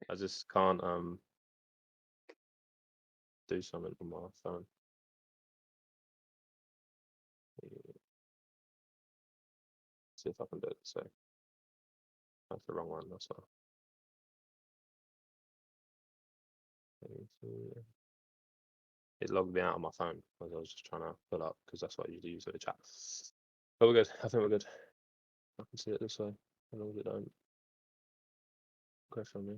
I just can't do something on my phone. See if I can do it. So that's the wrong one. That's all. It logged me out on my phone as I was just trying to pull up because that's what I usually use for the chat. But we're good. I think we're good. I can see it this way. As long as it don't crash on me.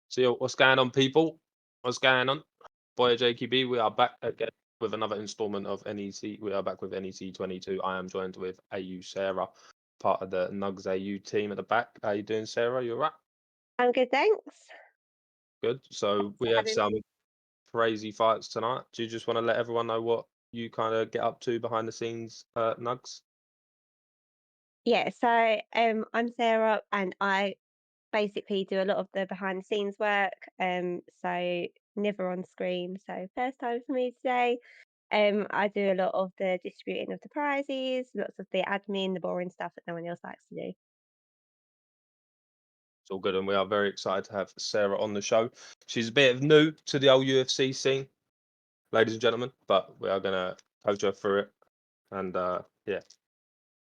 So what's going on, people? What's going on? Boy JQB, we are back again with another installment of NEC. We are back with NEC 22. I am joined with AU Sarah, part of the NUGS AU team at the back. How you doing, Sarah? You all right? I'm good, thanks. Good. So we have some crazy fights tonight. Do you just want to let everyone know what you kind of get up to behind the scenes, NUGS? Yeah, so I'm Sarah, and I basically do a lot of the behind the scenes work. So never on screen. So first time for me today. I do a lot of the distributing of the prizes, lots of the admin, the boring stuff that no one else likes to do. It's all good, and we are very excited to have Sarah on the show. She's a bit new to the old UFC scene, ladies and gentlemen, but we are going to coach her through it. And yeah,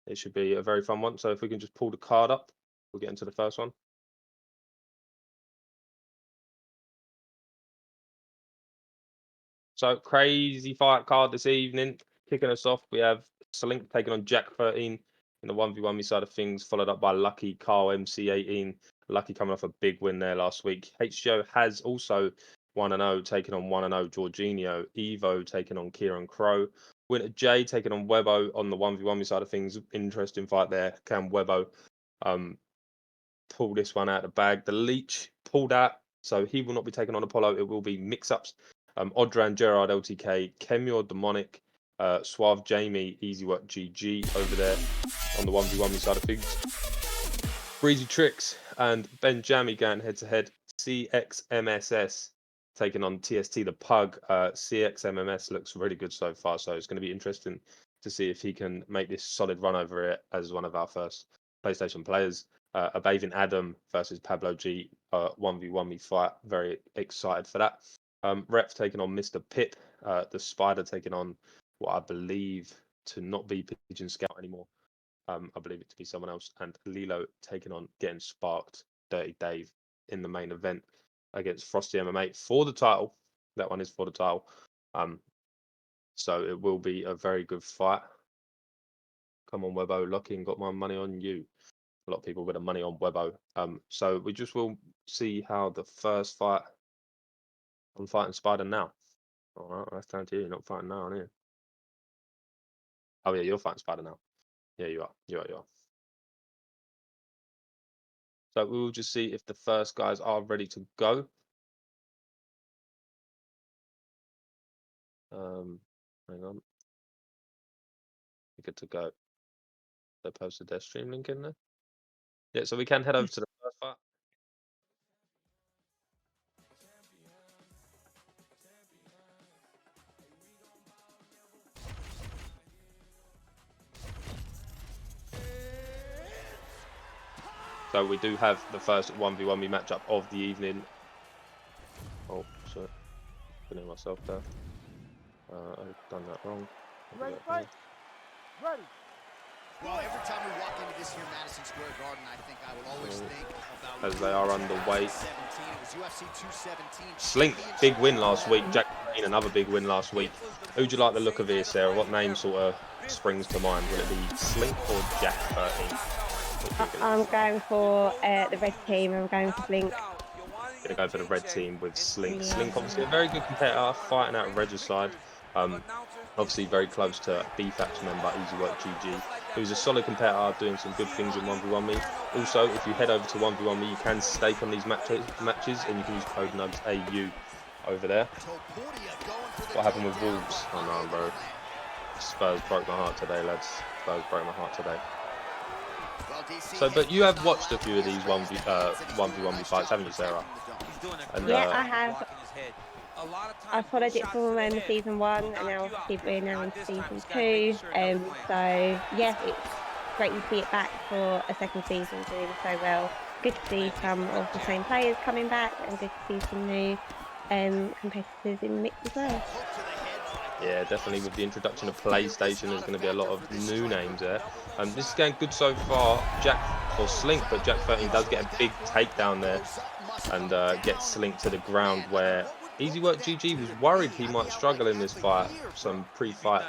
it should be a very fun one. So if we can just pull the card up, we'll get into the first one. So crazy fight card this evening. Kicking us off, we have Slink taking on Jack 13 in the 1v1 side of things, followed up by Lucky Carl MC 18. Lucky coming off a big win there last week. HGO has also 1-0, taking on 1-0 Jorginho. Evo taking on Kieran Crow. Winner Jay taking on Webbo on the 1v1 side of things. Interesting fight there. Can Webbo pull this one out of the bag? The Leech pulled out, so he will not be taking on Apollo. It will be mix-ups. Odran, Gerard, LTK, Kemure, Demonic, Suave, Jamie, Easy Work, GG over there on the 1v1 side of things. Breezy Tricks and Ben Jammy going head-to-head. CXMSS taking on TST the Pug. CXMMS looks really good so far, so it's going to be interesting to see if he can make this solid run over it as one of our first PlayStation players. A Bathing Adam versus Pablo G 1v1 fight. Very excited for that. Rep taking on Mr. Pip. The Spider taking on what I believe to not be Pigeon Scout anymore. I believe it to be someone else. And Lilo taking on Getting Sparked, Dirty Dave in the main event against FROSTYMMA for the title. That one is for the title. So it will be a very good fight. Come on, Webbo. Locking, got my money on you. A lot of people with the money on Webbo. So we just will see how the first fight. I'm fighting Spider now. All right, that's down to you. You're not fighting now, are you? Oh yeah, you're fighting Spider now. Yeah, you are. You are. So we will just see if the first guys are ready to go. Hang on. We're good to go. They posted their stream link in there. Yeah, so we can head over to the first fight. So we do have the first 1v1 matchup of the evening. Oh, sorry. Putting myself there. I've done that wrong. Ready, fight? Ready. Well, every time we walk into this here Madison Square Garden, I think I will always think about as they are underway. It was UFC 217. Slink, big win last week. Jack, another big win last week. Who'd you like the look of here, Sarah? What name sort of springs to mind? Will it be Slink or Jack 13? I'm going for the red team. I'm going for Slink. Gonna go for the red team with Slink. Slink, obviously a very good competitor, fighting out of Reg's side. Obviously very close to BFAP's member, Easy Work GG, who's a solid competitor, doing some good things in 1v1 Also, if you head over to 1v1 you can stake on these matches, and you can use code NUGSAU over there. What happened with Wolves? Oh no, bro. Spurs broke my heart today, lads. Spurs broke my heart today. So, but you have watched a few of these 1v1 fights, haven't you, Sarah? And, yeah, I have. I followed it from season 1, and now obviously we're now in season 2. So yeah, great to see it back for a second season doing so well. Good to see some of the same players coming back, and good to see some new competitors in the mix as well. Yeah, definitely with the introduction of PlayStation, there's going to be a lot of new names there. This is going good so far, Slink, but Jack 13 does get a big takedown there and gets Slink to the ground, where Easy Work GG was worried he might struggle in this fight. Some pre-fight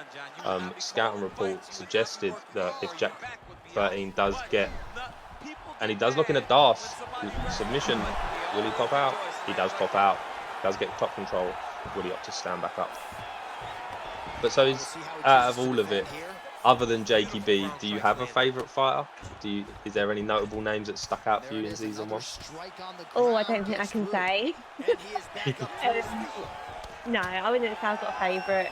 scouting report suggested that if Jack 13 does get, and he does look in a DAS submission, will he pop out? He does pop out, does get top control. Will he opt to stand back up? But so is, out of all of it, other than Jakey B, do you have a favourite fighter? Is there any notable names that stuck out for you in season 1? Oh, I don't think I can say. No, I wouldn't say I've got a favourite,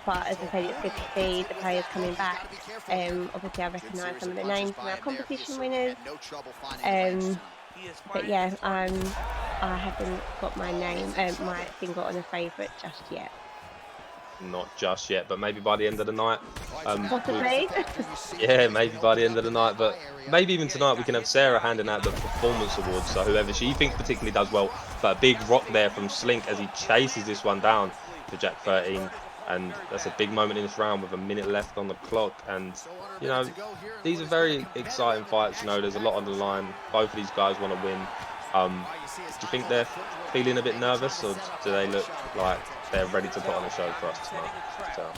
but as I said, it's good to see the players coming back. Obviously, I recognise some of the names from our competition winners. But yeah, I haven't got my finger on a favourite just yet. Not just yet, but maybe by the end of the night. Possibly. Yeah, maybe by the end of the night, but maybe even tonight we can have Sarah handing out the performance awards. So whoever she thinks particularly does well, but a big rock there from Slink as he chases this one down for Jack 13. And that's a big moment in this round with a minute left on the clock. And, you know, these are very exciting fights. You know, there's a lot on the line. Both of these guys want to win. Do you think they're feeling a bit nervous, or do they look like they're ready to put on a show for us tonight? So.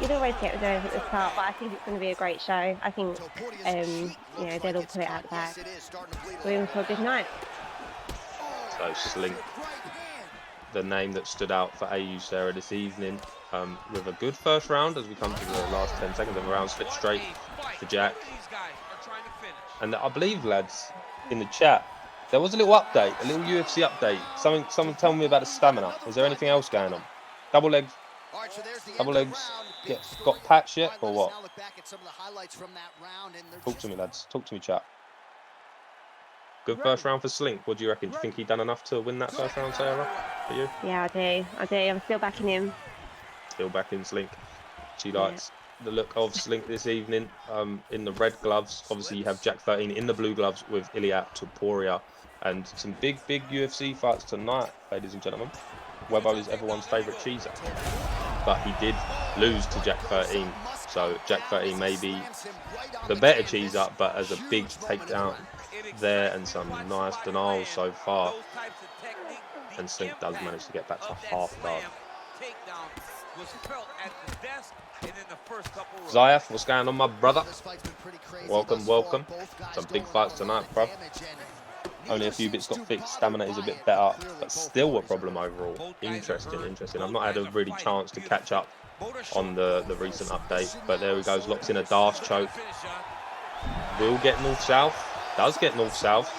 You'd always get with those at the start, but I think it's going to be a great show. I think, you know, they'll all put it out there. We're in for a good night. So Slink, the name that stood out for AU Sarah this evening, with a good first round as we come to the last 10 seconds of the round, slip straight to Jack. And I believe, lads, in the chat, there was a little update, a little UFC update. Someone tell me about the stamina. Is there anything else going on? Double legs got patched yet, or what? Talk to me, lads. Talk to me, chat. Good first round for Slink. What do you reckon? Do you think he done enough to win that first round, Sarah? For you? Yeah, I do. I'm still backing him. Still backing Slink. She likes the look of Slink this evening. In the red gloves, obviously you have Jack 13 in the blue gloves with Iliad Topuria, and some big UFC fights tonight, ladies and gentlemen. Webbo is everyone's favourite cheeser, but he did lose to Jack 13, so Jack 13 may be the better cheeser, but as a big takedown there and some nice denials so far, and Slink does manage to get back to half guard. Zayaf, what's going on, my brother? Welcome. Some big fights tonight, bro. Only a few bits got fixed. Stamina is a bit better, but still a problem overall. Interesting. I've not had a really chance to catch up on the recent update, but there he goes, locks in a DAS choke. Will get north-south. Does get north-south.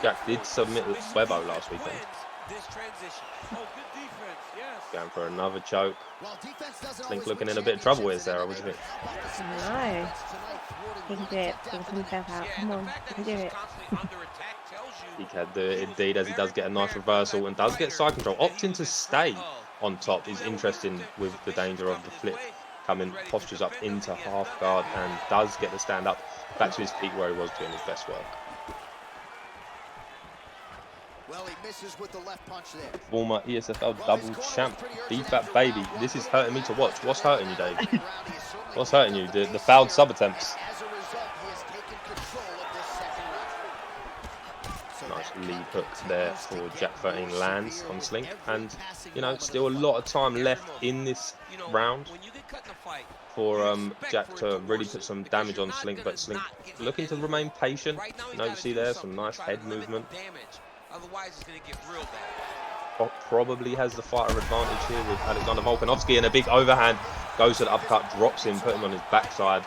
Jack did submit Webbo last weekend. Going for another choke. Slink looking in a bit of trouble here, Sarah. What do you think? No. He can do it. He can pull himself out. Come on, he can do it. He can do it indeed, as he does get a nice reversal and does get side control. Opting to stay on top is interesting with the danger of the flip coming, postures up into half guard and does get the stand up back to his peak where he was doing his best work. Well, he misses with the left punch there. Former ESFL double champ, BFAT baby. This is hurting me to watch. What's hurting you, Dave? What's hurting you? The fouled sub attempts. Nice lead hook there for Jack 13 lands on Slink, and you know, still a lot of time left in this round for Jack to really put some damage on Slink, but Slink looking to remain patient. You know, you see there some nice head movement. Otherwise, it's going to get real bad. Probably has the fighter advantage here with Alexander Volkanovski, and a big overhand goes to the uppercut, drops him, put him on his backside.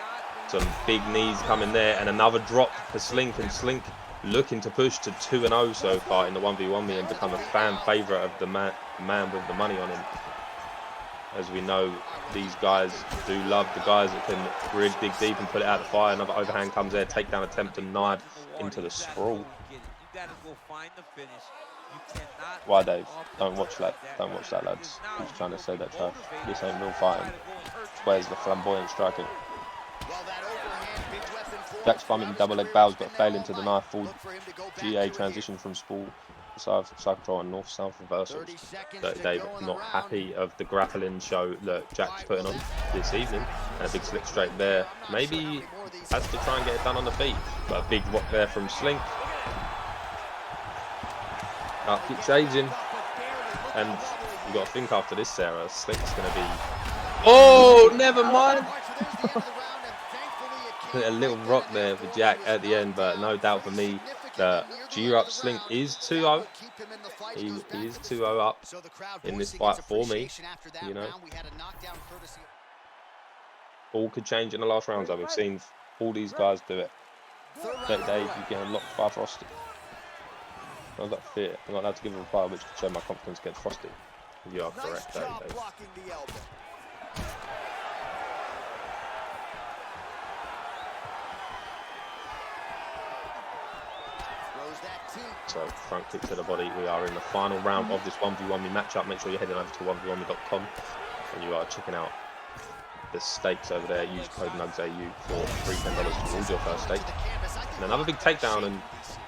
Some big knees coming there, and another drop for Slink, and Slink looking to push to 2-0 so far in the 1v1 and become a fan favourite of the man with the money on him. As we know, these guys do love the guys that can really dig deep and put it out the fire. Another overhand comes there, takedown attempt denied into the sprawl. You got to go find the finish. Why, Dave? Don't watch that. Don't watch that, lads. He's trying to say that trash. This ain't real fighting. Where's the flamboyant striking? Jack's bumming double leg bows, but failing to deny full GA transition from spool side control and north-south reversals. But Dave, not happy of the grappling show that Jack's putting on this evening, and a big slip straight there. Maybe has to try and get it done on the feet, but a big rock there from Slink. Keep changing, and you got to think after this, Sarah. Slink's going to be. Oh, never mind. A little rock there for Jack at the end, but no doubt for me that G-Up Slink is 2-0. He is 2-0 up in this fight for me. You know, all could change in the last rounds. We've seen all these guys do it. 30 days, you get locked by Frosty. I've got fear. I'm not allowed to give a reply which could show my confidence against Frosty. You are correct, 30 days. So front kick to the body. We are in the final round of this 1v1me matchup. Make sure you're heading over to 1v1me.com and you are checking out the stakes over there. Use code NUGSAU for free $10 towards your first stake. And another big takedown, and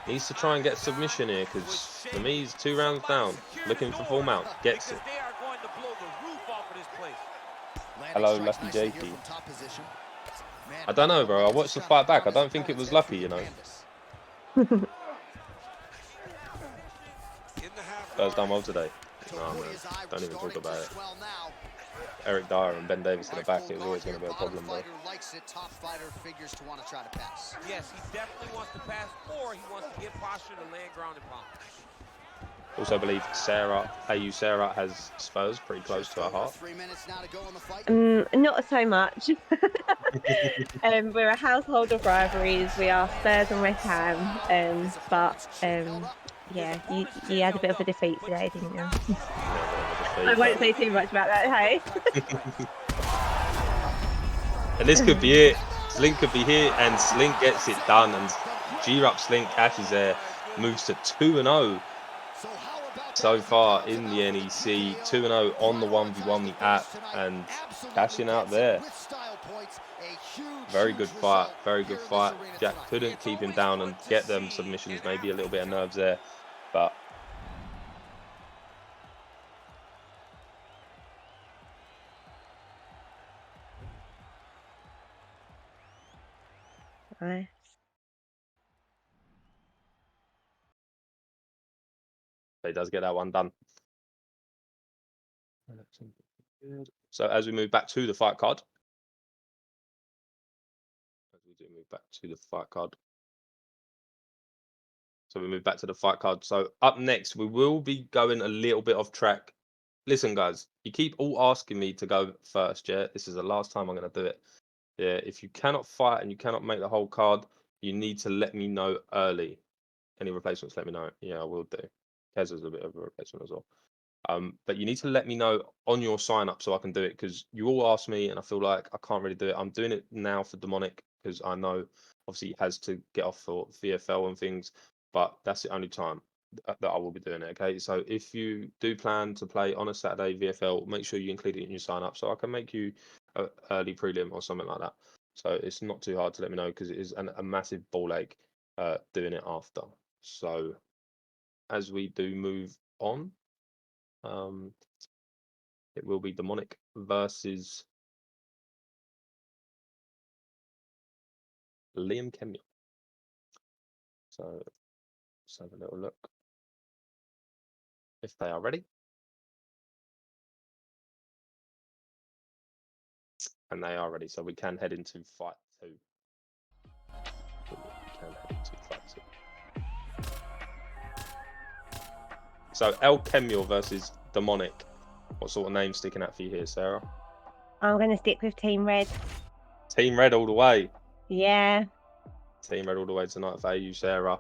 needs to try and get submission here because for me he's 2 rounds down, looking for full mount, gets it. Hello, Lucky JP. I don't know, bro. I watched the fight back. I don't think it was lucky, you know. First done well today. No, man. Don't even talk about it. Eric Dyer and Ben Davis in the back, it was always going to be a problem, though. Yes, he definitely wants to pass, or he wants to get posture to land ground and pound. Also believe Sarah, Sarah has Spurs pretty close to her heart. Not so much. We're a household of rivalries. We are Spurs and West Ham. Yeah, you had a bit of a defeat today, didn't you? I won't say too much about that, hey? And this could be it. Slink could be here, and Slink gets it done. And G-Up Slink cashes there, moves to 2-0 so far in the NEC. 2-0 on the 1v1 app, and cashing out there. Very good fight, very good fight. Jack couldn't keep him down and get them submissions. Maybe a little bit of nerves there, but Nice. he does get that one done. So as we move back to the fight card. So we move back to the fight card. So up next, we will be going a little bit off track. Listen, guys, you keep all asking me to go first, yeah? This is the last time I'm going to do it. Yeah, if you cannot fight and you cannot make the whole card, you need to let me know early. Any replacements, let me know. Yeah, I will do. Kez is a bit of a replacement as well. But you need to let me know on your sign up so I can do it, because you all ask me and I feel like I can't really do it. I'm doing it now for Demonic because I know obviously he has to get off for VFL and things, but that's the only time that I will be doing it. Okay, so if you do plan to play on a Saturday VFL, make sure you include it in your sign up so I can make you an early prelim or something like that. So it's not too hard to let me know, because it is a massive ball ache doing it after. So as we do move on, it will be Demonic versus Liam Kenyon. So let's have a little look if they are ready. And they are ready, so we can head into fight 2. So El Kemio versus Demonic. What sort of name sticking out for you here, Sarah? I'm going to stick with Team Red. Team Red all the way. Yeah. Team Red all the way tonight for you, Sarah.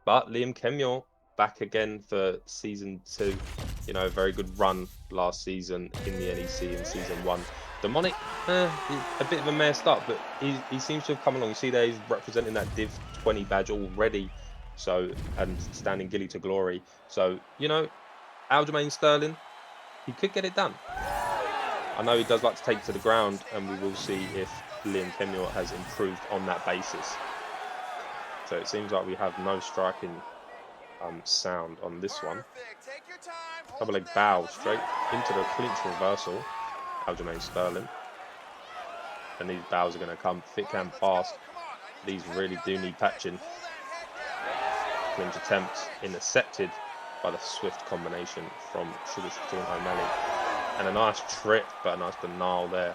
But Liam Kemio back again for season 2. You know, very good run last season in the NEC in season 1. Demonic, a bit of a messed up, but he seems to have come along. You see there, he's representing that Div 20 badge already So, and standing Gilly to glory. So, you know, Aljamain Sterling, he could get it done. I know he does like to take it to the ground, and we will see if Liam Kemuel has improved on that basis. So it seems like we have no striking sound on this one. Double leg bow straight into the clinch reversal. Aljamain Sterling. And these bows are going to come thick and fast. These really do need patching. Clinch attempt intercepted by the swift combination from Sugar Sean O'Malley. And a nice trip, but a nice denial there.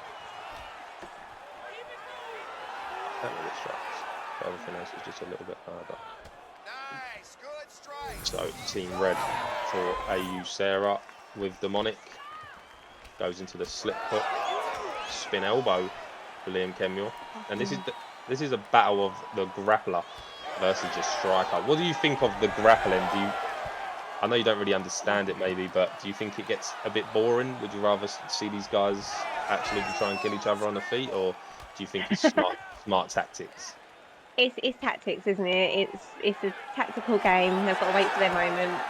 That really strikes. But everything else is just a little bit harder. So Team Red for AU Sarah with demonic. Goes into the slip hook. Spin elbow for Liam Kemuel. And this is a battle of the grappler versus the striker. What do you think of the grappling? I know you don't really understand it maybe, but do you think it gets a bit boring? Would you rather see these guys absolutely try and kill each other on the feet, or do you think it's smart tactics? It's tactics, isn't it? It's a tactical game. They've got to wait for their moment.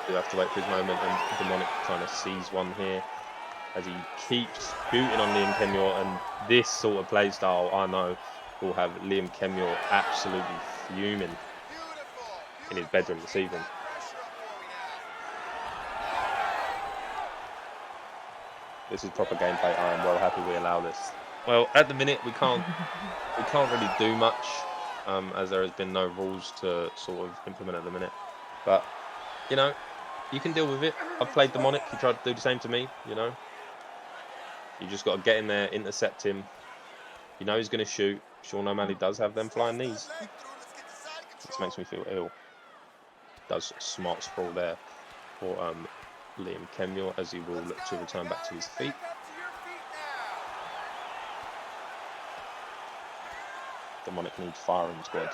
You have to wait for his moment, and Demonic kind of sees one here as he keeps booting on Liam Kemuel, and this sort of play style, I know, will have Liam Kemuel absolutely fuming in his bedroom this evening. This is proper gameplay. I am well happy we allow this. Well, at the minute we can't really do much, as there has been no rules to sort of implement at the minute. But you know, you can deal with it. I've played Demonic. He tried to do the same to me. You know, you just got to get in there, intercept him. You know he's going to shoot. Sean O'Malley does have them flying knees. This makes me feel ill. Does smart sprawl there for Liam Kemuel as he will look to return back to his feet. Demonic needs firing squad.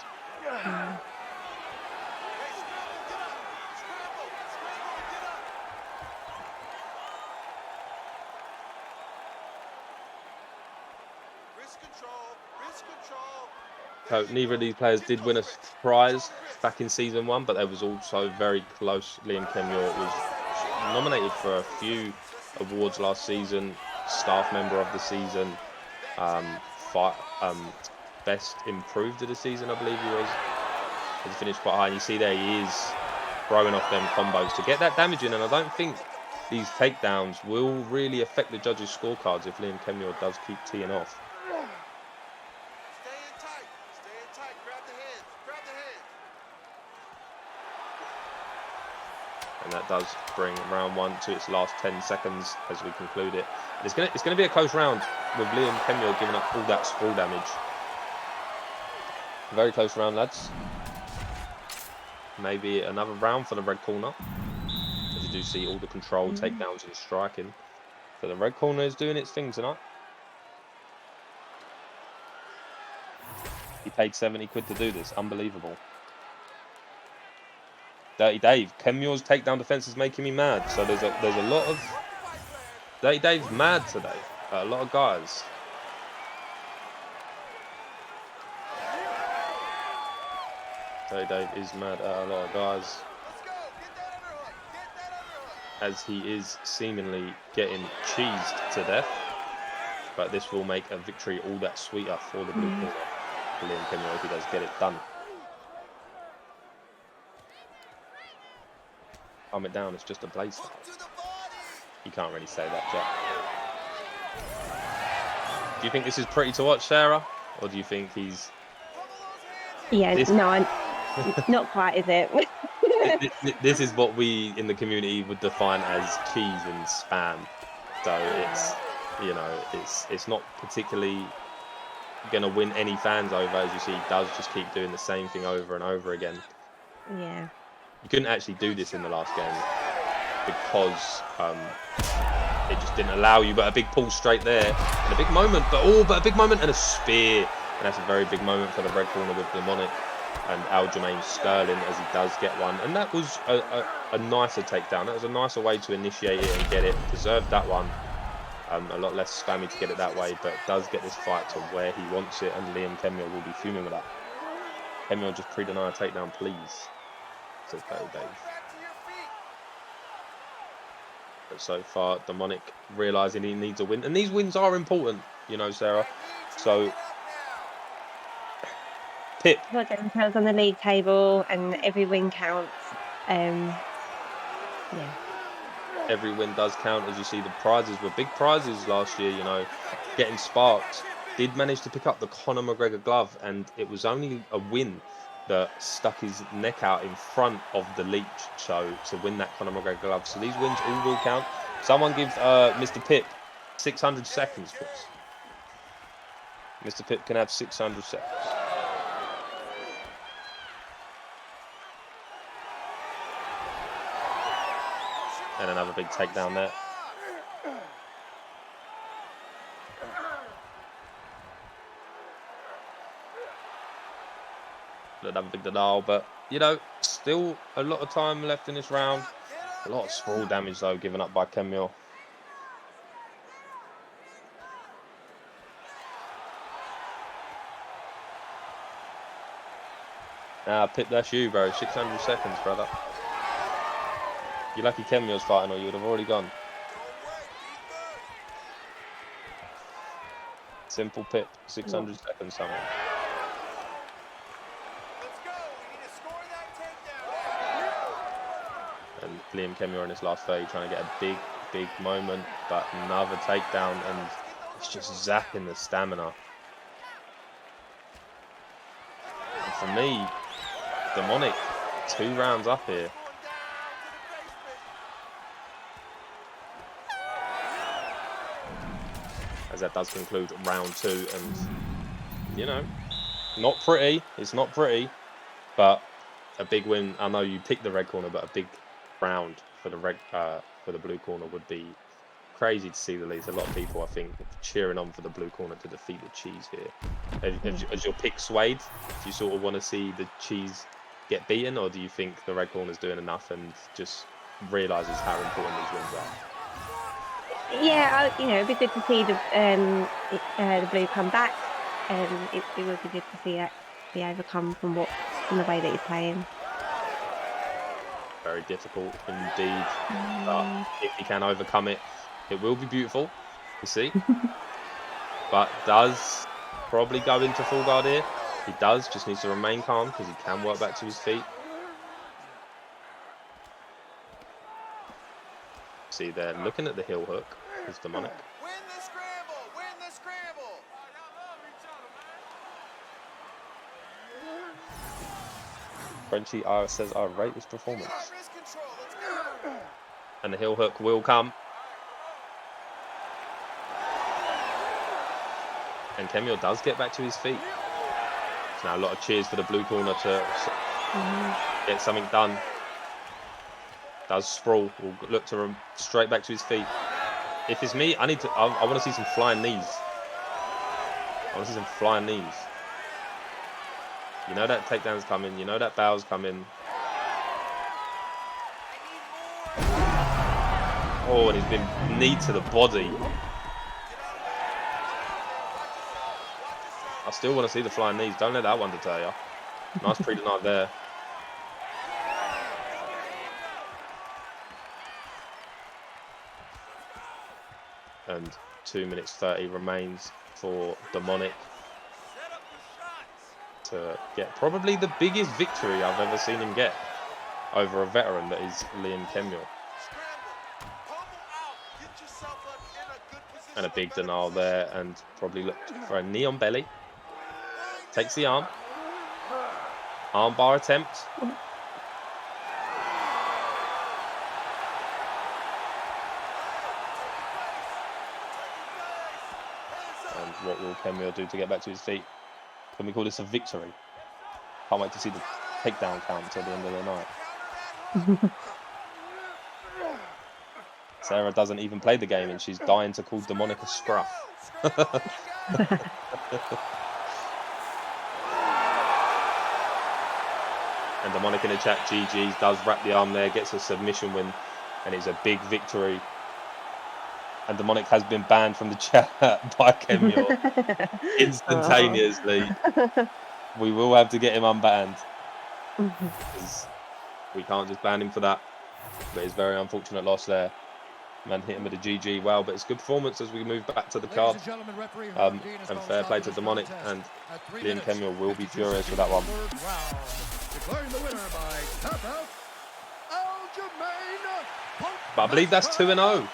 So neither of these players did win a prize back in season 1, but there was also very close. Liam Kemuel was nominated for a few awards last season. Staff member of the season, best improved of the season, I believe he was. He finished quite high, and you see there he is throwing off them combos to get that damage in. And I don't think these takedowns will really affect the judges' scorecards if Liam Kemuel does keep teeing off. And that does bring round 1 to its last 10 seconds as we conclude it. It's gonna be a close round with Liam Kemuel giving up all that sprawl damage. A very close round, lads. Maybe another round for the red corner. As you do see all the control, takedowns and striking. So the red corner is doing its thing tonight. He paid 70 quid to do this. Unbelievable. Dirty Dave, Kemuel's takedown defense is making me mad. So there's a lot of Dirty Dave's mad today. A lot of guys. Dirty Dave is mad at a lot of guys, as he is seemingly getting cheesed to death. But this will make a victory all that sweeter for the blue corner. Liam Kemuel, if he does get it done. Calm it down, it's just a play style. You can't really say that, Jack. Do you think this is pretty to watch, Sarah? Or do you think he's... Yeah, no, not quite, is it? This is what we in the community would define as cheese and spam. So it's, you know, it's not particularly going to win any fans over. As you see, he does just keep doing the same thing over and over again. Yeah. You couldn't actually do this in the last game because it just didn't allow you. But a big pull straight there and a big moment. But a big moment and a spear. And that's a very big moment for the red corner with Demonic and Aljamain Sterling as he does get one. And that was a nicer takedown. That was a nicer way to initiate it and get it. Deserved that one. A lot less spammy to get it that way, but does get this fight to where he wants it, and Liam Kemuel will be fuming with that. Kemio just pre-deny a takedown, please. Says Dirty Dave. But so far, Demonic realising he needs a win. And these wins are important, you know, Sarah. So, Pip. Not getting themselves on the league table, and every win counts. Yeah. Every win does count. As you see, the prizes were big prizes last year, you know, getting sparked. Did manage to pick up the Conor McGregor glove, and it was only a win that stuck his neck out in front of the Leech show to win that Conor McGregor glove. So these wins all will count. Someone give Mr. Pip 600 seconds, please. Mr. Pip can have 600 seconds. And another big takedown there. Another big denial, but you know, still a lot of time left in this round. A lot of sprawl damage though given up by Kemio. Nah, Pip, that's you, bro. 600 seconds, brother. You're lucky Kemio's fighting, or you would have already gone. Simple Pip, 600 seconds, someone. And Liam Kemio in his last 30 trying to get a big moment, but another takedown, and it's just zapping the stamina. And for me, Demonic, 2 rounds up here. As that does conclude round 2, and you know, not pretty. It's not pretty, but a big win. I know you picked the red corner, but a big round for the blue corner would be crazy to see the least. A lot of people, I think, cheering on for the blue corner to defeat the cheese here. As your pick swayed, do you sort of want to see the cheese get beaten, or do you think the red corner's doing enough and just realises how important these wins are? Yeah, you know, it'd be good to see the blue come back. It would be good to see that be overcome from the way that he's playing. Very difficult indeed. But if he can overcome it, it will be beautiful to see. But does probably go into full guard here. He does, just needs to remain calm because he can work back to his feet. See there, looking at the heel hook is Demonic. Win the scramble! Win the scramble! Frenchie says, I rate this performance. And the heel hook will come. And Kemio does get back to his feet. So now a lot of cheers for the blue corner to get something done. Does sprawl, will look to him straight back to his feet. If it's me, I want to see some flying knees. I want to see some flying knees. You know that takedown's coming. You know that bow's coming. Oh, and he's been knee to the body. I still want to see the flying knees. Don't let that one deter you. Nice pre-deny there. And 2 minutes 30 remains for Demonic to get probably the biggest victory I've ever seen him get over a veteran that is Liam Kemio. And a big denial there, and probably looked for a knee on belly. Takes the arm. Armbar attempt. And what will Kemio do to get back to his feet? Can we call this a victory? Can't wait to see the takedown count until the end of the night. Sarah doesn't even play the game, and she's dying to call Demonic a scruff. And Demonic in the chat, GG's, does wrap the arm there, gets a submission win, and it's a big victory. And Demonic has been banned from the chat by Kemio instantaneously. We will have to get him unbanned. Because we can't just ban him for that. But it's very unfortunate loss there. Man hit him with a GG. Wow, but it's good performance as we move back to the card. And fair play to Demonic, and Liam Kenmure will be furious with that one. But I believe that's 2-0.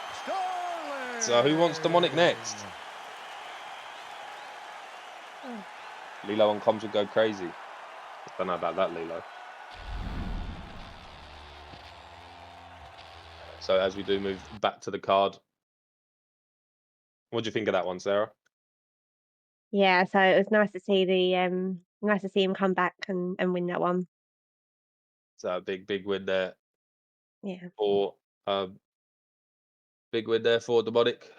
So who wants Demonic next? Lilo on comms would go crazy. I don't know about that, Lilo. So as we do move back to the card, what do you think of that one, Sarah? Yeah, so it was nice to see him come back and win that one. So a big win there Yeah. for Demonic.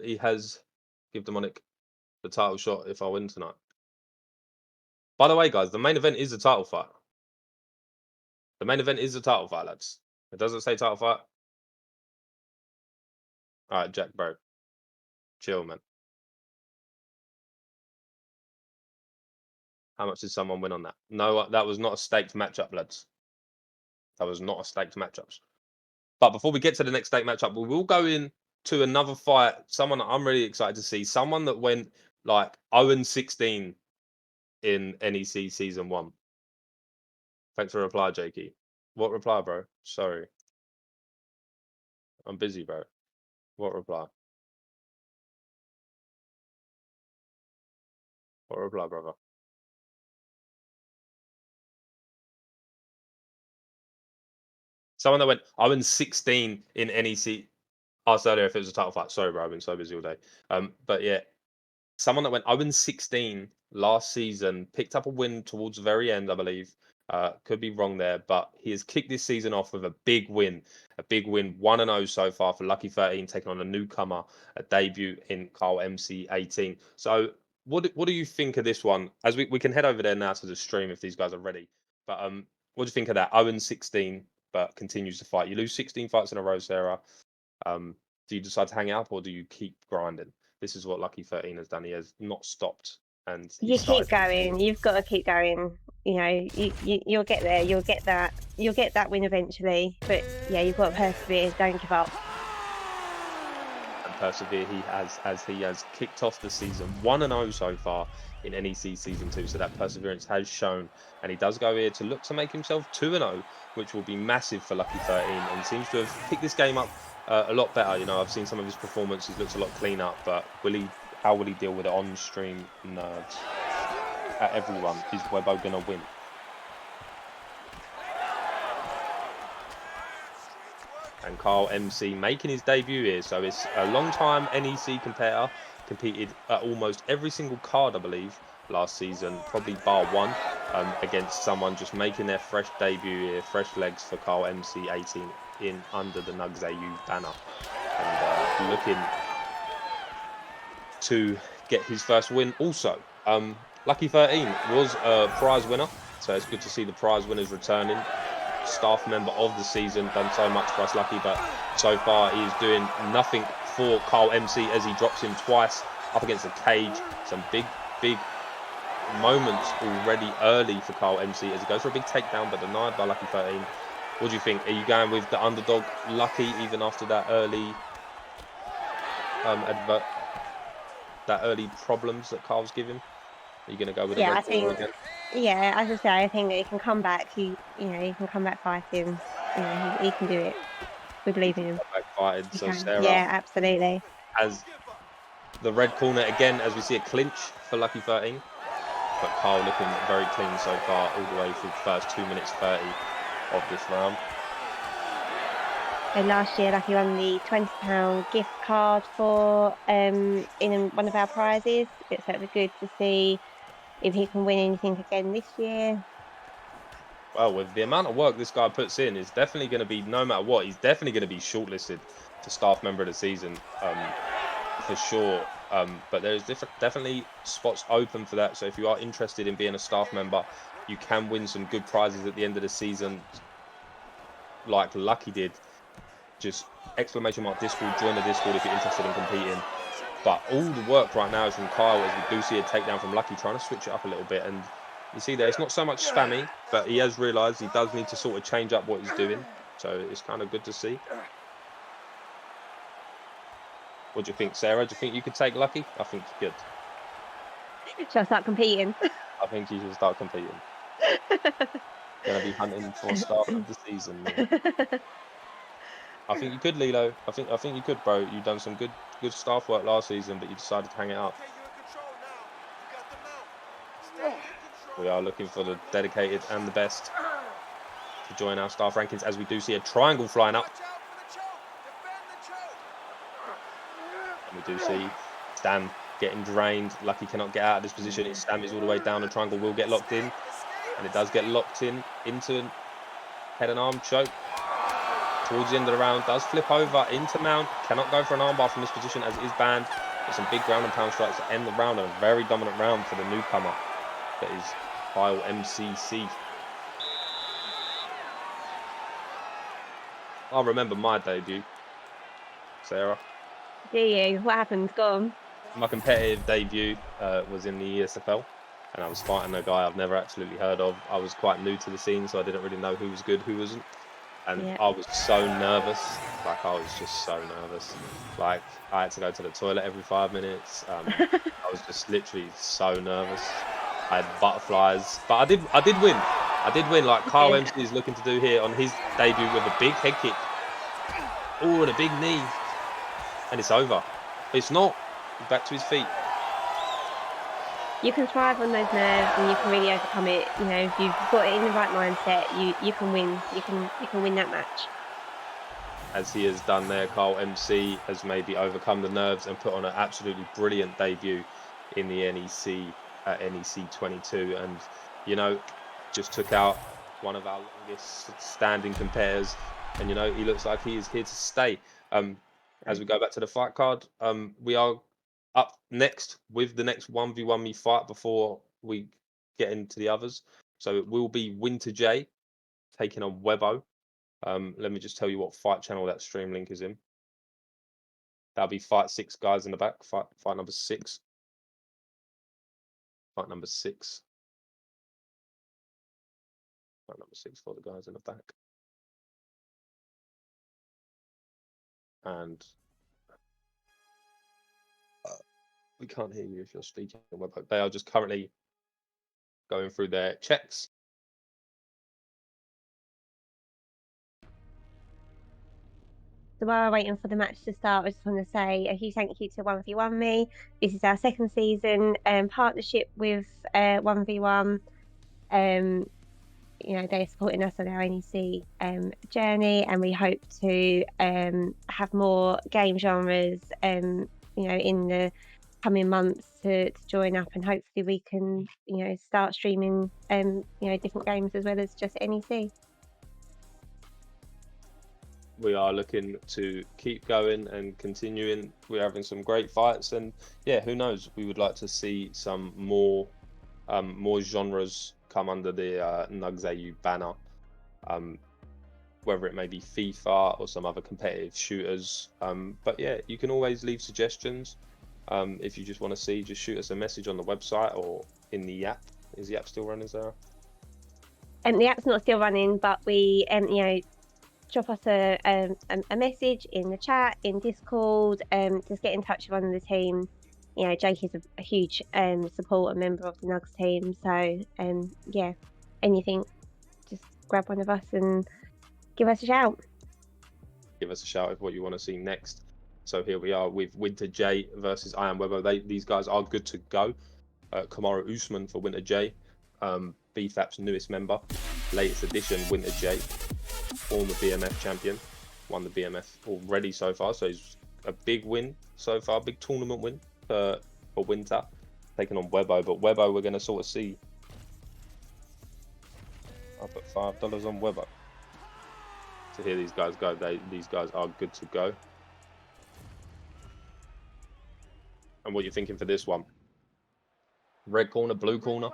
He has give Demonic the title shot if I win tonight. By the way, guys, the main event is a title fight. The main event is a title fight, lads. It doesn't say title fight. All right, Jack, bro. Chill, man. How much did someone win on that? No, that was not a staked matchup, lads. That was not a staked matchup. But before we get to the next staked matchup, we will go in to another fight. Someone that I'm really excited to see. Someone that went like 0-16 in NEC Season 1. Thanks for the reply, Jakey. What reply, bro? Sorry. I'm busy, bro. What reply? What reply, brother? Someone that went 0-16 in NEC. I asked earlier if it was a title fight. Sorry, bro. I've been so busy all day. But yeah, someone that went 0-16 last season, picked up a win towards the very end, I believe. Could be wrong there, but he has kicked this season off with a big win. A big win, 1-0 so far for Lucky 13, taking on a newcomer, a debut in Carl MC 18. So what do you think of this one? As we can head over there now to the stream if these guys are ready. But what do you think of that? 0-16, but continues to fight. You lose 16 fights in a row, Sarah. Do you decide to hang it up or do you keep grinding? This is what Lucky 13 has done. He has not stopped. And You keep going. You've got to keep going. You know, you'll get there. You'll get that win eventually. But yeah, you've got to persevere. Don't give up. And persevere he has, as he has kicked off the season 1-0 so far in NEC Season 2. So that perseverance has shown. And he does go here to look to make himself 2-0, which will be massive for Lucky 13. And seems to have picked this game up a lot better. You know, I've seen some of his performances. Looks a lot cleaner. But how will he deal with it on stream? Nerds. At everyone, is Webbo going to win? And Carl MC making his debut here. So it's a long-time NEC competitor. Competed at almost every single card, I believe, last season. Probably bar one against someone just making their fresh debut here. Fresh legs for Carl MC 18 in under the NUGS AU banner. And looking to get his first win also. Lucky 13 was a prize winner, so it's good to see the prize winners returning. Staff member of the season, done so much for us, Lucky, but so far he is doing nothing for Carl MC as he drops him twice up against the cage. Some big moments already early for Carl MC as he goes for a big takedown, but denied by Lucky 13. What do you think? Are you going with the underdog Lucky even after that early problems that Carl's giving? Are you going to go with the red corner again? Yeah, as I say, I think he can come back. He can come back fighting. You know, he can do it. We believe in him. Back fighting. So Sarah, yeah, absolutely. As the red corner again, as we see a clinch for Lucky 13, but Carl looking very clean so far, all the way through the first 2 minutes 30 of this round. And last year, Lucky won the £20 gift card for in one of our prizes. So it'd be good to see if he can win anything again this year. Well, with the amount of work this guy puts in, it's definitely going to be, no matter what, he's definitely going to be shortlisted for staff member of the season, for sure. But there's definitely spots open for that. So if you are interested in being a staff member, you can win some good prizes at the end of the season, like Lucky did. Just !Discord, join the Discord if you're interested in competing. But all the work right now is from Kyle, as we do see a takedown from Lucky, trying to switch it up a little bit. And You see there, it's not so much spammy, but he has realised he does need to sort of change up what he's doing. So it's kind of good to see. What do you think, Sarah? Do you think you could take Lucky? I think you could. Shall I start competing? I think you should start competing. Gonna be hunting for start of the season. Man. I think you could, Lilo. I think you could, bro. You've done some good staff work last season, but you decided to hang it up. We are looking for the dedicated and the best to join our staff rankings, as we do see a triangle flying up. And we do see Stam getting drained. Lucky cannot get out of this position. Stam is all the way down. The triangle will get locked in. And it does get locked in into head and arm choke. Towards the end of the round, does flip over into Mount. Cannot go for an armbar from this position as it is banned. There's some big ground and pound strikes to end the round, and a very dominant round for the newcomer. That is Kyle MCC. I remember my debut, Sarah. Do you? What happened? Go on. My competitive debut was in the ESFL, and I was fighting a guy I've never absolutely heard of. I was quite new to the scene, so I didn't really know who was good, who wasn't. And I was so nervous. Like, I was just so nervous. Like, I had to go to the toilet every 5 minutes. I was just literally so nervous. I had butterflies, but I did win. I did win, like Kyle MC is looking to do here on his debut with a big head kick. Oh, and a big knee. And it's over. It's not. He's back to his feet. You can thrive on those nerves, and you can really overcome it. You know, if you've got it in the right mindset, you can win. You can win that match. As he has done there, Kyle MC has maybe overcome the nerves and put on an absolutely brilliant debut in the NEC at NEC 22, and you know, just took out one of our longest standing competitors, and you know, he looks like he is here to stay. As we go back to the fight card, we are up next with the next 1v1 me fight before we get into the others. So it will be Winter J taking on Webbo. Let me just tell you what fight channel that stream link is in. That'll be fight 6, guys, in the back. Fight number 6. Fight number 6. Fight number 6 for the guys in the back. And we can't hear you if you're speaking. They are just currently going through their checks. So while we're waiting for the match to start, I just want to say a huge thank you to 1v1 Me. This is our second season partnership with 1v1. You know, they're supporting us on our NEC journey, and we hope to have more game genres, you know, in the coming months to join up, and hopefully we can, you know, start streaming, you know, different games as well as just NEC. We are looking to keep going and continuing. We're having some great fights, and yeah, who knows? We would like to see some more genres come under the NUGS AU banner, whether it may be FIFA or some other competitive shooters. But yeah, you can always leave suggestions. If you just want to see, just shoot us a message on the website or in the app. Is the app still running, Sarah? The app's not still running, but we, you know, drop us a message in the chat, in Discord, just get in touch with one of the team. You know, Jake is a huge support and member of the NUGS team, so yeah, anything, just grab one of us and give us a shout. Give us a shout of what you want to see next. So here we are with Winter J versus I Am Webbo. These guys are good to go. Kamaru Usman for Winter J, BFAP's newest member, latest addition, Winter J, former BMF champion, won the BMF already so far, so he's a big win so far, big tournament win for Winter, taking on Webbo. But Webbo, we're going to sort of see. I'll put $5 on Webbo. So here these guys go. These guys are good to go. And what are you thinking for this one? Red corner, blue corner?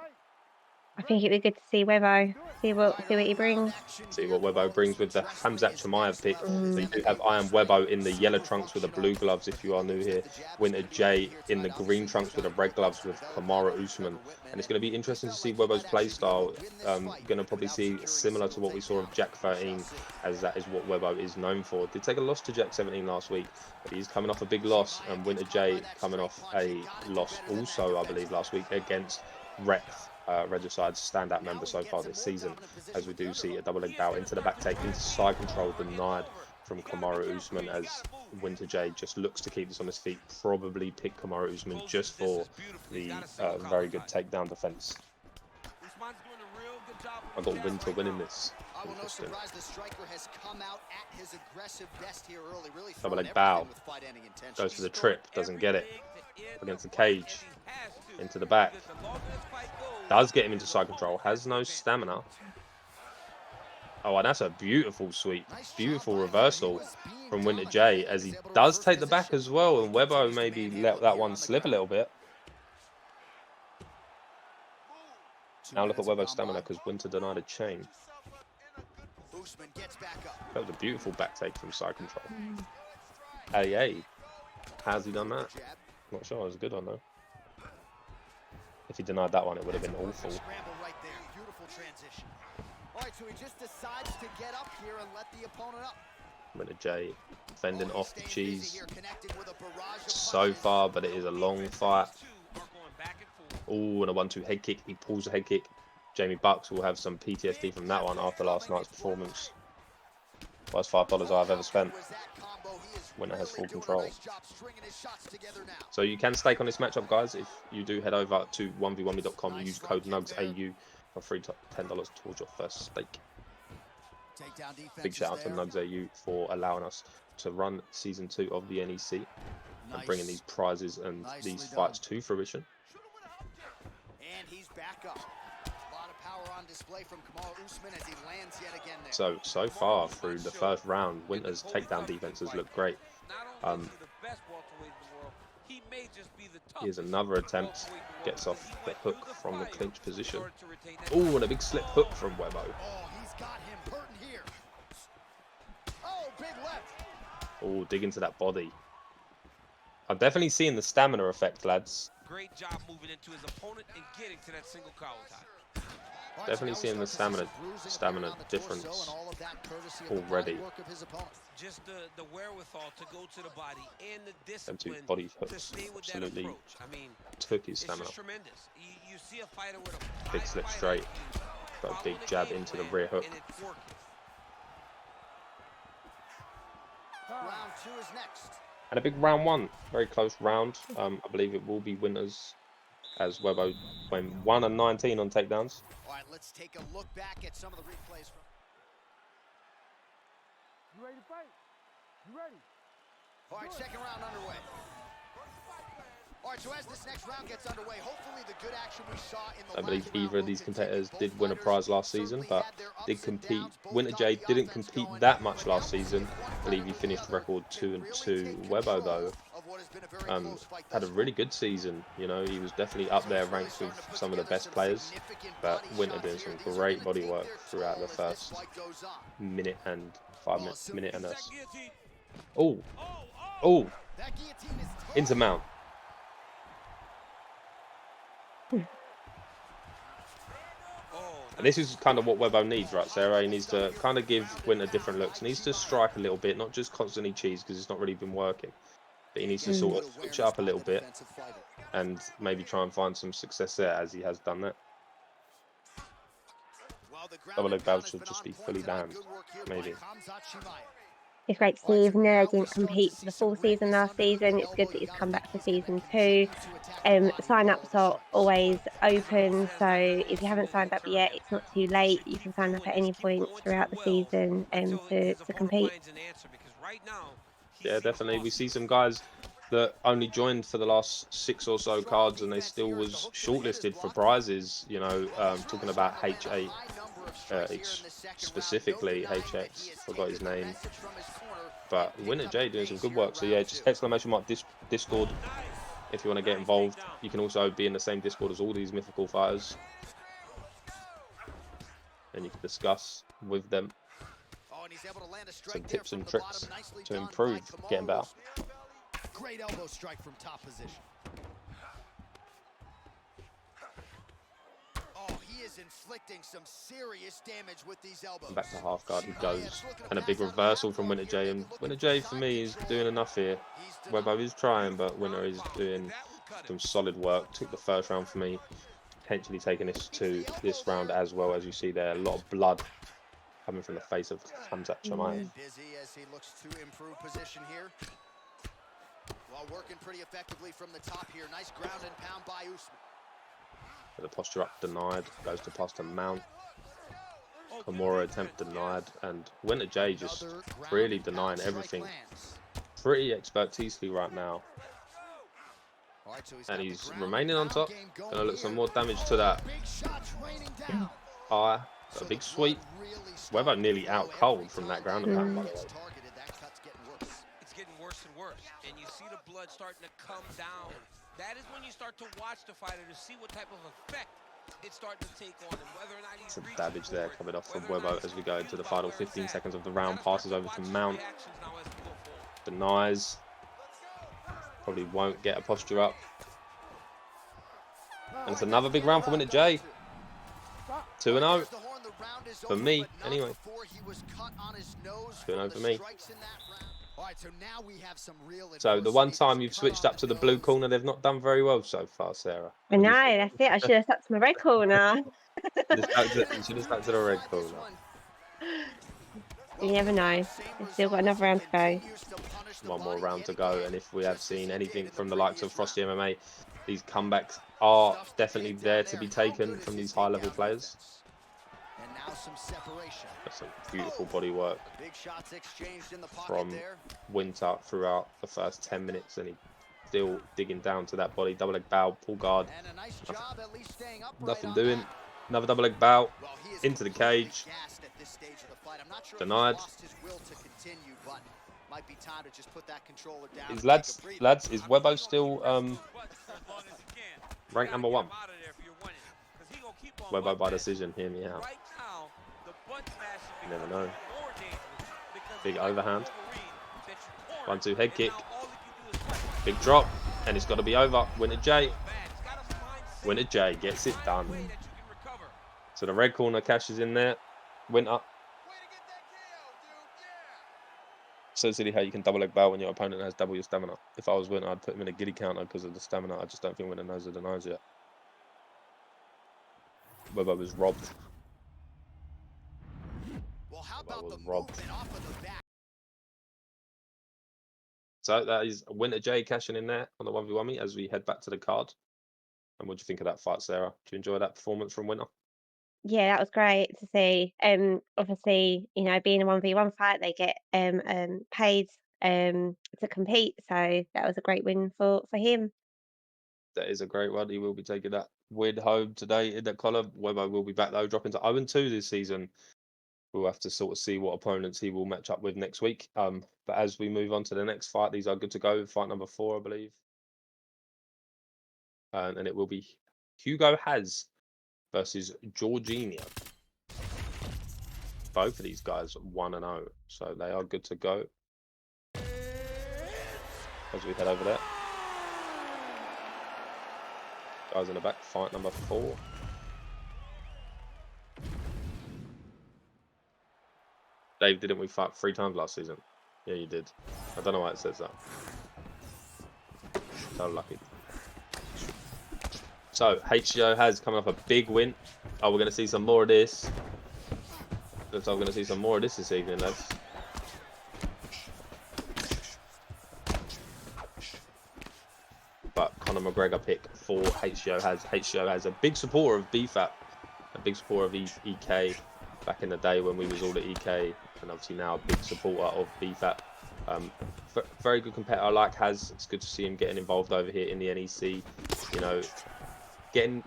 I think it'd be good to see Webbo, see what he brings. See what Webbo brings with the Hamzat Chimaev pick. So you Mm. do have I Am Webbo in the yellow trunks with the blue gloves if you are new here. Winter J in the green trunks with the red gloves with Kamaru Usman. And it's going to be interesting to see Webbo's play style. Going to probably see similar to what we saw of Jack 13, as that is what Webbo is known for. Did take a loss to Jack 17 last week, but he's coming off a big loss. And Winter J coming off a loss also, I believe, last week against Rep. Regicid's standout member so far this season, as we do see a double leg bout into the back take, into side control denied from Kamaru Usman, as Winter J just looks to keep this on his feet, probably pick Kamaru Usman just for the very good takedown defense. I got Winter winning this. Interesting. Double leg bow, goes for the trip, doesn't get it, against the cage, into the back. Does get him into side control, has no stamina. Oh, and that's a beautiful sweep. Beautiful reversal from Winter J, as he does take the back as well. And Webbo maybe let that one slip a little bit. Now look at Webbo's stamina, because Winter denied a chain. That was a beautiful back take from side control. AA. How's he done that? Not sure. It was a good one, though. If he denied that one, it would have been awful. So he just decides to get up here and let the opponent up. Winter J fending off the cheese so far, but it is a long fight. Oh, and a 1-2 head kick. He pulls the head kick. Jamie Bucks will have some PTSD from that one after last night's performance. Worst $5 I've ever spent. Winter has full control. So you can stake on this matchup, guys. If you do head over to 1v1me.com, use code NUGSAU for free $10 towards your first stake. Big shout out to NUGSAU for allowing us to run season 2 of the NEC and bringing these prizes and these fights to fruition. And he's back up. A lot of power on display from Kamaru Usman as he lands yet again there. So far through the first round, Winter's takedown defenses look great. Here's another attempt. Gets off the hook from the clinch position. Oh, and a big slip hook from Webbo. Oh, he's got him hurting here. Oh, big left. Oh, dig into that body. I'm definitely seeing the stamina effect, lads. Great job moving into his opponent and getting to that single cow tie. Definitely seeing the stamina difference already. Just the wherewithal to go to the body and the Them two discipline body to hooks stay with that absolutely approach. I mean, took his it's stamina. just tremendous. You see a fighter with a Big slip straight. Got a big jab into the rear hook. Round 2 is next. And a big round 1. Very close round. I believe it will be winners, as Webbo went 1-19 on takedowns. All right, let's take a look back at some of the replays. You ready to fight? You ready? All right, second round underway. All right, so as this next round gets underway, hopefully the good action we saw in the I believe either of these competitors did win a prize last season, but did compete. Winter J didn't compete that much last season. I believe he finished record 2-2. Webbo, though, had a really good season. You know, he was definitely up there ranked with some of the best players. But Winter doing some great body work throughout the first minute and 5 minutes, minute and a... Oh, into mount. And this is kind of what Webbo needs, right, Sarah? He needs to kind of give Winter different looks. He needs to strike a little bit, not just constantly cheese, because it's not really been working. But he needs to sort of switch up a little bit and maybe try and find some success there, as he has done that. Double leg bows should just be fully banned, maybe. It's great to see Nerd didn't compete for the full season last season. It's good that he's come back for season 2. Sign-ups are always open, so if you haven't signed up yet, it's not too late. You can sign up at any point throughout the season to compete. Yeah, definitely. We see some guys that only joined for the last 6 or so cards, and they still was shortlisted for prizes. You know, talking about H8. Specifically HX, forgot his name, but Winter J doing some good work. So yeah, just exclamation mark Discord if you want to get involved. You can also be in the same Discord as all these mythical fighters. and you can discuss with them Oh, and he's able to land a strike some there tips from and the tricks bottom. Nicely to done improve by getting better. Great elbow strike from top position. Oh, he is inflicting some serious damage with these elbows. Back to half guard he goes, and a big reversal from Winter J. And Winter J for me is doing enough here. Webbo is trying, but Winter is doing some solid work. Took the first round for me, potentially taking this to this round as well. As you see there, a lot of blood coming from the face of Hamzat Chimaev. Busy as he looks to improve position here. While working pretty effectively from the top here. Nice ground and pound by Usman. The posture up denied, goes to pass to Mount. Kimura attempt denied, and Winter J just really denying everything. Pretty expertisely right now. And he's remaining on top. Gonna look some more damage to that eye. A big sweep. Webbo nearly out cold from that ground and pound, by the way. It's getting worse and worse, and you see the blood starting to come down. That is when you start to watch the fighter to see what type of effect it's starting to take on him, whether or not he's some damage there coming off from Webbo as we go into the final 15 seconds of the round. Passes over to Mount. Denies. Probably won't get a posture up. And it's another big round for Winter J. 2-0. For me, anyway. 2-0 for me. So the one time you've switched up to the blue corner, they've not done very well so far, Sarah. I know, that's it. I should have stuck to my red corner. You should have stuck to the red corner. You never know. We've still got another round to go. One more round to go, and if we have seen anything from the likes of Frosty MMA, these comebacks are definitely there to be taken from these high-level players. That's some beautiful body work from Winter throughout the first 10 minutes, and he's still digging down to that body. Double leg bow, pull guard. Nothing doing. Another double leg bow into the cage. Denied. Is lads, is Webbo still ranked number 1? Webbo by decision, hear me out. You never know. Big overhand. 1-2 head kick. Big drop. And it's got to be over. Winter J. Winter J gets it done. So the red corner cashes in there. Winter. So silly how you can double leg bow when your opponent has double your stamina. If I was Winter, I'd put him in a giddy counter because of the stamina. I just don't think Winter knows the denies yet. Webbo was robbed. Webbo was robbed. So that is Winter J cashing in there on the 1v1 as we head back to the card. And what do you think of that fight, Sarah? Do you enjoy that performance from Winter? Yeah, that was great to see. Obviously, you know, being a 1v1 fight, they get paid to compete. So that was a great win for him. That is a great one. He will be taking that win home today in that column. Webbo will be back though, dropping to 0-2 this season. We'll have to sort of see what opponents he will match up with next week. But as we move on to the next fight, these are good to go. Fight number 4, I believe. And it will be Hugo Has versus Jorginho. Both of these guys 1-0, so they are good to go. As we head over there. Guys in the back, fight number 4. Dave, didn't we fight 3 times last season? Yeah, you did. I don't know why it says that. So lucky. So, HGO has come off a big win. Oh, we're going to see some more of this. Looks like we're going to see some more of this evening, lads. But Conor McGregor pick for HGO has. HGO has a big supporter of BFAP. A big supporter of EK back in the day when we was all at EK. And obviously now a big supporter of BFAP. Very good competitor like Has. It's good to see him getting involved over here in the NEC. You know,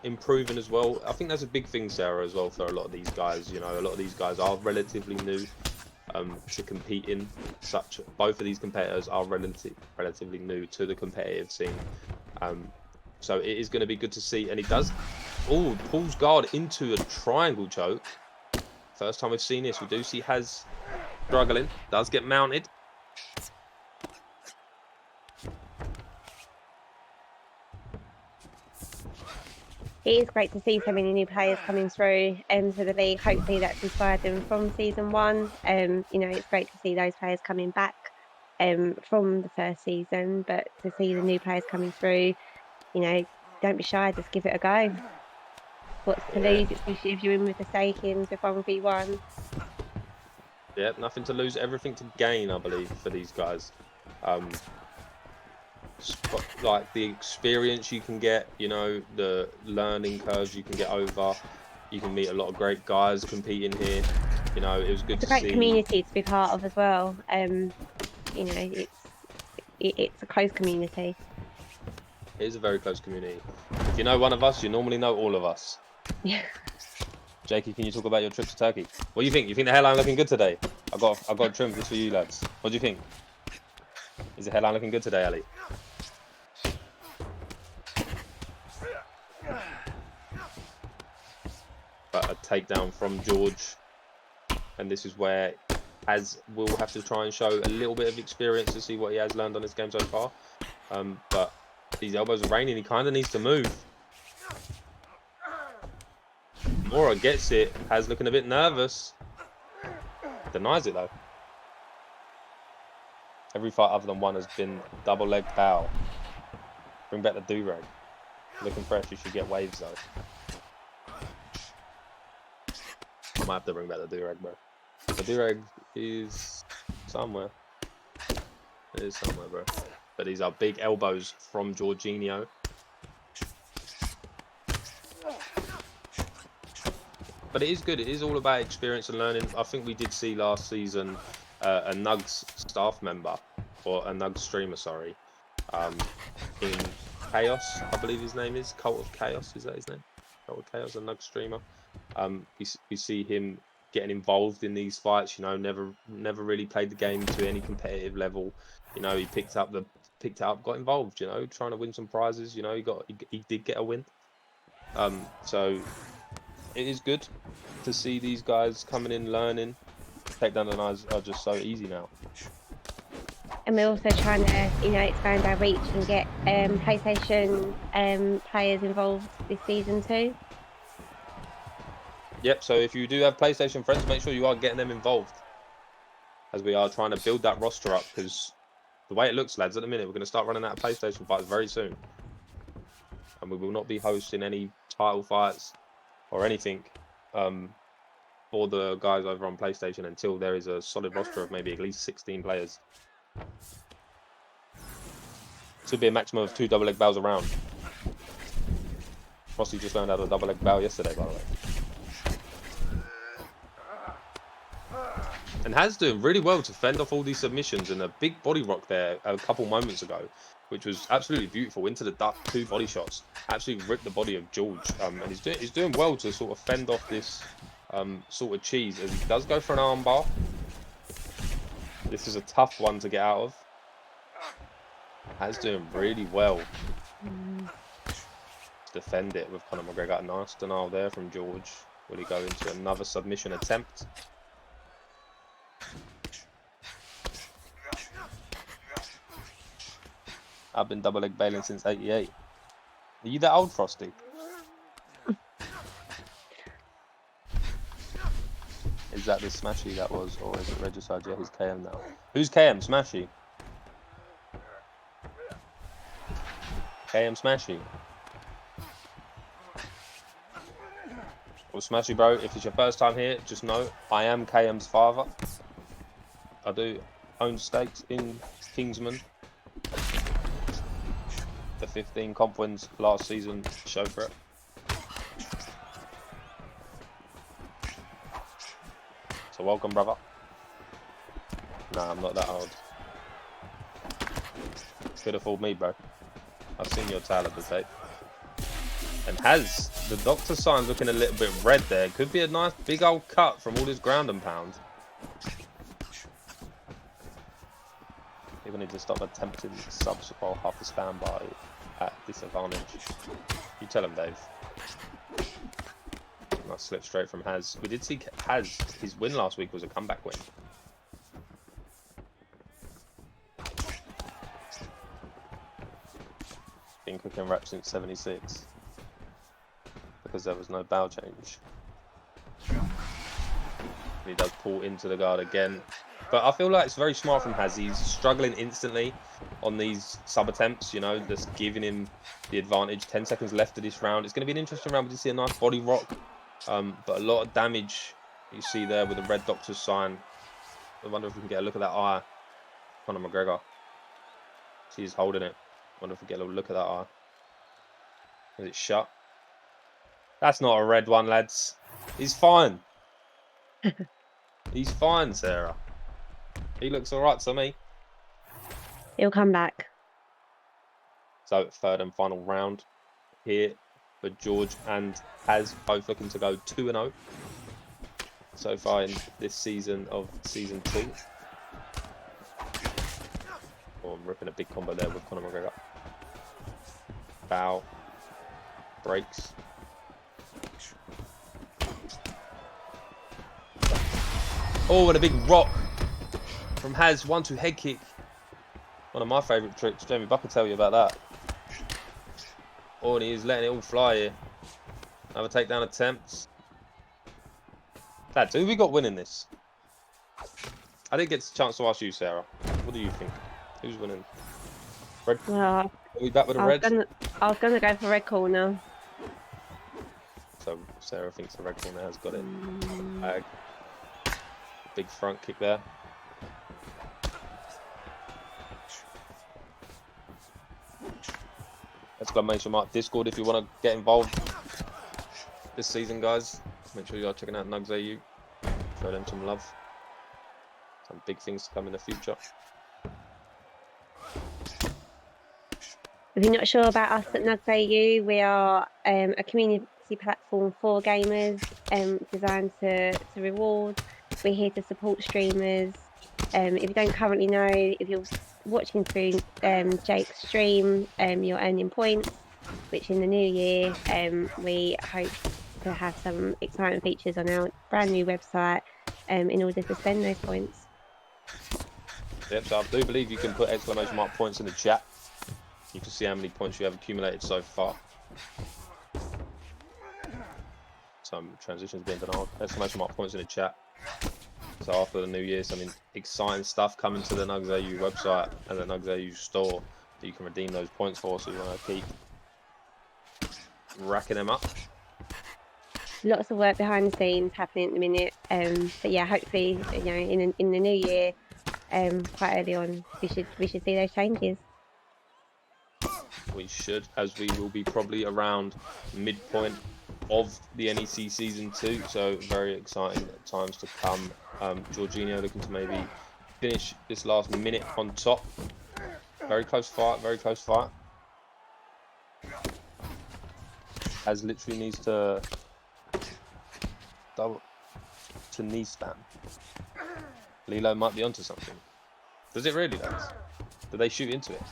improving as well. I think that's a big thing, Sarah, as well for a lot of these guys. You know, a lot of these guys are relatively new to competing. Both of these competitors are relatively new to the competitive scene. So it is going to be good to see. And he does, pulls guard into a triangle choke. First time we've seen this. We do see Has struggling. Does get mounted. It is great to see so many new players coming through to the league. Hopefully that's inspired them from season 1. You know, it's great to see those players coming back from the first season, but to see the new players coming through, you know, don't be shy, just give it a go. What's to lose, especially if you're in with the Sakins with 1v1. Yeah, nothing to lose, everything to gain, I believe, for these guys. Like the experience you can get, you know, the learning curves you can get over. You can meet a lot of great guys competing here. You know, it was good It's a to see. great community to be part of as well. You know, it's a close community. It is a very close community. If you know one of us, you normally know all of us. Yeah. Jakey, can you talk about your trip to Turkey? What do you think? You think the hairline looking good today? I got a trim this for you lads. What do you think? Is the hairline looking good today, Ali? But a takedown from George, and this is where will have to try and show a little bit of experience to see what he has learned on this game so far. But these elbows are raining. He kind of needs to move. Mora gets it. Has looking a bit nervous. Denies it though. Every fight other than one has been double leg pow. Bring back the do-rag. Looking fresh. You should get waves though. I might have to bring back the do-rag, bro. The do-rag is somewhere. It is somewhere, bro. But these are big elbows from Jorginho. But it is good. It is all about experience and learning. I think we did see last season a NUGS staff member, or a NUGS streamer, sorry, in Chaos, I believe his name is. Cult of Chaos, is that his name? Cult of Chaos, a NUGS streamer. We see him getting involved in these fights. You know, never really played the game to any competitive level. You know, he picked it up, got involved. You know, trying to win some prizes. You know, he did get a win. So it is good to see these guys coming in, learning. Takedown and eyes are just so easy now. And we're also trying to, you know, expand our reach and get PlayStation players involved this season too. Yep, so if you do have PlayStation friends, make sure you are getting them involved, as we are trying to build that roster up, because the way it looks, lads, at the minute, we're going to start running out of PlayStation fights very soon. And we will not be hosting any title fights or anything for the guys over on PlayStation until there is a solid roster of maybe at least 16 players. This would be a maximum of 2 double leg bows a round. Frosty just learned how to double leg bow yesterday, by the way. And Has doing really well to fend off all these submissions, and a big body rock there a couple moments ago, which was absolutely beautiful. Into the duck, 2 body shots, absolutely ripped the body of George. And he's doing well to sort of fend off this sort of cheese, as he does go for an armbar. This is a tough one to get out of. Has doing really well to defend it with Conor McGregor. Nice denial there from George. Will he go into another submission attempt? I've been double leg bailing since '88. Are you that old, Frosty? Is that the Smashy that was, or is it Regicide? Yeah, he's KM now. Who's KM? Smashy? KM Smashy. Well, Smashy, bro, if it's your first time here, just know I am KM's father. I do own stakes in Kingsman. The 15 comp wins last season show for it. So welcome, brother. Nah, I'm not that old. Could have fooled me, bro. I've seen your talent to tape. And Has the doctor sign looking a little bit red there. Could be a nice big old cut from all this ground and pound. People need to stop attempting subs while half a standby at disadvantage. You tell him, Dave. No. Nice slip straight from Haz. We did see Haz, his win last week was a comeback win. Been quick and wrap since 76. Because there was no bow change. He does pull into the guard again. But I feel like it's very smart from Haz. He's struggling instantly on these sub attempts, you know, just giving him the advantage. 10 seconds left of this round. It's going to be an interesting round. We did see a nice body rock. But a lot of damage you see there with the red doctor's sign. I wonder if we can get a look at that eye. Conor McGregor. He's holding it. I wonder if we get a little look at that eye. Is it shut? That's not a red one, lads. He's fine. He's fine, Sarah. He looks all right to me. He'll come back. So, third and final round here for George and Haz, both looking to go 2-0 so far in this season of season 2. Oh, I'm ripping a big combo there with Conor McGregor. Bow. Breaks. Oh, and a big rock from Haz. 1-2 head kick. One of my favourite tricks. Jamie Buck will tell you about that. Oh, and he's letting it all fly here. Another takedown attempt. Lads, who we got winning this? I didn't get a chance to ask you, Sarah. What do you think? Who's winning? Red? Well, Are we back with a red? I was gonna go for red corner. So Sarah thinks the red corner has got it. Big front kick there. Exclamation mark Discord if you want to get involved this season, guys. Make sure you are checking out NUGS AU. Show them some love. Some big things to come in the future. If you're not sure about us at NUGS AU, we are a community platform for gamers designed to reward. We're here to support streamers. If you don't currently know, if you're watching through Jake's stream, you're earning points, which in the new year we hope to have some exciting features on our brand new website in order to spend those points. Yep, so I do believe you can put exclamation mark points in the chat. You can see how many points you have accumulated so far. Some transitions being done. Exclamation mark points in the chat. So after the new year, some exciting stuff coming to the NUGS AU website and the NUGS AU store that you can redeem those points for. So you want to keep racking them up. Lots of work behind the scenes happening at the minute. But yeah, hopefully, you know, in the new year, quite early on, we should see those changes. We should, as we will be probably around midpoint of the NEC season 2. So very exciting times to come. Jorginho looking to maybe finish this last minute on top. Very close fight, very close fight. As literally needs to double to knee spam. Lilo might be onto something. Does it really, lads? Did they shoot into it?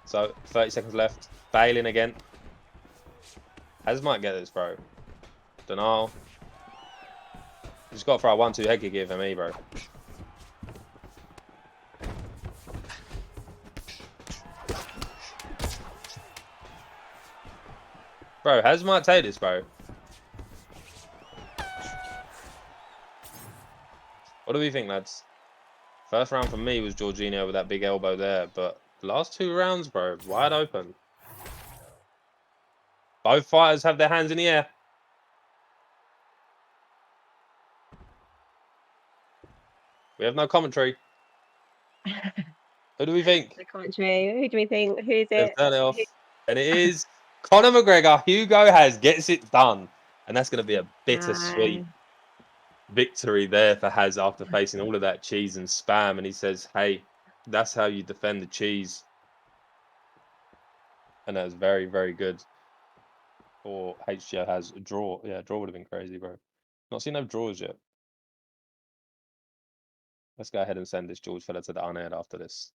So 30 seconds left. Bailing again. Haz might get this, bro. Dunno. Just got to throw a 1-2 head kick here for me, bro. Bro, Haz might take this, bro. What do we think, lads? First round for me was Jorginho with that big elbow there, but the last 2 rounds, bro, wide open. Both fighters have their hands in the air. We have no commentary. Who do we think? The commentary. Who do we think? Who's Let's it? turn it off. And it is Conor McGregor. Hugo Haz gets it done. And that's going to be a bittersweet victory there for Haz after facing all of that cheese and spam. And he says, hey, that's how you defend the cheese. And that was very, very good for HGO Haz. A draw. Yeah, a draw would have been crazy, bro. Not seen no draws yet. Let's go ahead and send this George fella to the unaired after this.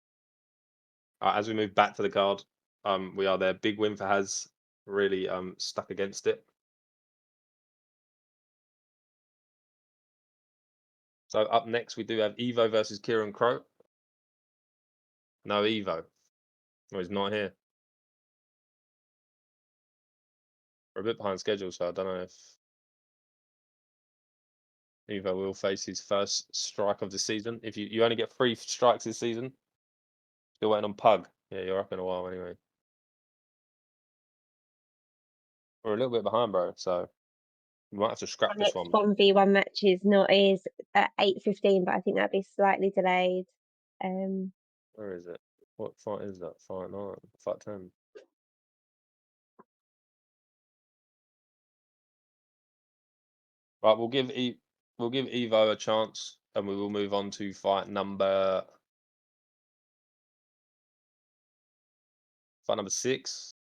As we move back to the card, we are there. Big win for Haz. Really stuck against it. So up next, we do have Evo versus Kieran Crow. No Evo. Oh, he's not here. We're a bit behind schedule, so I don't know if Evo will face his first strike of the season. If you only get 3 strikes this season, still waiting on Pug. Yeah, you're up in a while anyway. We're a little bit behind, bro, so we might have to scrap Our this next one. 1v1 match is at 8:15, but I think that'll be slightly delayed. Where is it? What fight is that? Fight 9, fight 10. Right, we'll give Evo a chance, and we will move on to fight number 6.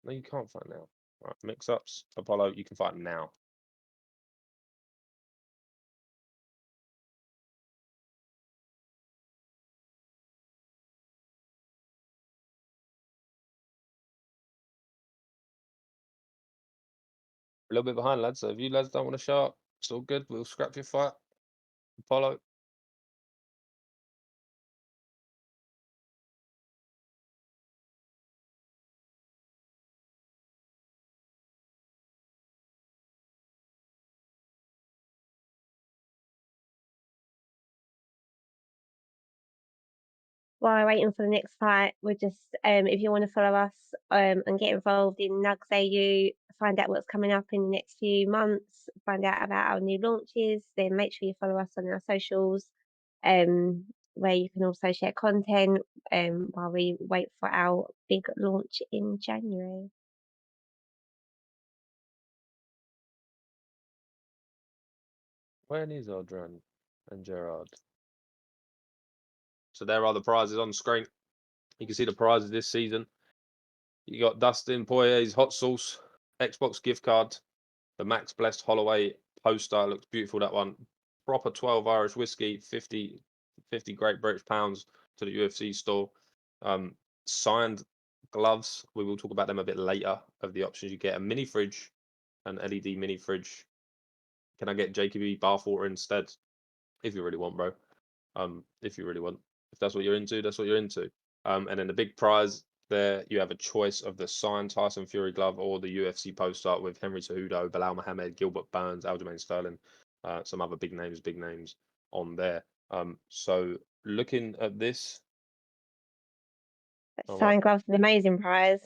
No, you can't fight now. Right, mix-ups. Apollo, you can fight now. A little bit behind, lads. So if you lads don't want to show up, it's all good. We'll scrap your fight. Apollo. While waiting for the next fight, we're just if you want to follow us and get involved in NUGS AU, find out what's coming up in the next few months, find out about our new launches, then make sure you follow us on our socials, where you can also share content while we wait for our big launch in January. When is Audran and Gerard? So there are the prizes on screen. You can see the prizes this season. You got Dustin Poirier's hot sauce, Xbox gift card, the Max Blessed Holloway poster. Looks beautiful, that one. Proper 12 Irish whiskey, 50 Great British pounds to the UFC store. Signed gloves. We will talk about them a bit later, of the options you get. A mini fridge, an LED mini fridge. Can I get JKB bathwater instead? If you really want, bro. If you really want. If that's what you're into, that's what you're into. And then the big prize there, you have a choice of the signed Tyson Fury glove or the UFC poster with Henry Cejudo, Bilal Muhammad, Gilbert Burns, Aljamain Sterling, some other big names on there. So looking at this, Signed gloves, an amazing prize.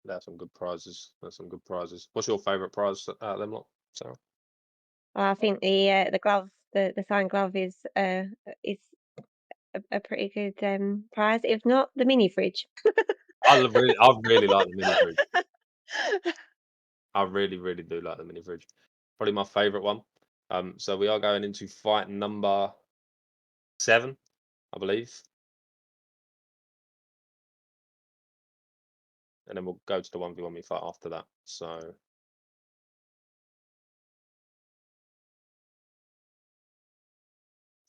That's some good prizes. What's your favourite prize out of them lot, Sarah? I think the glove, the signed glove is a pretty good prize. If not, the mini fridge. I really like the mini fridge. I really do like the mini fridge. Probably my favourite one. So we are going into fight number 7, I believe. And then we'll go to the 1v1 we fight after that. So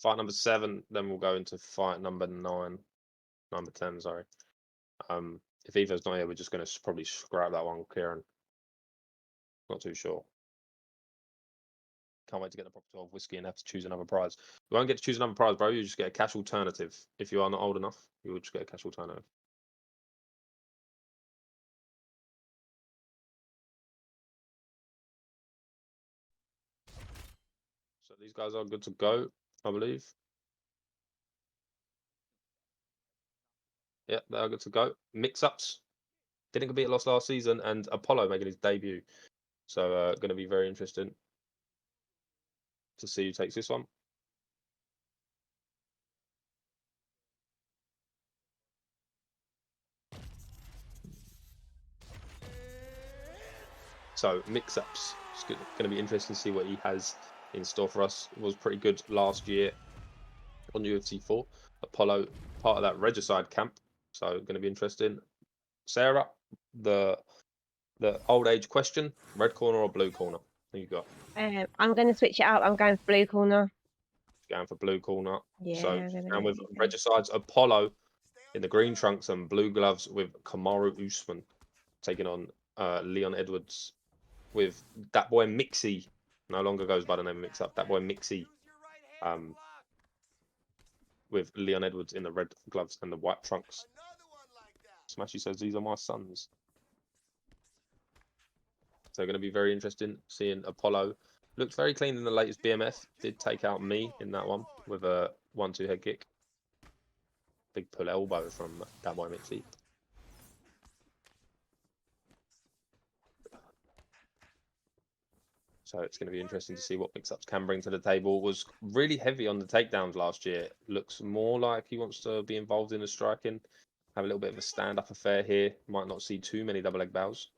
fight number 7, then we'll go into fight number 10, sorry. If Evo's not here, we're just going to probably scrap that one, Kieran. Not too sure. Can't wait to get the proper 12 whiskey and have to choose another prize. You won't get to choose another prize, bro. You just get a cash alternative. If you are not old enough, you will just get a cash alternative. So these guys are good to go, I believe. Yeah, they are good to go. Mix-ups. Didn't compete a loss last season, and Apollo making his debut. So going to be very interesting to see who takes this one. So mix-ups. It's going to be interesting to see what he has in store for us. It was pretty good last year on UFC 4. Apollo, part of that regicide camp. So going to be interesting. Sarah, the old age question: red corner or blue corner? Who you got? I'm going to switch it up. I'm going for blue corner. Going for blue corner. Yeah, So I'm gonna and with go. regicides, Apollo in the green trunks and blue gloves with Kamaru Usman taking on Leon Edwards with that boy Mixie. No longer goes by the name of Mix Up. That boy Mixie. With Leon Edwards in the red gloves and the white trunks. Smashy says these are my sons. So going to be very interesting seeing Apollo. Looked very clean in the latest BMF. Did take out me in that one with a 1-2 head kick. Big pull elbow from that boy Mixie. So it's going to be interesting to see what mix-ups can bring to the table. Was really heavy on the takedowns last year. Looks more like he wants to be involved in the striking. Have a little bit of a stand-up affair here. Might not see too many double leg bows.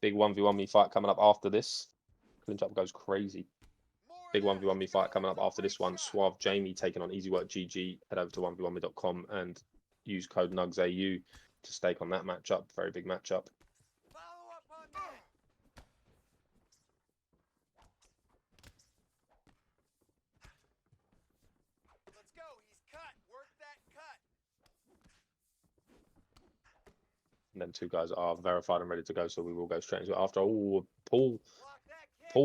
Big 1v1 me fight coming up after this. Clinch up goes crazy. Big 1v1 me fight coming up after this one. Suave Jamie taking on Easy Work GG. Head over to 1v1me.com and use code NUGSAU to stake on that matchup. Very big matchup. And then two guys are verified and ready to go, so we will go straight into it after. Oh, pool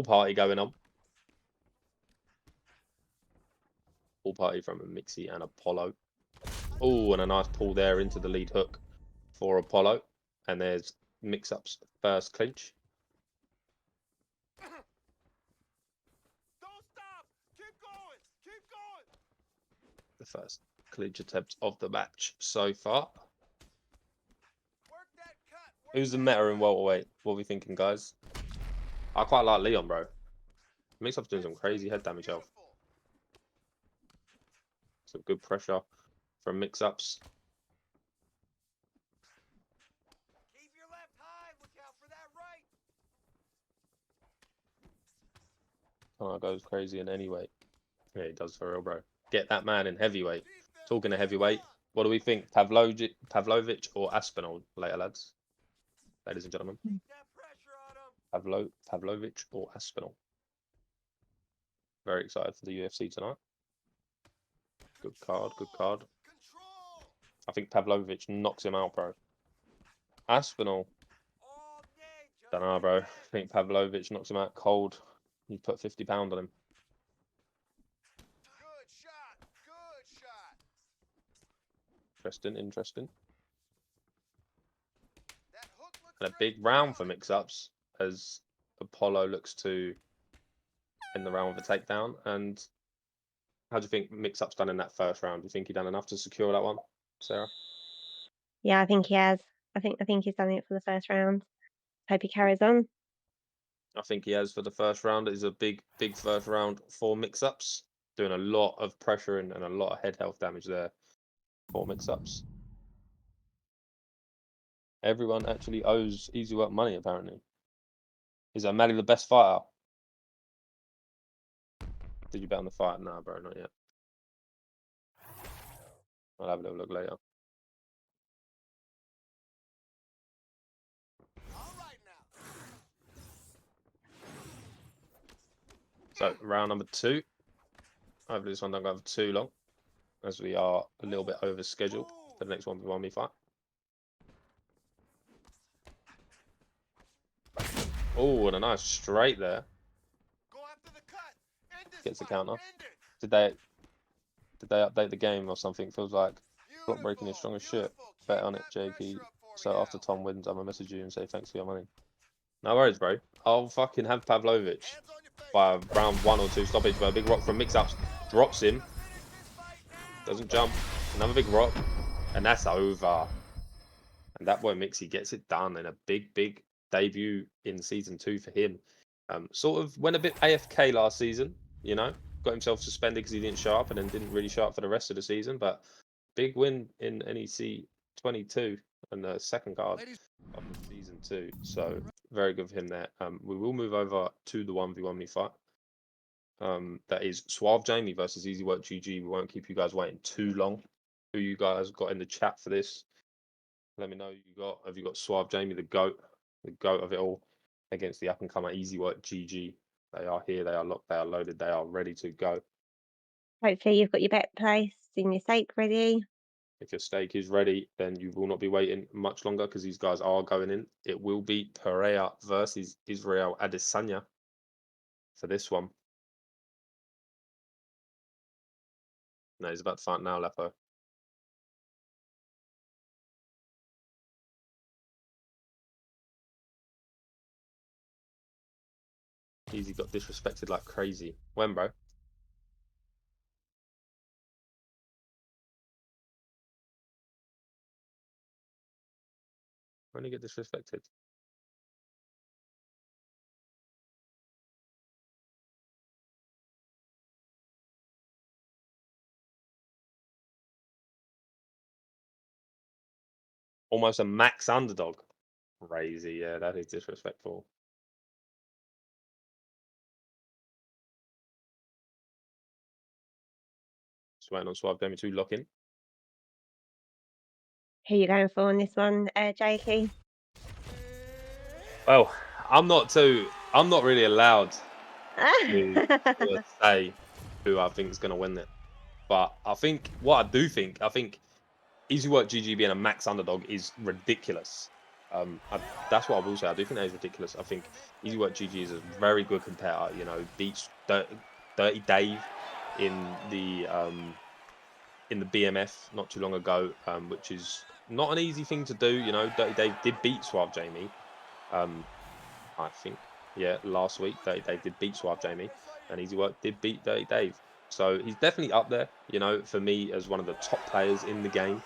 party going on. Pool party from a Mixie and Apollo. Oh, and a nice pull there into the lead hook for Apollo. And there's Mix-Up's first clinch. Don't stop. Keep going. Keep going. The first clinch attempt of the match so far. Who's the meta in welterweight? What are we thinking, guys? I quite like Leon, bro. Mix-Up's doing some crazy head damage health. Some good pressure from Mix-Ups. Keep your left high. Look out for that right. Goes crazy in any weight. Yeah, he does for real, bro. Get that man in heavyweight. Talking of heavyweight, what do we think? Pavlovich or Aspinall later, lads? Ladies and gentlemen. Pavlovich or Aspinall? Very excited for the UFC tonight. Good card, good card. I think Pavlovich knocks him out, bro. Aspinall. Don't know, bro. I think Pavlovich knocks him out cold. You put £50 on him. Good shot. Good shot. Interesting, interesting. And a big round for mix-ups as Apollo looks to end the round with a takedown. And how do you think mix-ups done in that first round? Do you think he done enough to secure that one, Sarah? Yeah, I think he has. I think he's done it for the first round. Hope he carries on. I think he has for the first round. It is a big first round for mix-ups. Doing a lot of pressure and a lot of head health damage there for mix-ups. Everyone actually owes Easy Work money, apparently. Is O'Malley the best fighter? Did you bet on the fight? Nah, bro, not yet. I'll have a little look later. So, round number 2. Hopefully this one don't go for too long, as we are a little bit over schedule for the next 1v1 me fight. Oh, and a nice straight there. Gets the counter. Did they update the game or something? Feels like block breaking is strong as shit. Bet on it, JP. So after Tom wins, I'm gonna message you and say thanks for your money. No worries, bro. I'll fucking have Pavlovich by round 1 or 2 stoppage, but a big rock from mix-ups drops him. Doesn't jump. Another big rock, and that's over. And that boy Mixie gets it done in a big debut in season 2 for him. Sort of went a bit AFK last season, you know, got himself suspended because he didn't show up, and then didn't really show up for the rest of the season. But big win in NEC 22 and the second card of season 2. So very good for him there. We will move over to the 1v1 me fight. That is Suave Jamie versus Easy Work GG. We won't keep you guys waiting too long. Who you guys got in the chat for this? Let me know who you got. Have you got Suave Jamie, the goat of it all, against the up and comer Easy Work GG? They are here. They are locked. They are loaded. They are ready to go. Hopefully you've got your bet placed and your stake ready. If your steak is ready, then you will not be waiting much longer because these guys are going in. It will be Pereira versus Israel Adesanya for this one. No, he's about to fight now, Lapo. Easy got disrespected like crazy. When, bro? When did he get disrespected? Almost a max underdog. Crazy, yeah, that is disrespectful. Just waiting on Suave Demi to lock in. Who you going for on this one, Jakey? Well, I'm not really allowed to say who I think is going to win it. But I think what I do think, Easy Work GG being a max underdog is ridiculous. That's what I will say. I do think that is ridiculous. I think Easy Work GG is a very good competitor. You know, beats Dirty Dave in the BMF not too long ago, which is not an easy thing to do. You know, Dirty Dave did beat Suave Jamie. I think, yeah, last week Dirty Dave did beat Suave Jamie, and Easy Work did beat Dirty Dave. So he's definitely up there, you know, for me as one of the top players in the game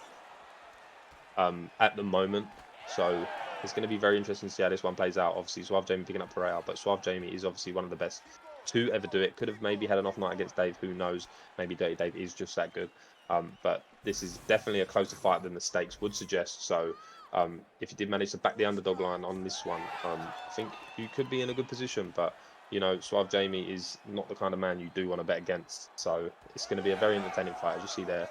at the moment. So it's going to be very interesting to see how this one plays out. Obviously, Suave Jamie picking up Pereira, but Suave Jamie is obviously one of the best to ever do it. Could have maybe had an off night against Dave. Who knows? Maybe Dirty Dave is just that good. But this is definitely a closer fight than the stakes would suggest. So if you did manage to back the underdog line on this one, I think you could be in a good position. But you know, Suave Jamie is not the kind of man you do want to bet against. So it's going to be a very entertaining fight, as you see there.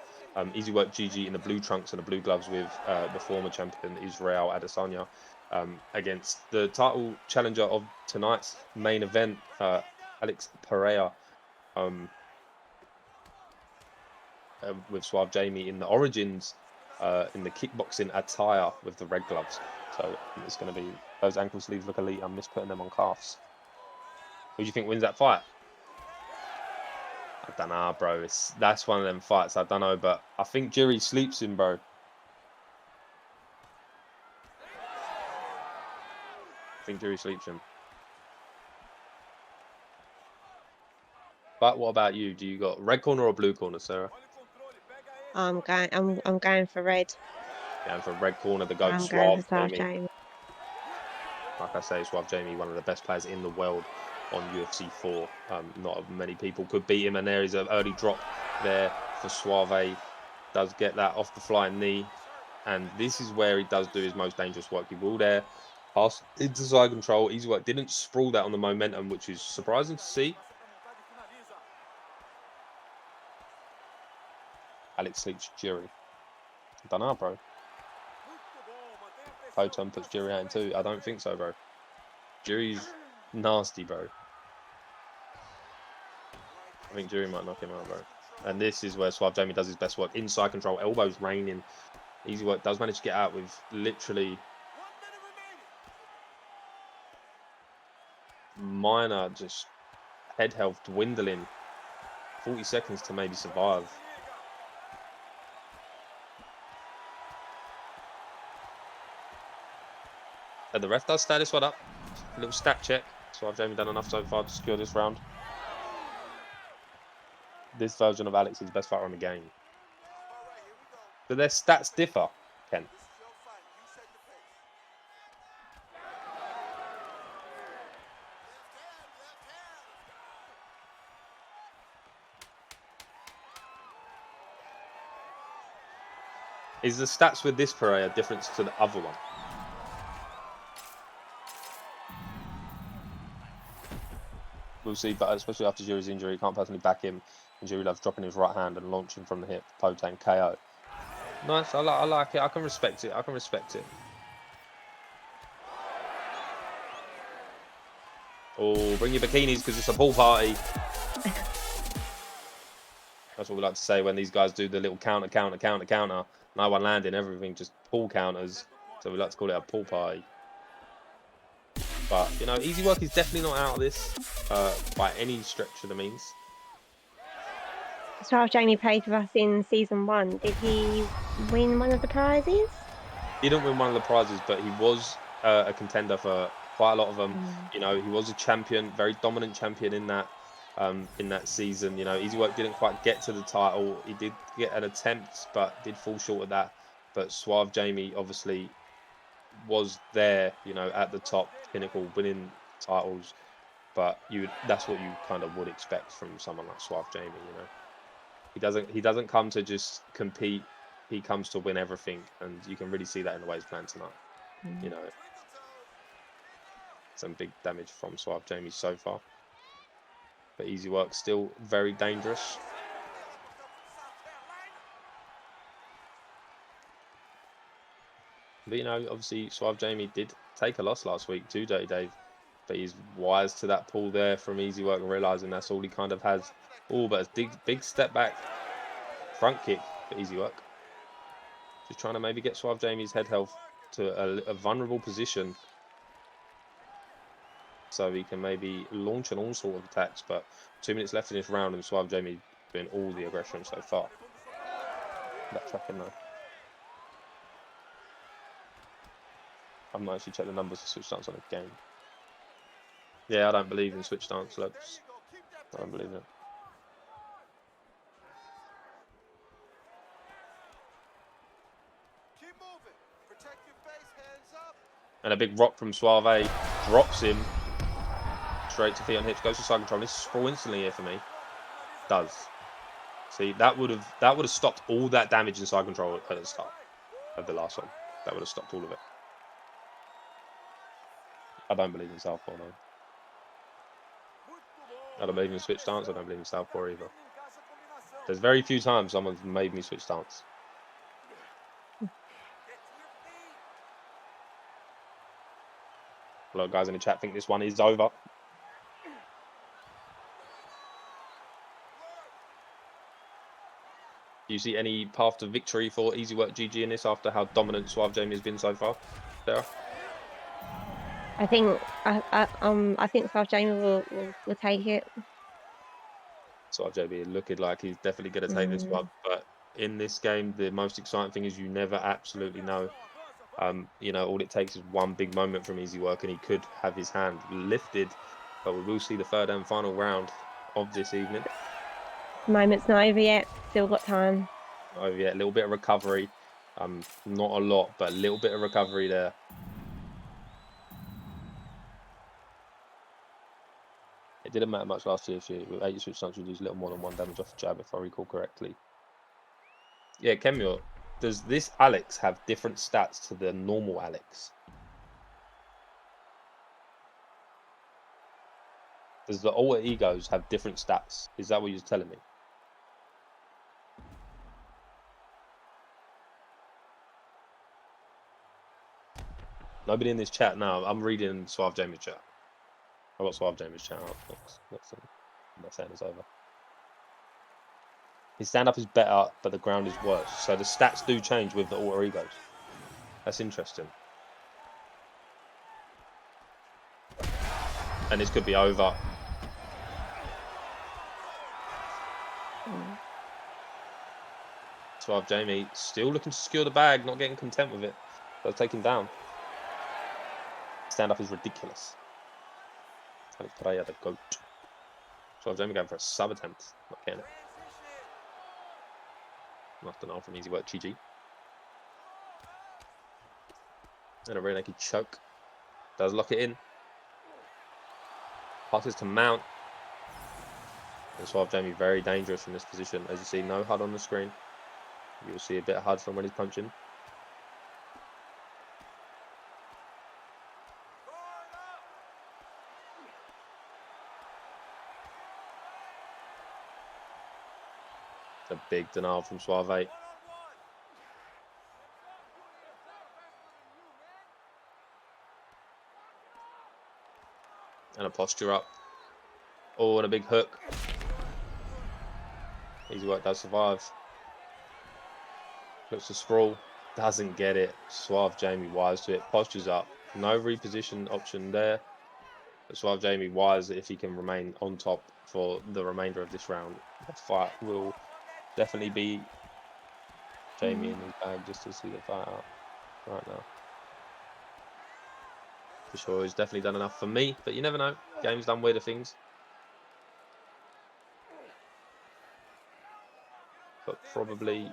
Easy Work GG in the blue trunks and the blue gloves with the former champion Israel Adesanya against the title challenger of tonight's main event, Alex Pereira, with Suave Jamie in the Origins in the kickboxing attire with the red gloves. So it's going to be, those ankle sleeves look elite. I'm misputting them on calves. Who do you think wins that fight? I don't know, bro. That's one of them fights. I don't know, but I think Jury sleeps him, bro. I think Jury sleeps him. But what about you? Do you got red corner or blue corner, Sarah? I'm going for red. Yeah, and for red corner, the GOAT I'm going Suave for Jamie. Jamie. Like I say, Suave Jamie, one of the best players in the world on UFC 4. Not many people could beat him, and there is an early drop there for Suave. Does get that off the flying knee, and this is where he does do his most dangerous work. He will there pass into side control. Easy Work didn't sprawl that on the momentum, which is surprising to see. Alex sleeps Jury. I don't know, bro. Poton puts Jury out in two. I don't think so, bro. Jury's nasty, bro. I think Jury might knock him out, bro. And this is where Suave Jamie does his best work. Inside control, elbows raining. Easy Work does manage to get out with literally minor just head health dwindling. 40 seconds to maybe survive. And the ref does stay this one up. A little stat check. Suave Jamie done enough so far to secure this round. This version of Alex is the best fighter on the game. Do their stats differ, Ken? Is the stats with this Pereira different to the other one? We'll see, but especially after Jury's injury, he can't personally back him. And Jury loves dropping his right hand and launching from the hip. Potan KO. Nice, I like it. I can respect it. I can respect it. Oh, bring your bikinis because it's a pool party. That's what we like to say when these guys do the little counter. No one landing, everything just pull counters. So we like to call it a pool party. But, you know, Easy Work is definitely not out of this by any stretch of the means. So if Jamie played with us in season 1, did he win one of the prizes? He didn't win one of the prizes, but he was a contender for quite a lot of them. You know, he was a champion, very dominant champion in that season. You know, Easy Work didn't quite get to the title. He did get an attempt, but did fall short of that. But Suave Jamie obviously was there, you know, at the top pinnacle, winning titles. But that's what you kind of would expect from someone like Suave Jamie. You know, he doesn't come to just compete. He comes to win everything, and you can really see that in the way he's playing tonight. You know, some big damage from Suave Jamie so far, but Easy Work still very dangerous. But you know, obviously Suave Jamie did take a loss last week to Dirty Dave, but he's wise to that pull there from Easy Work and realizing that's all he kind of has. Oh, but a big step back front kick for Easy Work. Just trying to maybe get Suave Jamie's head health to a vulnerable position, so he can maybe launch an onslaught of attacks. But 2 minutes left in this round, and Suave Jamie doing all the aggression so far. Backtracking though. I've not actually checked the numbers for switch stance on a game. Yeah, I don't believe in switch stance looks. I don't believe it. And a big rock from Suave drops him straight to feet on hips, goes to side control. This is sprawl instantly here for me. Does. See, that would have stopped all that damage in side control at the start of the last one. That would have stopped all of it. I don't believe in Southpaw, no. I don't believe in switch stance. I don't believe in Southpaw either. There's very few times someone's made me switch stance. A lot of guys in the chat think this one is over. Do you see any path to victory for Easy Work GG in this after how dominant Suave Jamie has been so far, Sarah? I think Suave Jamie will take it. Suave Jamie looking like he's definitely going to take this one, but in this game, the most exciting thing is you never absolutely know. You know, all it takes is one big moment from Easy Work, and he could have his hand lifted. But we will see the third and final round of this evening. Moment's not over yet. Still got time. Oh yeah, a little bit of recovery. Not a lot, but a little bit of recovery there. It didn't matter much last year. With 8 switch stunts, you lose a little more than 1 damage off a jab, if I recall correctly. Yeah, Kemio, does this Alex have different stats to the normal Alex? Does the alter egos have different stats? Is that what you're telling me? Nobody in this chat now. I'm reading Suave Jamie's chat. I've got Suave Jamie's chat out. I'm not saying it's over. His stand-up is better, but the ground is worse. So the stats do change with the alter egos. That's interesting. And this could be over. Suave Jamie still looking to secure the bag, not getting content with it. Does take him down. Stand-up is ridiculous. Alex Pereira, the GOAT. Suave Jamie going for a sub attempt. Not getting it. Not denial from Easy Work GG. And a rear naked choke. Does lock it in. Passes to Mount. And Suave Jamie very dangerous from this position. As you see, no HUD on the screen. You'll see a bit of HUD from when he's punching. It's a big denial from Suave. And a posture up. Oh, and a big hook. Easy work does survive. Looks to sprawl. Doesn't get it. Suave Jamie wise to it. Postures up. No reposition option there. But Suave Jamie wise if he can remain on top for the remainder of this round. The fight will definitely be Jamie in his bag just to see the fight out right now. For sure, he's definitely done enough for me, but you never know. Game's done weirder things. But probably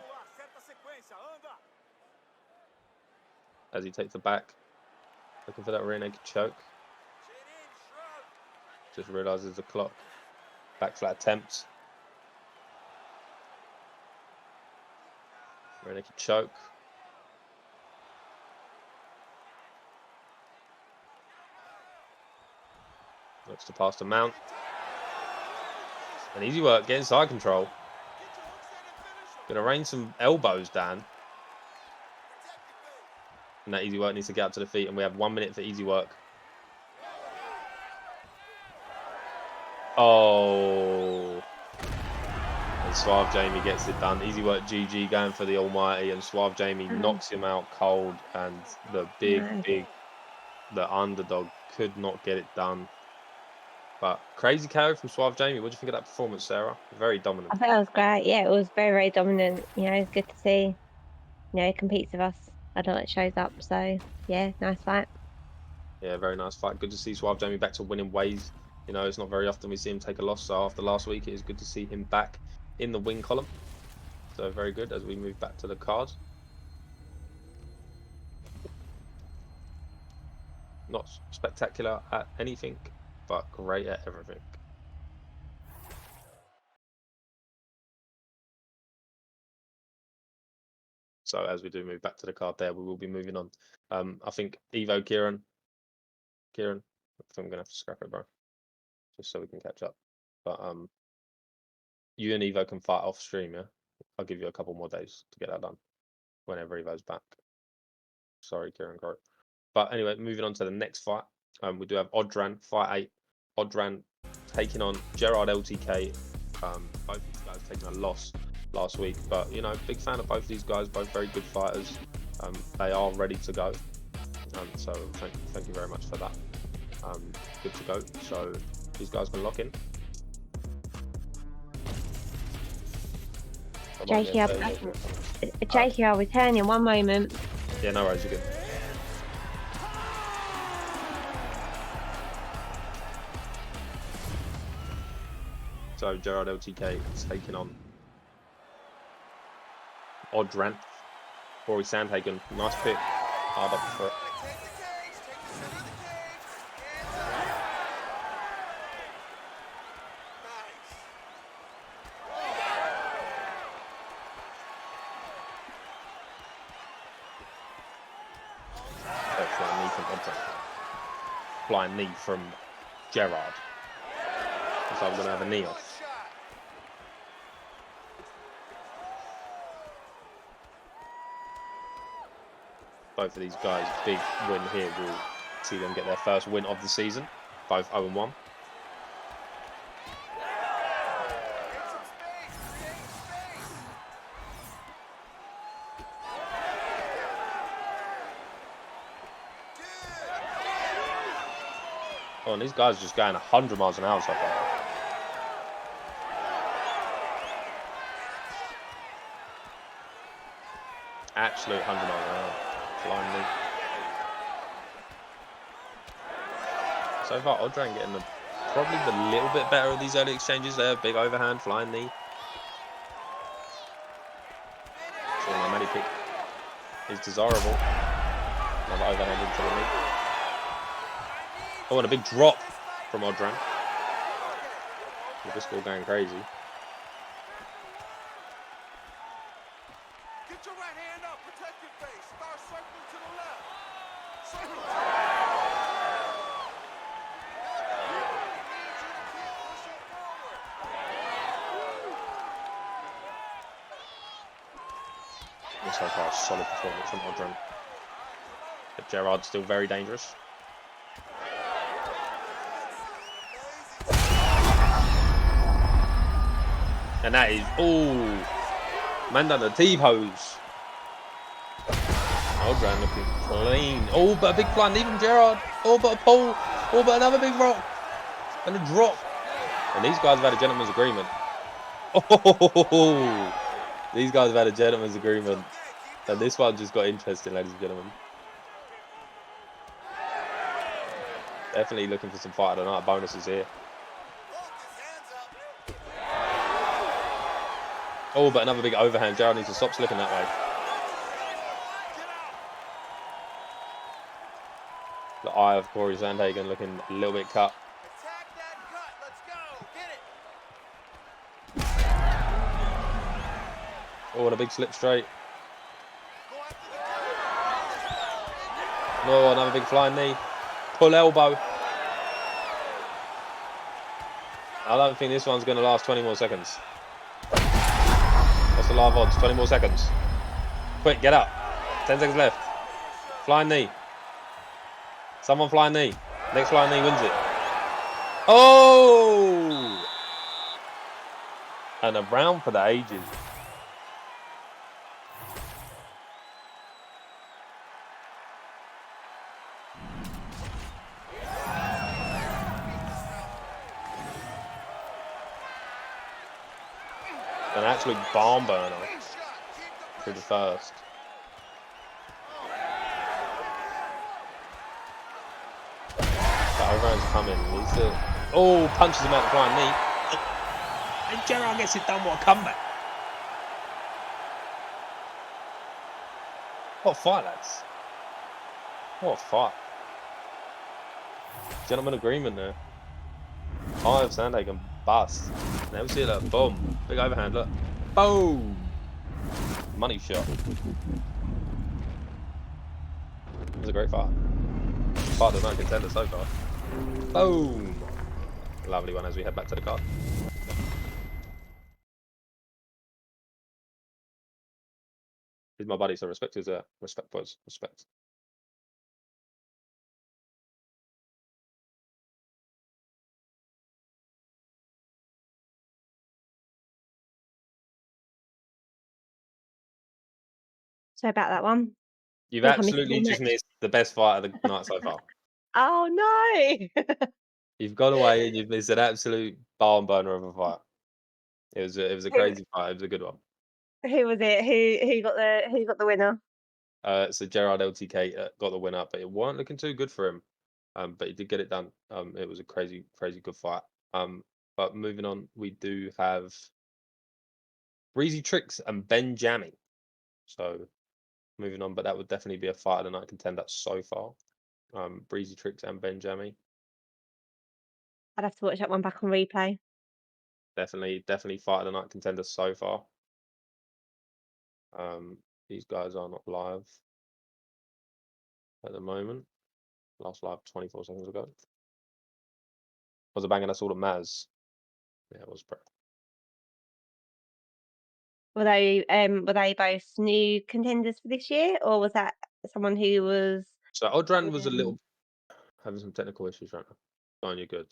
as he takes the back, looking for that rear naked choke. Just realizes the clock. Back flat attempts. Rear naked choke. Looks to pass to Mount. And easy work, getting side control. Gonna rain some elbows down. And that easy work needs to get up to the feet, and we have 1 minute for easy work. Oh. And Suave Jamie gets it done. Easy work GG going for the almighty, and Suave Jamie knocks him out cold, and the the underdog could not get it done. But crazy KO from Suave Jamie. What do you think of that performance, Sarah? Very dominant. I think it was great. Yeah, it was very, very dominant. You know, it's good to see. You know, he competes with us. I don't know, it shows up. So yeah, nice fight. Yeah, very nice fight. Good to see Suave Jamie back to winning ways. You know, it's not very often we see him take a loss. So after last week, it is good to see him back in the win column. So very good as we move back to the card. Not spectacular at anything, but great at everything. So as we do move back to the card there, we will be moving on. I think Evo, Kieran, I think I'm going to have to scrap it, bro. Just so we can catch up. But you and Evo can fight off stream, yeah? I'll give you a couple more days to get that done whenever Evo's back. Sorry, Kieran, great. But anyway, moving on to the next fight. We do have Odran, fight 8. Odran taking on Gerard LTK. Both of these guys taking a loss last week. But, you know, big fan of both of these guys, both very good fighters. They are ready to go. So thank you very much for that. Good to go. So these guys can lock in. Jakey, I'll return in 1 moment. Yeah, no worries, you're good. So Gerard LTK is taking on Odran. Rory Sandhagen, nice pick. Hard up for it. Flying knee from Gerard. So I'm going to have a knee off. Both of these guys, big win here. We'll see them get their first win of the season. Both 0-1. Oh, and these guys are just going 100 miles an hour so far. Absolute 100 miles an hour. Flying knee. So far, Odran getting probably the little bit better of these early exchanges there. Big overhand, flying knee. So my money pick is desirable. Another overhand into the knee. Oh, and a big drop from Odran. The score going crazy. Get your right hand up, protect your face. Start circling to the left. Circle. So far, a solid performance from Odran. But Gerard's still very dangerous. And that is, oh, man done the T-pose. Odran looking clean. Oh, but a big flying knee from Gerard. Oh, but a pull. Oh, but another big rock. And a drop. And these guys have had a gentleman's agreement. Oh, these guys have had a gentleman's agreement. And this one just got interesting, ladies and gentlemen. Definitely looking for some fight of the night bonuses here. Oh, but another big overhand. Gerard needs to stop slipping that way. The eye of Corey Sandhagen looking a little bit cut. Attack that cut. Let's go. Get it. Oh, and a big slip straight. No, another big flying knee. Pull elbow. I don't think this one's going to last 20 more seconds. What's the live odds? 20 more seconds. Quick, get up. 10 seconds left. Flying knee. Someone flying knee. Next flying knee wins it. Oh! And a round for the ages. An absolute barn burner through the first. Overhand's coming. He's still. Oh, punches him out the flying knee. And Gerard gets it done. What a comeback. What a fight, lads. What a fight. Gentleman agreement there. Eye of Sandhagen bust. Never see that. Boom. Big overhand. Look. Boom. Money shot. It was a great fight. Fight of the night contender so far. Boom. Lovely one as we head back to the card. He's my buddy, so respect is respect, boys. Respect. So about that one. You've Think I missed absolutely too just much. missed the best fight of the night so far. Oh no! You've gone away and you've missed an absolute barn burner of a fight. It was a Who crazy fight. It was a good one. who was it? Who got the winner? So Gerard LTK got the winner, but it weren't looking too good for him. But he did get it done. It was a crazy good fight. But moving on, we do have Breezy Tricks and Ben Jammy. So moving on, but that would definitely be a fight of the night contender so far. Breezy Tricks and Ben Jammy. I'd have to watch that one back on replay. Definitely fight of the night contender so far. These guys are not live at the moment. Last live 24 seconds ago. Was a banger, that's all that matters. Yeah, it was pretty. Were they both new contenders for this year, or was that someone who was? So Odran was a little having some technical issues right now. Fine, you're good.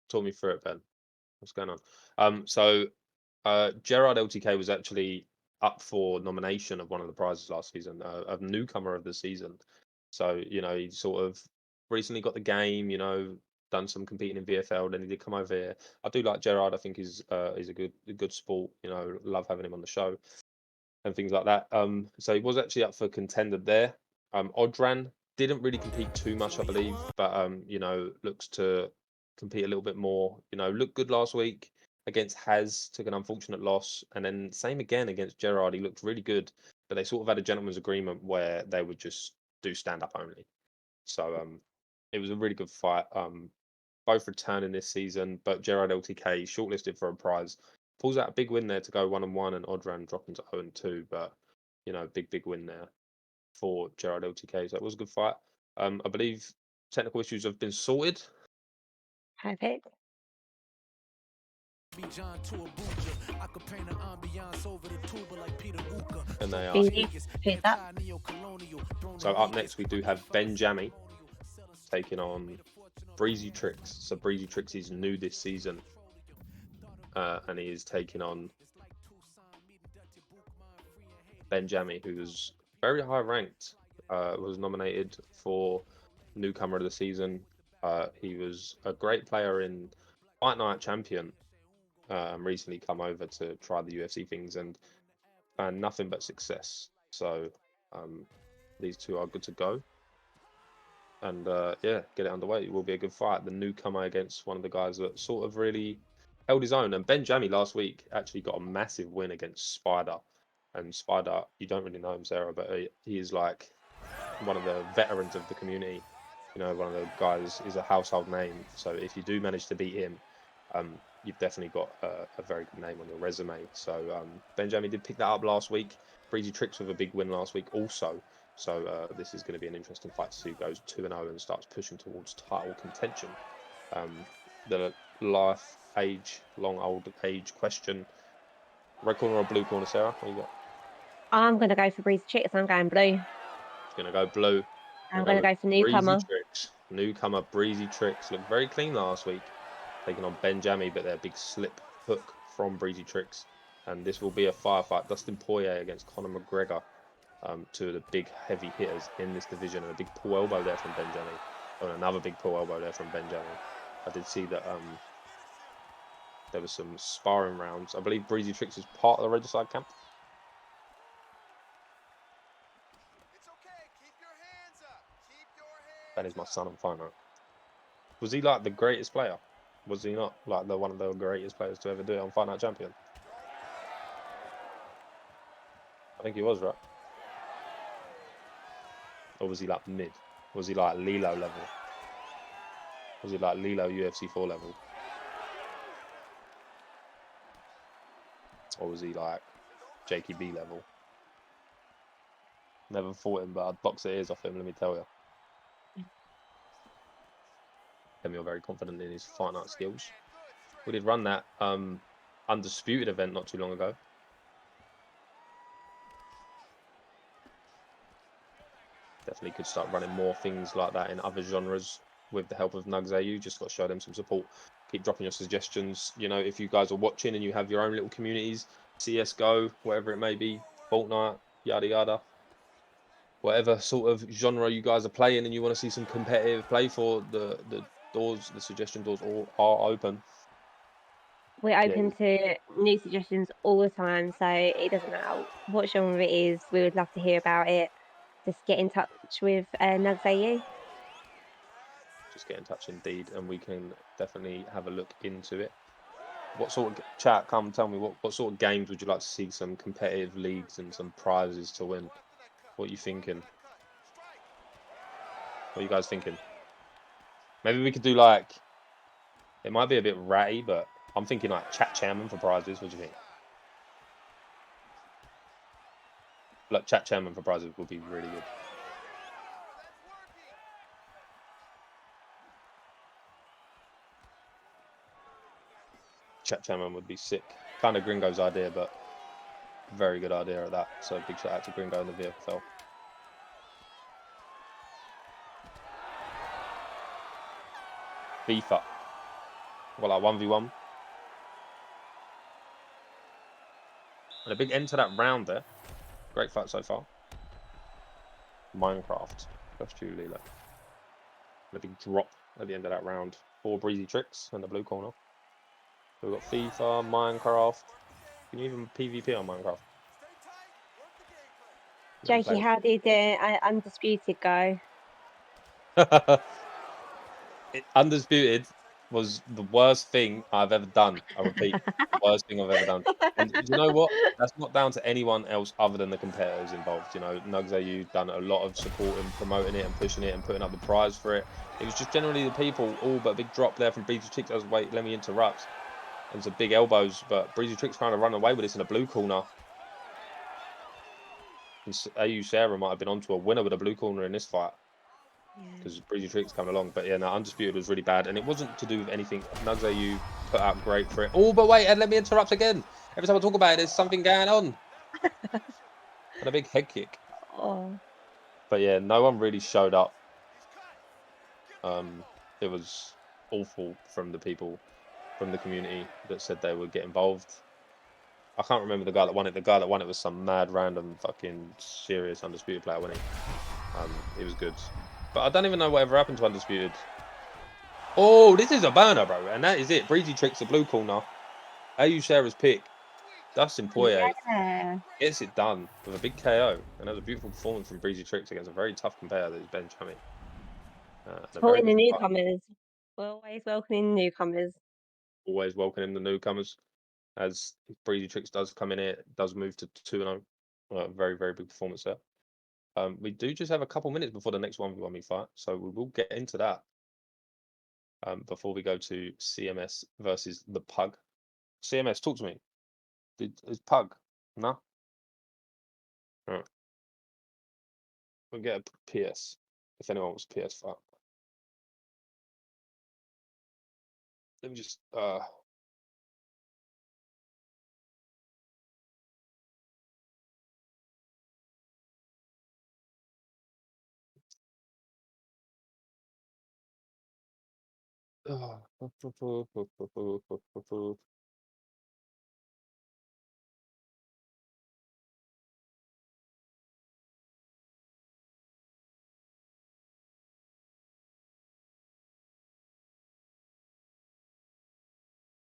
Talk me through it, Ben. What's going on? So Gerard LTK was actually up for nomination of one of the prizes last season, of newcomer of the season. So, you know, he sort of recently got the game, you know, done some competing in VFL, then he did come over here. I do like Gerard. I think he's a good sport, you know, love having him on the show and things like that. So he was actually up for contender there. Odran didn't really compete too much, I believe, but you know, looks to compete a little bit more. You know, looked good last week against Haz, took an unfortunate loss, and then same again against Gerard. He looked really good, but they sort of had a gentleman's agreement where they would just do stand up only. So it was a really good fight. Both returning this season, but Gerard LTK shortlisted for a prize. Pulls out a big win there to go 1-1, and Odran dropping to 0-2. But you know, big win there for Gerard LTK. So it was a good fight. I believe technical issues have been sorted. Perfect. And they are. Who's that? So up next we do have Ben Jammy taking on Breezy Tricks. So Breezy Tricks is new this season. and he is taking on Benjami, who was very high ranked. Was nominated for newcomer of the season. He was a great player in Fight Night Champion. Recently come over to try the UFC things and found nothing but success. So these two are good to go. And yeah, get it underway. It will be a good fight. The newcomer against one of the guys that sort of really held his own. And Benjami last week actually got a massive win against Spider. And Spider, you don't really know him, Sarah, but he is like one of the veterans of the community. You know, one of the guys is a household name. So if you do manage to beat him, you've definitely got a very good name on your resume. So Benjami did pick that up last week. Breezy Tricks with a big win last week also. So this is going to be an interesting fight to see who goes 2-0 and starts pushing towards title contention. The old age question. Red corner or blue corner, Sarah? What you got? I'm going to go for Breezy Tricks. I'm going blue. It's going to go blue. I'm going to go for newcomer. Breezy Tricks. Newcomer Breezy Tricks looked very clean last week, taking on Benjami, but their big slip hook from Breezy Tricks. And this will be a firefight. Dustin Poirier against Conor McGregor. Two of the big heavy hitters in this division, and a big pull elbow there from Benjami. And another big pull elbow there from Benjami. I did see that there was some sparring rounds. I believe Breezy Tricks is part of the Regicide camp. It's okay. Keep your hands up. Keep your hands That is my son on Fight Night. Was he like the greatest player? Was he not like one of the greatest players to ever do it on Fight Night Champion? I think he was, right? Or was he like mid? Was he like Lilo level? Was he like Lilo UFC 4 level? Or was he like Jakey B level? Never fought him, but I'd box the ears off him, let me tell you. And you're very confident in his Fight Night skills. We did run that Undisputed event not too long ago. Definitely could start running more things like that in other genres with the help of NUGS AU. Just got to show them some support. Keep dropping your suggestions. You know, if you guys are watching and you have your own little communities, CSGO, whatever it may be, Fortnite, yada yada, whatever sort of genre you guys are playing and you want to see some competitive play for, the doors, the suggestion doors all are open. We're open to new suggestions all the time, so it doesn't matter what genre it is. We would love to hear about it. Just get in touch with NUGS AU. Just get in touch indeed, and we can definitely have a look into it. What sort of chat? Come tell me what sort of games would you like to see some competitive leagues and some prizes to win? What are you thinking? What are you guys thinking? Maybe we could do like, it might be a bit ratty, but I'm thinking like chat chairman for prizes. What do you think? Like chat chairman for prizes would be really good. Chat chairman would be sick. Kind of Gringo's idea, but very good idea at that. So big shout out to Gringo and the VFL. FIFA. Well, like 1v1. And a big end to that round there. Great fight so far. Minecraft. Just you, Leela. And a big drop at the end of that round. 4 Breezy Tricks in the blue corner. So we've got FIFA, Minecraft. Can you even PvP on Minecraft? Jakey, how did Undisputed go? Undisputed was the worst thing I've ever done. I repeat, the worst thing I've ever done. And you know what? That's not down to anyone else other than the competitors involved. You know, NUGS AU done a lot of support in promoting it and pushing it and putting up the prize for it. It was just generally the people, all but a big drop there from Breezy Tricks. Wait, let me interrupt. And some big elbows, but Breezy Tricks trying to run away with this in a blue corner. And AU Sarah might have been onto a winner with a blue corner in this fight. Because Breezy Tricks coming along. But yeah, no, Undisputed was really bad. And it wasn't to do with anything. NUGS AU put out great for it. Oh, but wait, and let me interrupt again. Every time I talk about it, there's something going on. And a big head kick. Oh. But yeah, no one really showed up. It was awful from the people from the community that said they would get involved. I can't remember the guy that won it. The guy that won it was some mad, random, fucking serious Undisputed player, wasn't he? It was good. But I don't even know whatever happened to Undisputed. Oh, this is a burner, bro. And that is it. Breezy Tricks the blue corner. AU Sarah's pick. Dustin Poirier Yeah. gets it done with a big KO. And that was a beautiful performance from Breezy Tricks against a very tough competitor that is Ben Chummy. Supporting the newcomers. We're always welcoming newcomers. Always welcoming the newcomers. As Breezy Tricks does come in here, does move to 2-0. Very, very big performance there. We do just have a couple minutes before the next 1v1 fight, so we will get into that before we go to CMS versus the Pug. CMS, talk to me. Is Pug? No? All right. We'll get a PS, if anyone wants a PS fight. Let me just...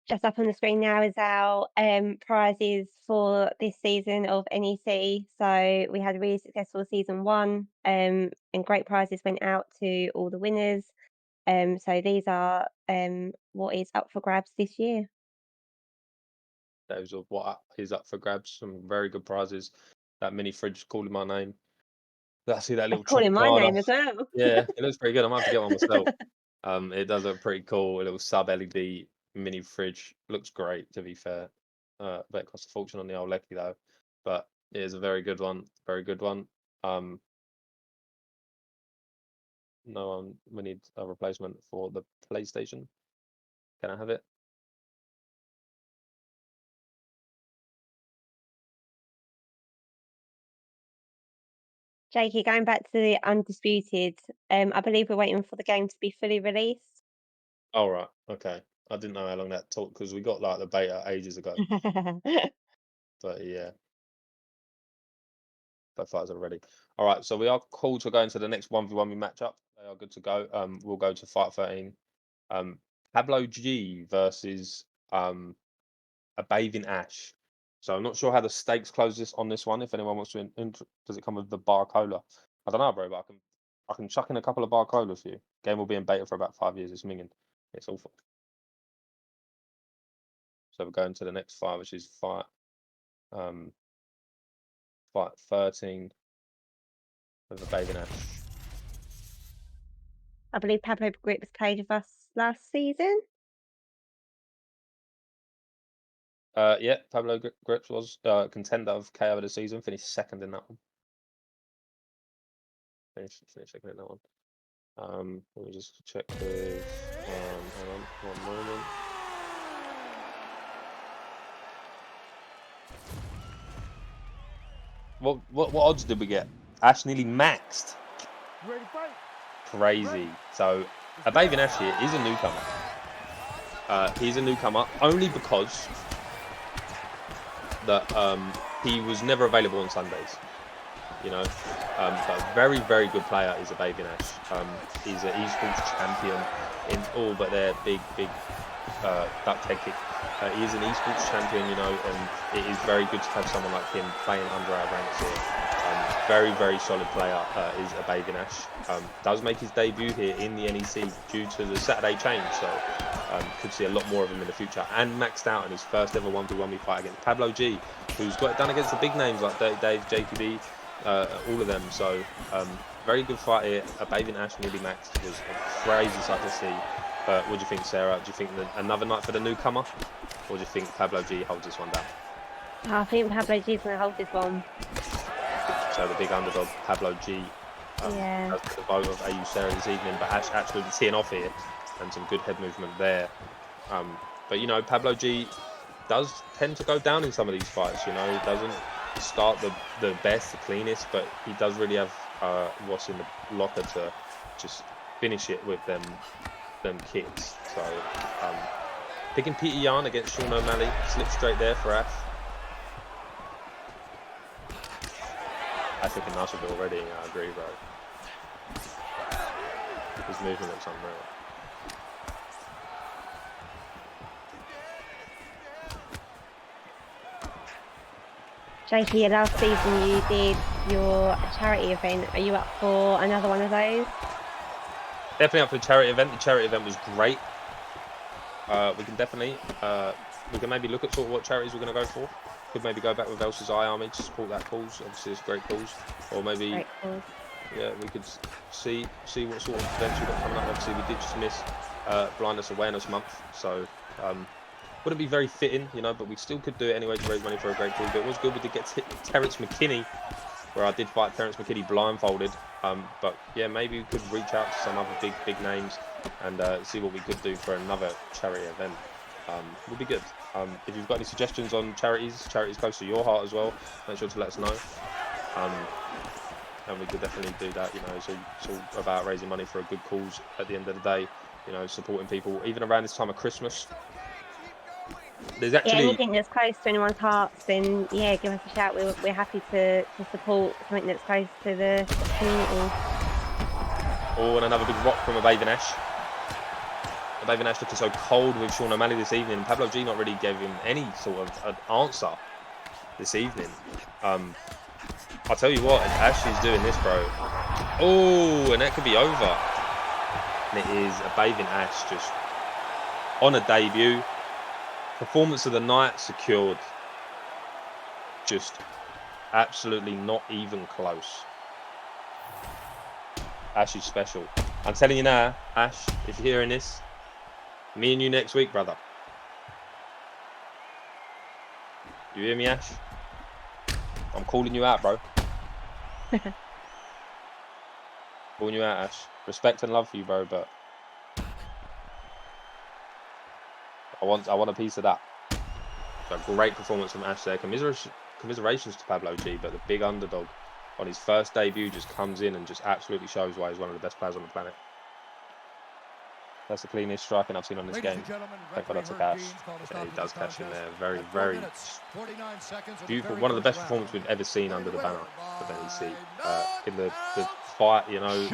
Just up on the screen now is our prizes for this season of NEC. So we had a really successful season 1, and great prizes went out to all the winners. So these are what is up for grabs this year. Those are what is up for grabs. Some very good prizes. That mini fridge calling my name. I see that little Calling my chocolate. name as well. Yeah, it looks pretty good. I might have to get one myself. It does look pretty cool. A little sub LED mini fridge. Looks great, to be fair. But it costs a fortune on the old Lecky though. But it is a very good one. Very good one. No, we need a replacement for the PlayStation. Can I have it? Jakey, going back to the Undisputed, I believe we're waiting for the game to be fully released. All right. Okay. I didn't know how long that took because we got like the beta ages ago. But yeah. Both fighters are ready. All right, so we are cool to go into the next 1v1 matchup. They are good to go. We'll go to fight 13. Pablo G versus a Bathing Ash. So I'm not sure how the stakes close this on this one. If anyone wants to, does it come with the bar cola? I don't know, bro, but I can chuck in a couple of bar colas for you. Game will be in beta for about 5 years. It's minging. It's awful. So we're going to the next fight, which is fight 13 with a Bathing Ash. I believe Pablo Grips played with us last season. Yeah, Pablo Grips was contender of KO of the season. Finished second in that one. Finished second in that one. Let me just check with. Hang on, one moment. What odds did we get? Ash nearly maxed. Ready to fight? Crazy. So a Bathing Ash here is a newcomer. He's a newcomer only because that he was never available on Sundays. You know, but very, very good player is a Bathing Ash. He's an esports champion in all but their big duck head kick. He is an esports champion, you know, and it is very good to have someone like him playing under our ranks here. Very, very solid player is a Bathing Ash. Does make his debut here in the NEC due to the Saturday change, so could see a lot more of him in the future. And maxed out in his first ever 1v1 fight against Pablo G, who's got it done against the big names like Dave, JQB, all of them. So very good fight here. A Bathing Ash nearly maxed. It was a crazy sight to see. What do you think, Sarah? Do you think that another night for the newcomer, or do you think Pablo G holds this one down? I think Pablo G is going to hold this one. So the big underdog, Pablo G, has the vote of AU Sarah this evening, but Ash absolutely teeing off here, and some good head movement there. But you know, Pablo G does tend to go down in some of these fights. You know, he doesn't start the best, the cleanest, but he does really have what's in the locker to just finish it with them kicks. So Picking Peter Yan against Sean O'Malley. Slip straight there for Ash. Ash looking nice with it already. I agree, bro. His movement looks unreal. JP, last season you did your charity event. Are you up for another one of those? Definitely up for the charity event. The charity event was great. We can definitely, we can maybe look at sort of what charities we're going to go for. Could maybe go back with Elsa's Eye Army to support that cause. Obviously, it's a great cause. Or maybe, Great cause. yeah, we could see what sort of events we've got coming up. Obviously, we did just miss Blindness Awareness Month, so wouldn't be very fitting, you know, but we still could do it anyway to raise money for a great cause. But it was good. We did get Terence McKinney, where I did fight Terence McKinney blindfolded. But yeah, maybe we could reach out to some other big names and see what we could do for another charity event. Would be good. If you've got any suggestions on charities close to your heart as well, make sure to let us know. And we could definitely do that. You know, it's all about raising money for a good cause at the end of the day. You know, supporting people even around this time of Christmas. There's actually anything that's close to anyone's hearts, then yeah, give us a shout. We're happy to support something that's close to the community. Oh, and another big rock from a Bathing Ash. A Bathing Ash looking so cold with Sean O'Malley this evening. Pablo G not really gave him any sort of an answer this evening. I'll tell you what, if Ash is doing this, bro. Oh, and that could be over. And it is a Bathing Ash just on a debut. Performance of the night secured. Just absolutely not even close. Ash is special. I'm telling you now, Ash, if you're hearing this, me and you next week, brother. You hear me, Ash? I'm calling you out, bro. Calling you out, Ash. Respect and love for you, bro, but I want a piece of that. So great performance from Ash there. Commiserations to Pablo G, but the big underdog on his first debut just comes in and just absolutely shows why he's one of the best players on the planet. That's the cleanest striking I've seen on this game. Thank God I took Ash. Yeah, he does cash in there. Very beautiful. One of the best performances we've ever seen under the banner of NEC. In the fight, you know,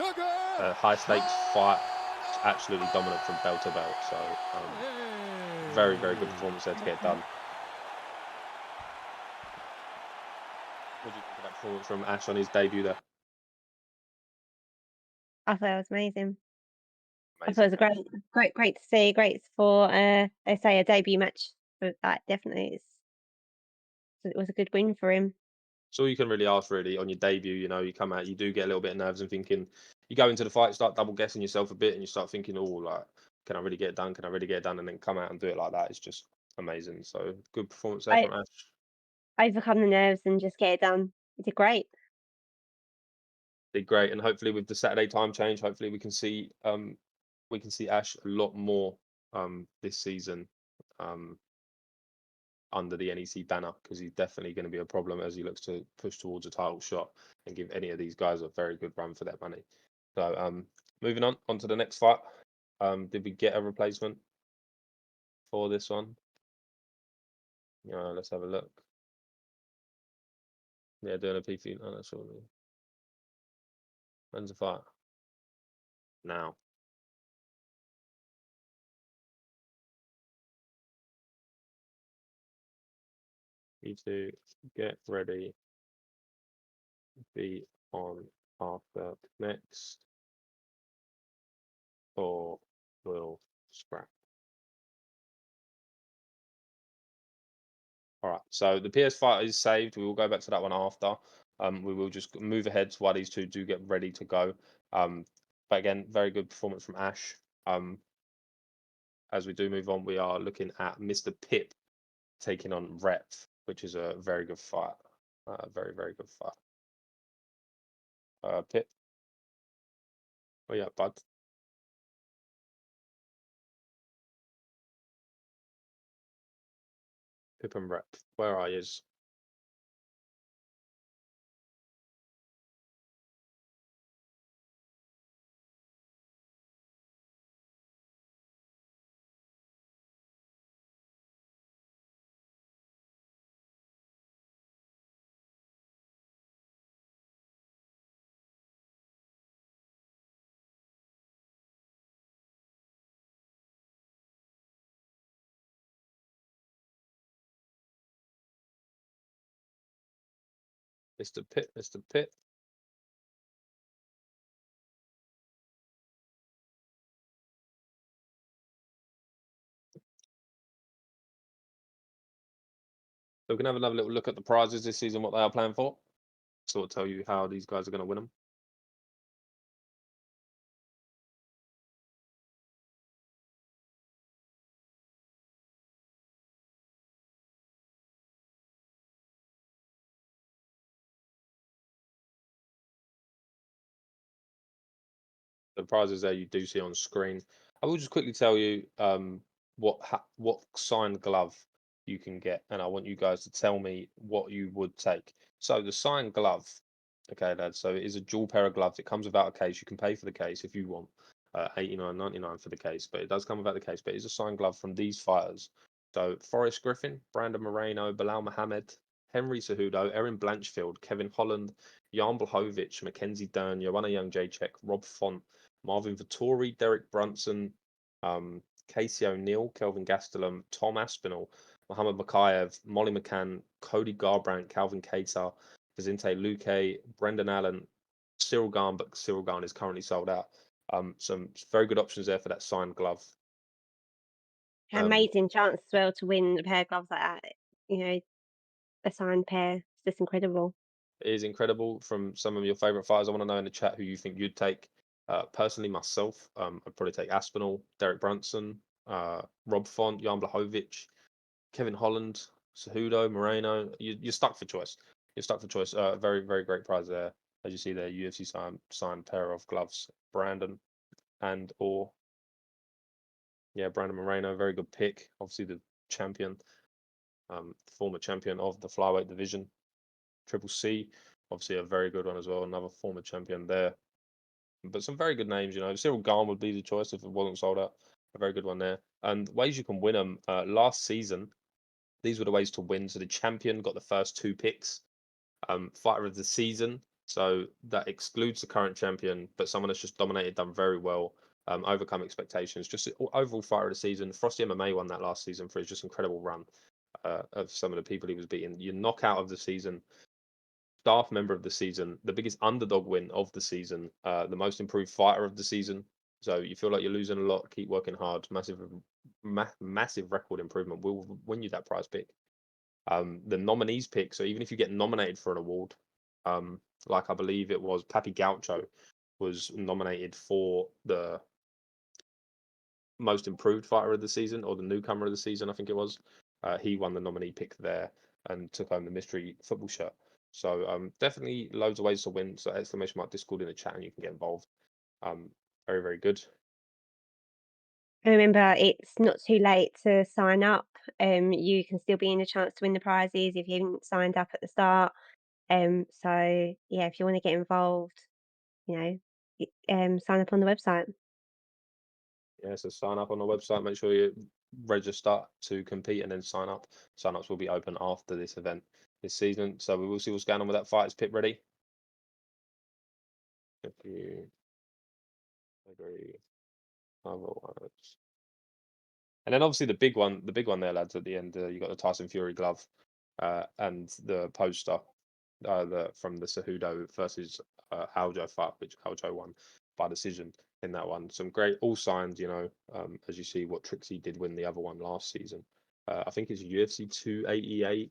high stakes fight, absolutely dominant from bell to bell. So very good performance there to get done. What do you think of that performance from Ash on his debut there? I thought it was amazing. I thought it was great to see. Great for they say a debut match for that. Definitely, it was a good win for him. It's all you can really ask, really, on your debut. You know, you come out, you do get a little bit of nerves and thinking. You go into the fight, start double guessing yourself a bit, and you start thinking, oh, like, can I really get it done? Can I really get it done? And then come out and do it like that. It's just amazing. So good performance there from Ash. Overcome the nerves and just get it done. He did great. Did great, and hopefully with the Saturday time change, hopefully we can see Ash a lot more this season under the NEC banner, because he's definitely going to be a problem as he looks to push towards a title shot and give any of these guys a very good run for their money. So moving on to the next fight. Did we get a replacement for this one? Let's have a look. Yeah, doing a PV. No, that's all. When's the fight? Now. Need to get ready. Be on after next, or we'll scrap. All right, so the PS fight is saved. We will go back to that one after. We will just move ahead while these two do get ready to go. But again, very good performance from Ash. As we do move on, we are looking at Mr. Pip taking on Rep, which is a very good fight. Very good fight. Pip. Oh yeah, bud. Pip and Rep. Where are yous? Mr. Pitt, Mr. Pitt. So we can have another little look at the prizes this season, what they are playing for. Sort of tell you how these guys are going to win them. The prizes there you do see on screen. I will just quickly tell you what signed glove you can get, and I want you guys to tell me what you would take. So the signed glove, okay, lads. So it is a dual pair of gloves. It comes without a case. You can pay for the case if you want, $89.99 for the case, but it does come without the case. But it's a signed glove from these fighters. So Forrest Griffin, Brandon Moreno, Bilal Muhammad, Henry Cejudo, Erin Blanchfield, Kevin Holland, Jan Blachowicz, Mackenzie Dern, Joanna Young-Jacek, Rob Font, Marvin Vittori, Derek Brunson, Casey O'Neill, Kelvin Gastelum, Tom Aspinall, Mohammed Makayev, Molly McCann, Cody Garbrandt, Calvin Keita, Vicente Luque, Brendan Allen, Cyril Garn, but Cyril Garn is currently sold out. Some very good options there for that signed glove. Amazing chance as well to win a pair of gloves like that. A signed pair. It's just incredible. It is incredible from some of your favourite fighters. I want to know in the chat who you think you'd take. Personally, myself, I'd probably take Aspinall, Derek Brunson, Rob Font, Jan Blachowicz, Kevin Holland, Cejudo, Moreno. You're stuck for choice. You're stuck for choice. Very, very great prize there. As you see there, UFC signed pair of gloves. Brandon Brandon Moreno, very good pick. Obviously the champion, former champion of the flyweight division. Triple C, obviously a very good one as well. Another former champion there. But some very good names, Cyril Garn would be the choice if it wasn't sold out. A very good one there. And ways you can win them. Last season, these were the ways to win. So the champion got the first 2 picks. Fighter of the season. So that excludes the current champion, but someone that's just dominated, done very well, overcome expectations. Just overall fighter of the season. Frosty MMA won that last season for his just incredible run of some of the people he was beating. Your knockout of the season. Staff member of the season, the biggest underdog win of the season, the most improved fighter of the season. So you feel like you're losing a lot, keep working hard. Massive record improvement will win you that prize pick. The nominees pick. So even if you get nominated for an award, like I believe it was Papi Gaucho was nominated for the most improved fighter of the season or the newcomer of the season, I think it was. He won the nominee pick there and took home the mystery football shirt. So definitely loads of ways to win. So exclamation mark Discord in the chat and you can get involved. Very, very good. Remember, it's not too late to sign up. You can still be in a chance to win the prizes if you haven't signed up at the start. So yeah, if you want to get involved, sign up on the website. Yeah, so sign up on the website. Make sure you register to compete and then sign up. Sign-ups will be open after this event this season. So we will see what's going on with that Fighters Pit ready. If you agree, otherwise. And then obviously the big one there, lads, at the end, you got the Tyson Fury glove and the poster from the Cejudo versus Aljo fight, which Aljo won by decision in that one. Some great, all signed, as you see what Trixie did win the other one last season. I think it's UFC 288.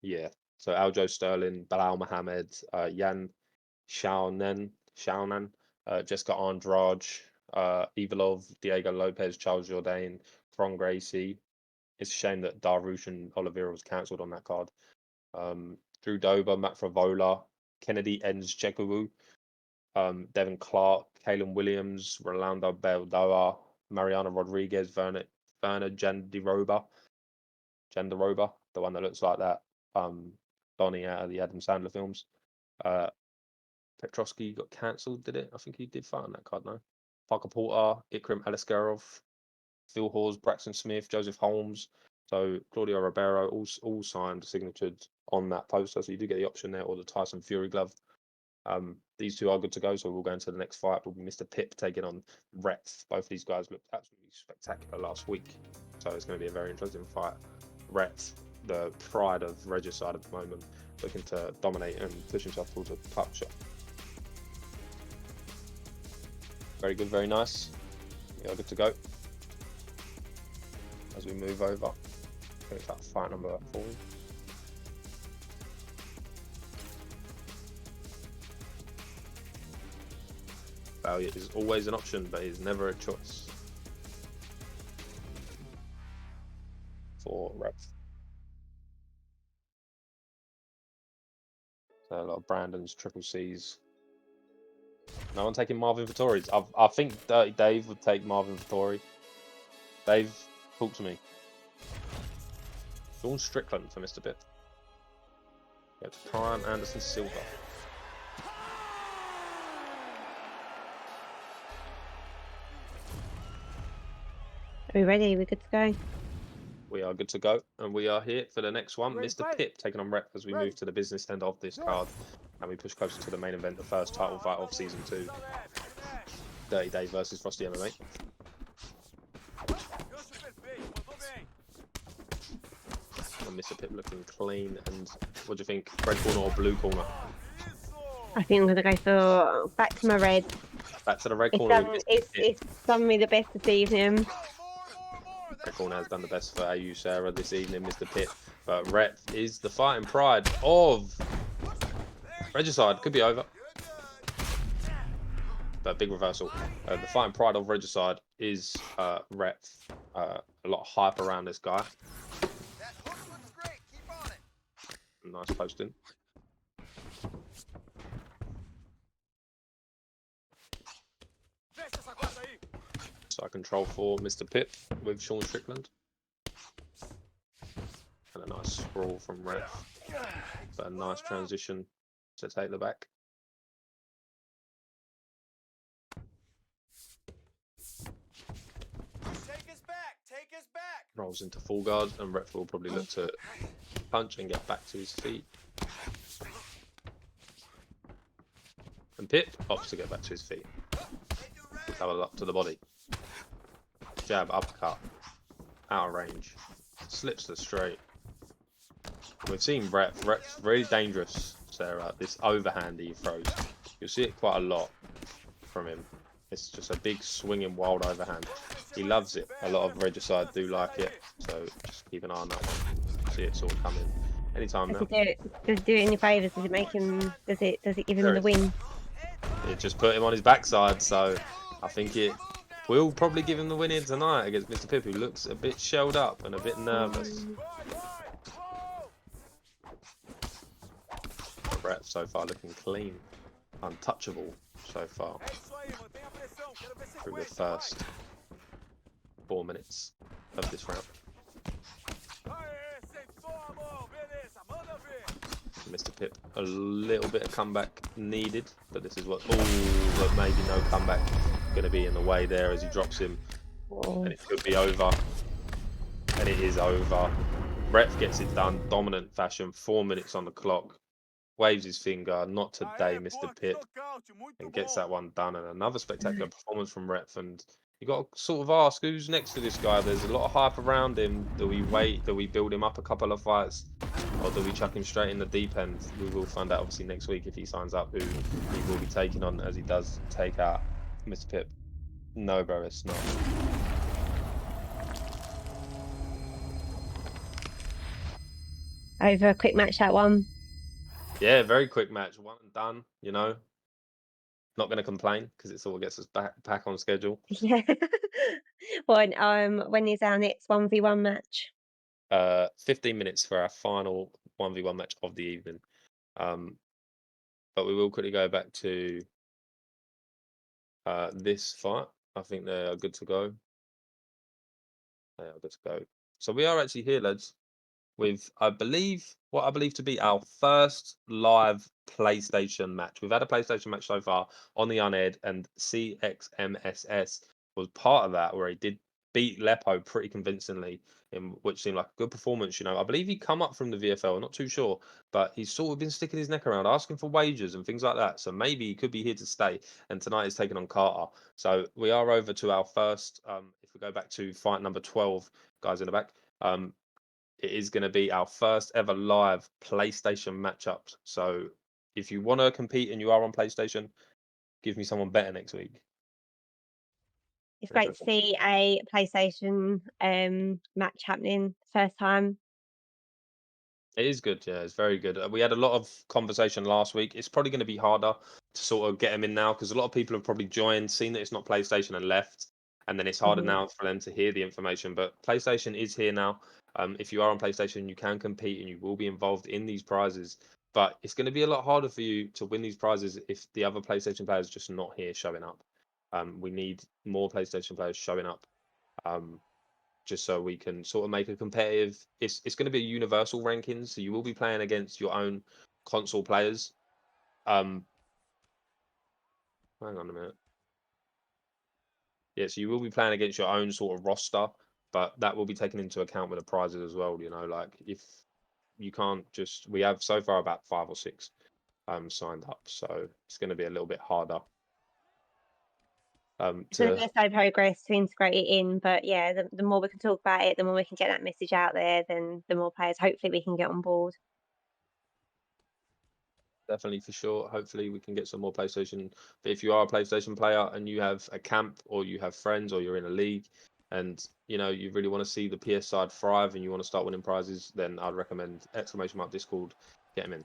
Yeah. So Aljo Sterling, Bilal Muhammad, Yan Xiaonan, Jessica Andrade, Evilov, Diego Lopez, Charles Jourdain, Kron Gracie. It's a shame that Darush and Oliveira was cancelled on that card. Drew Dober, Matt Favola, Kennedy Nzechukwu, Devin Clark, Kalen Williams, Rolando Baldoa, Mariana Rodriguez, Werner Jandiroba, the one that looks like that Donnie out of the Adam Sandler films. Petrovsky got cancelled, did it? I think he did fight on that card, no? Parker Porter, Ikram Aliskerov, Phil Hawes, Braxton Smith, Joseph Holmes, so Claudio Ribeiro, all signed, signatured on that poster. So you do get the option there, or the Tyson Fury glove. These two are good to go, so we'll go into the next fight. Will be Mr. Pip taking on Rhett. Both of these guys looked absolutely spectacular last week, so it's going to be a very interesting fight. Rhett, the pride of Regicide at the moment, looking to dominate and push himself towards a title shot. Very good, very nice. We are good to go. As we move over, I think it's that fight number 4. Failure is always an option, but is never a choice for Rev. So a lot of Brandon's triple C's. No one taking Marvin Vittori's. I think Dirty Dave would take Marvin Vittori. Dave, talk to me. Sean Strickland for Mr. Pip. Go to Prime Anderson Silva. Are we ready? We're good to go. We are good to go, and we are here for the next one. Mr. Pip taking on Rep as we move to the business end of this card, and we push closer to the main event, the first title fight of Season 2. Dirty Dave versus Frosty MMA. And Mr. Pip looking clean. And what do you think? Red corner or blue corner? I think I'm going to go for back to my red. Back to the red corner. It's done me the best this evening. Red corner has done the best for AU Sarah this evening, Mr. Pip. But Rep is the fighting pride of Regicide. Could be over. But big reversal. The fighting pride of Regicide is Rep. A lot of hype around this guy. That hook looks great. Keep on it. Nice posting. Side control for Mr. Pip with Sean Strickland. And a nice sprawl from Red. But a nice transition to take the back. Take us back. Take us back. Rolls into full guard, and Rep will probably look to punch and get back to his feet. And Pip opts to get back to his feet. Double up to the body. Jab, uppercut. Out of range. Slips the straight. We've seen Rep's really dangerous, Sarah. This overhand he throws. You'll see it quite a lot from him. It's just a big swinging wild overhand. He loves it. A lot of Regicide do like it. So just keep an eye on that one. See it sort of coming anytime now. Does it do it any favours? Does it make him? Does it give him the win? It just put him on his backside, so I think it will probably give him the win here tonight against Mr. Pip, who looks a bit shelled up and a bit nervous. Rep so far looking clean, untouchable so far through the first 4 minutes of this round. Mr. Pip, a little bit of comeback needed, but this is what but maybe no comeback going to be in the way there as he drops him. And it could be over, and it is over. Rep gets it done, dominant fashion, 4 minutes on the clock, waves his finger, not today, Mr. Pip, and gets that one done. And another spectacular performance from Rep. And you got to sort of ask, who's next to this guy? There's a lot of hype around him. Do we wait? Do we build him up a couple of fights? Or do we chuck him straight in the deep end? We will find out obviously next week if he signs up, who he will be taking on, as he does take out Mr. Pip. No, bro, it's not. Over a quick match, that one. Yeah, very quick match. One and done, you know. Not going to complain because it sort of gets us back on schedule. Yeah. When is our next 1v1 match? 15 minutes for our final 1v1 match of the evening. But we will quickly go back to this fight. I think they are good to go. They are good to go. So we are actually here, lads, with what I believe to be our first live PlayStation match. We've had a PlayStation match so far on the unaired, and CXMSS was part of that, where he did beat Lepo pretty convincingly, in which seemed like a good performance. You know, I believe he come up from the VFL. I'm not too sure, but he's sort of been sticking his neck around, asking for wages and things like that. So maybe he could be here to stay. And tonight he's taking on Carter. So we are over to our first. If we go back to fight number 12, guys in the back. it is going to be our first ever live PlayStation matchup. So if you want to compete and you are on PlayStation, give me someone better next week. It's great to Interesting. see a PlayStation match happening first time. It is good, yeah, it's very good. We had a lot of conversation last week. It's probably going to be harder to sort of get them in now because a lot of people have probably joined, seen that it's not PlayStation and left, and then it's harder Mhm. now for them to hear the information. But PlayStation is here now. If you are on PlayStation, you can compete and you will be involved in these prizes. But it's going to be a lot harder for you to win these prizes if the other PlayStation players just not here showing up. We need more PlayStation players showing up. Just so we can sort of make a competitive. It's going to be a universal rankings, so you will be playing against your own console players. Hang on a minute. Yeah, so you will be playing against your own sort of roster, but that will be taken into account with the prizes as well. You know, like if you can't just, we have so far about 5 or 6 signed up, so it's going to be a little bit harder. It's going to be a slow progress to integrate it in, but yeah, the more we can talk about it, the more we can get that message out there, then the more players hopefully we can get on board. Definitely, for sure. Hopefully we can get some more PlayStation. But if you are a PlayStation player and you have a camp or you have friends or you're in a league and you know you really want to see the PS side thrive and you want to start winning prizes, then I'd recommend !Discord, get them in,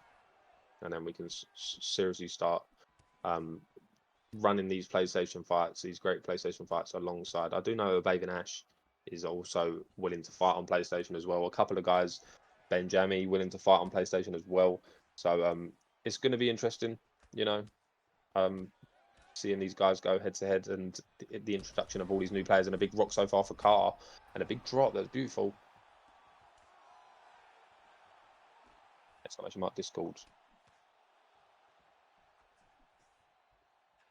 and then we can seriously start running these PlayStation fights, these great PlayStation fights alongside. I do know Bathing Ash is also willing to fight on PlayStation as well. A couple of guys, Benjami, willing to fight on PlayStation as well. So it's going to be interesting, you know, seeing these guys go head to head and the introduction of all these new players and a big rock so far for Carter and a big drop. That's beautiful. !Discord.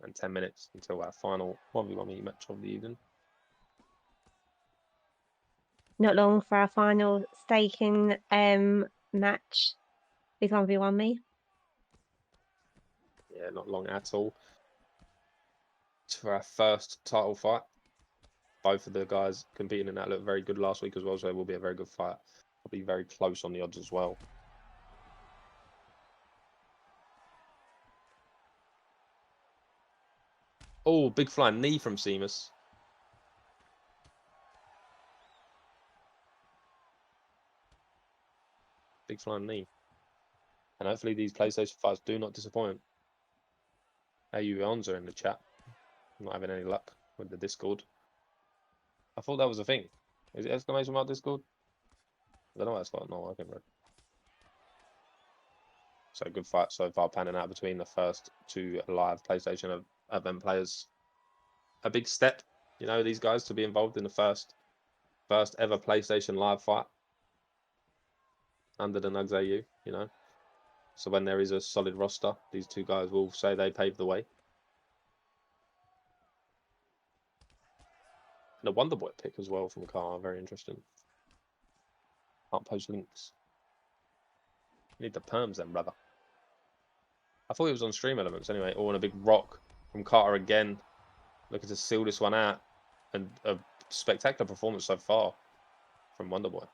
And 10 minutes until our final 1v1 match of the evening. Not long for our final staking match with 1v1 me. Yeah, not long at all. For our first title fight. Both of the guys competing in that looked very good last week as well, so it will be a very good fight. I'll be very close on the odds as well. Oh, big flying knee from Seamus. Big flying knee. And hopefully these PlayStation fights do not disappoint. AU in the chat. I'm not having any luck with the Discord. I thought that was a thing. Is it exclamation mark Discord? I don't know what that's got. No, I can read. So good fight so far panning out between the first 2 live PlayStation event players. A big step, you know, these guys to be involved in the first ever PlayStation live fight under the NUGS AU, you know. So when there is a solid roster, these 2 guys will say they paved the way. And a Wonder Boy pick as well from Car, very interesting. Can't post links. You need the perms then, brother. I thought he was on Stream Elements anyway. Oh, and a big rock from Carter again. Looking to seal this one out. And a spectacular performance so far from Wonder Boy.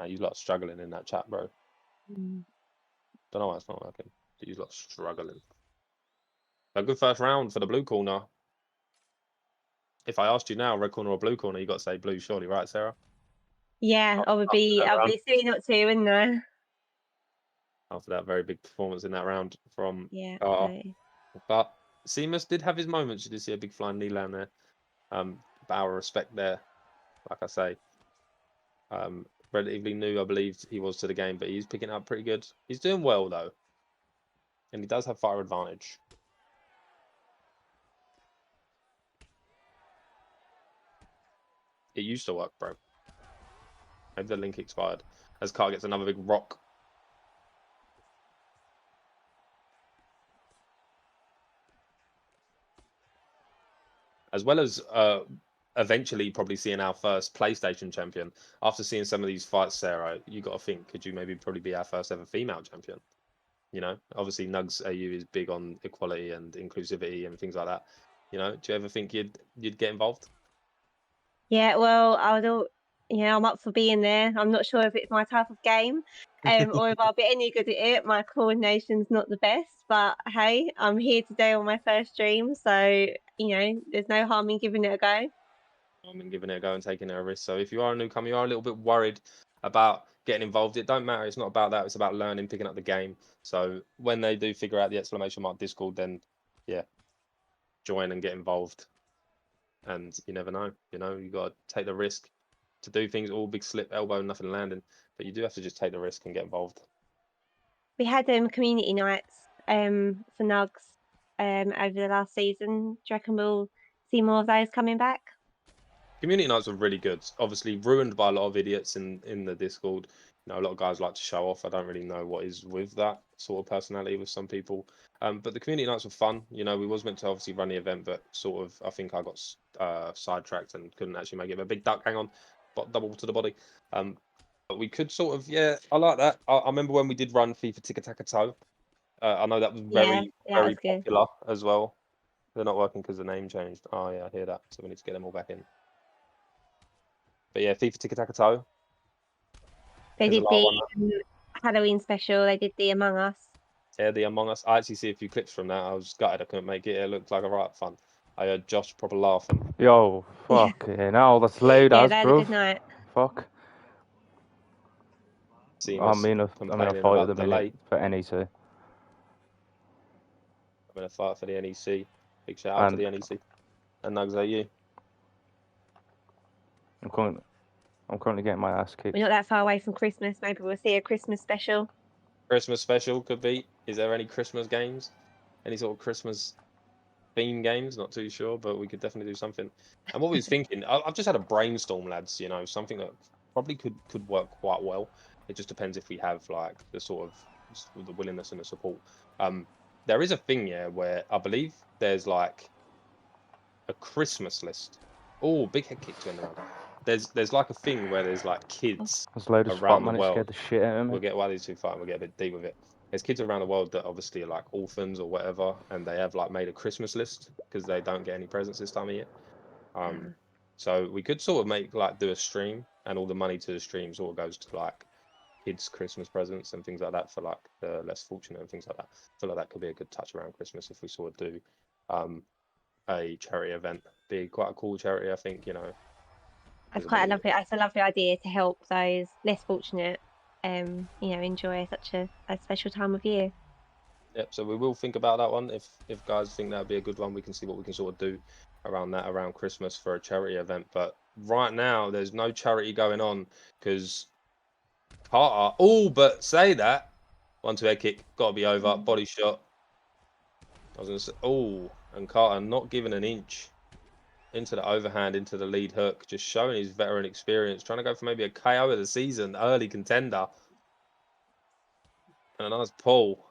You lot struggling in that chat, bro. Don't know why it's not working. You lot struggling. A good first round for the blue corner. If I asked you now, red corner or blue corner, you got to say blue, surely, right, Sarah? Yeah, I would be silly not to, wouldn't I? After that very big performance in that round from Yeah, Carter. absolutely. But Seamus did have his moments. You did see a big flying knee land there. Bow of respect there, like I say. Relatively new, I believe he was to the game, but he's picking up pretty good. He's doing well, though. And he does have fire advantage. It used to work, bro. Maybe the link expired. As Carter gets another big rock. As well as eventually probably seeing our first PlayStation champion. After seeing some of these fights, Sarah, you got to think, could you maybe probably be our first ever female champion? You know, obviously NUGS AU is big on equality and inclusivity and things like that. You know, do you ever think you'd get involved? Yeah, well, I'm up for being there. I'm not sure if it's my type of game, or if I'll be any good at it. My coordination's not the best, but hey, I'm here today on my first stream, so there's no harm in giving it a go. I mean, giving it a go and taking a risk. So if you are a newcomer, you are a little bit worried about getting involved. It don't matter. It's not about that. It's about learning, picking up the game. So when they do figure out the exclamation mark Discord, then yeah, join and get involved. And you never know. You got to take the risk to do things. All big slip, elbow, nothing landing. But you do have to just take the risk and get involved. We had community nights for NUGS over the last season. Do you reckon we'll see more of those coming back? Community nights were really good. Obviously ruined by a lot of idiots in the Discord. A lot of guys like to show off. I don't really know what is with that sort of personality with some people. But the community nights were fun. We was meant to obviously run the event, but sort of I think I got sidetracked and couldn't actually make it. But big duck, hang on, double to the body. But we could sort of, I like that. I remember when we did run FIFA Tic Tac Toe. I know that was very that was good. popular as well. They're not working because the name changed. Oh yeah, I hear that. So we need to get them all back in. But yeah, FIFA Tic Tac Toe. They did the Halloween special. They did the Among Us. Yeah, the Among Us. I actually see a few clips from that. I was gutted I couldn't make it. It looked like a right fun. I heard Josh proper laughing. Yo, fuck hell, that's loud Yeah, as, they had a bro. good night. Fuck. I'm in a fight at the minute for NEC. I'm in a fight for the NEC. Big shout out to the NEC. And Nugs, are you? I'm currently getting my ass kicked. We're not that far away from Christmas. Maybe we'll see a Christmas special. Christmas special could be. Is there any Christmas games? Any sort of Christmas theme games? Not too sure, but we could definitely do something. And what we was thinking, I've just had a brainstorm, lads. Something that probably could work quite well. It just depends if we have like the sort of the willingness and the support. There is a thing, where I believe there's like a Christmas list. Oh, big head kick to end around. There's like a thing where there's like kids around the world. Scared the shit out of me. We'll get these two fight. We'll get a bit deep with it. There's kids around the world that obviously are like orphans or whatever, and they have like made a Christmas list because they don't get any presents this time of year. So we could sort of do a stream, and all the money to the stream sort of goes to like kids' Christmas presents and things like that for like the less fortunate and things like that. I feel like that could be a good touch around Christmas if we sort of do a charity event. Be quite a cool charity, I think. It's a lovely idea to help those less fortunate, enjoy such a special time of year. Yep. So we will think about that one. If guys think that'd be a good one, we can see what we can sort of do around Christmas for a charity event. But right now, there's no charity going on because Carter. Oh, but say that 1-2 head kick, got to be over. Body shot. I was gonna say, and Carter not giving an inch into the overhand, into the lead hook, just showing his veteran experience, trying to go for maybe a KO of the season, early contender. And a nice pull.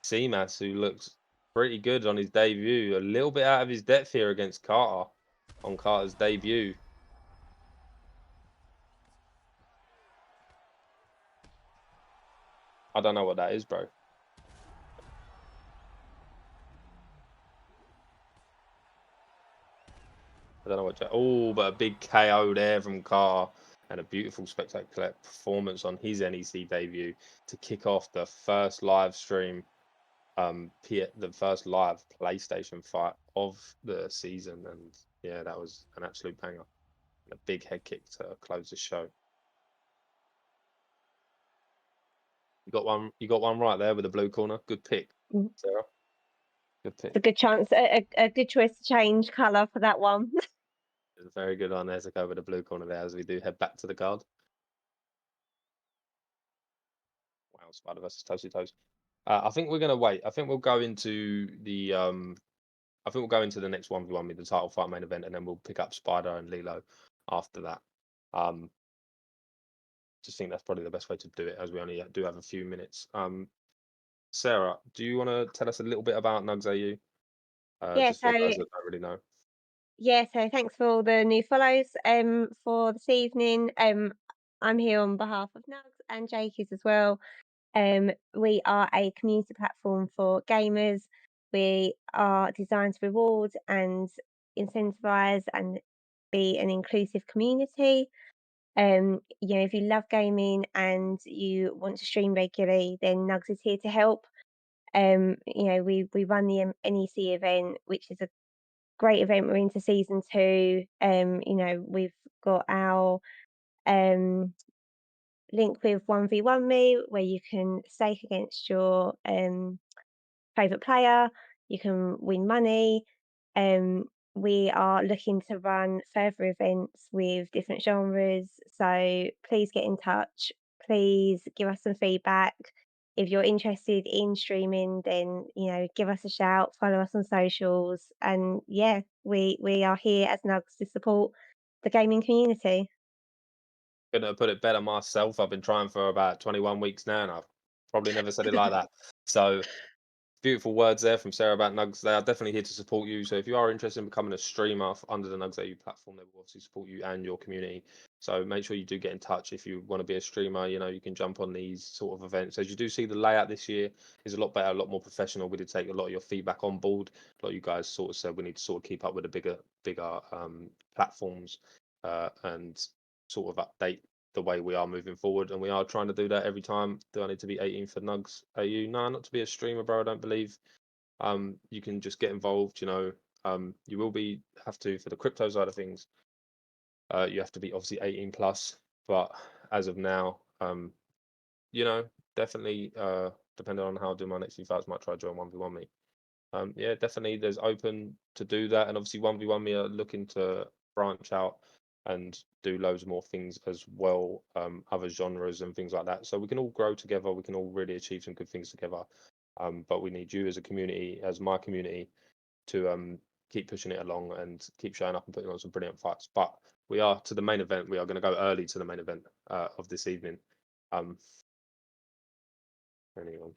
Seamas, who looks pretty good on his debut, a little bit out of his depth here against Carter on Carter's debut. I don't know what that is, bro. I don't know what. But a big KO there from Carter, and a beautiful, spectacular performance on his NEC debut to kick off the first live stream, the first live PlayStation fight of the season. And yeah, that was an absolute banger. A big head kick to close the show. You got one right there with the blue corner. Good pick, Sarah. Good pick. It's a good chance, a good choice to change colour for that one. It's a very good one there to go with the blue corner there as we do head back to the card. Wow, Spider versus Toasty Toast. I think we're gonna wait. I think we'll go into the next 1v1 with the title fight main event, and then we'll pick up Spider and Lilo after that. Just think that's probably the best way to do it, as we only do have a few minutes. Sarah, do you want to tell us a little bit about NUGS AU? Just for those that don't really know. Yeah, so thanks for all the new follows for this evening. I'm here on behalf of NUGS and Jake is as well. We are a community platform for gamers. We are designed to reward and incentivize and be an inclusive community. You know, if you love gaming and you want to stream regularly, then NUGS is here to help. You know, we run the NEC event, which is a great event. We're into season 2. You know, we've got our link with 1v1me, where you can stake against your favourite player. You can win money. We are looking to run further events with different genres. So please get in touch. Please give us some feedback. If you're interested in streaming, then, you know, give us a shout, follow us on socials. And yeah, we are here as NUGS to support the gaming community. Couldn't have put it better myself. I've been trying for about 21 weeks now, and I've probably never said it like that. So beautiful words there from Sarah about NUGS. They are definitely here to support you. So if you are interested in becoming a streamer under the NUGS AU platform, they will obviously support you and your community. So make sure you do get in touch if you want to be a streamer. You know, you can jump on these sort of events. As you do see, the layout this year is a lot better, a lot more professional. We did take a lot of your feedback on board. A lot of you guys sort of said we need to sort of keep up with the bigger platforms and sort of update the way we are moving forward, and we are trying to do that every time. Do I need to be 18 for NUGS AU? No, not to be a streamer, bro. I don't believe. You can just get involved. You know, you will have to for the crypto side of things. You have to be obviously 18 plus, but as of now, you know, definitely depending on how I do my next few fights, might try to join 1v1 me. Yeah, definitely there's open to do that, and obviously 1v1 me are looking to branch out and do loads more things as well, other genres and things like that, so we can all grow together, we can all really achieve some good things together. But we need you as a community, as my community, to keep pushing it along and keep showing up and putting on some brilliant fights. But we are to the main event. We are going to go early to the main event of this evening. Anyone.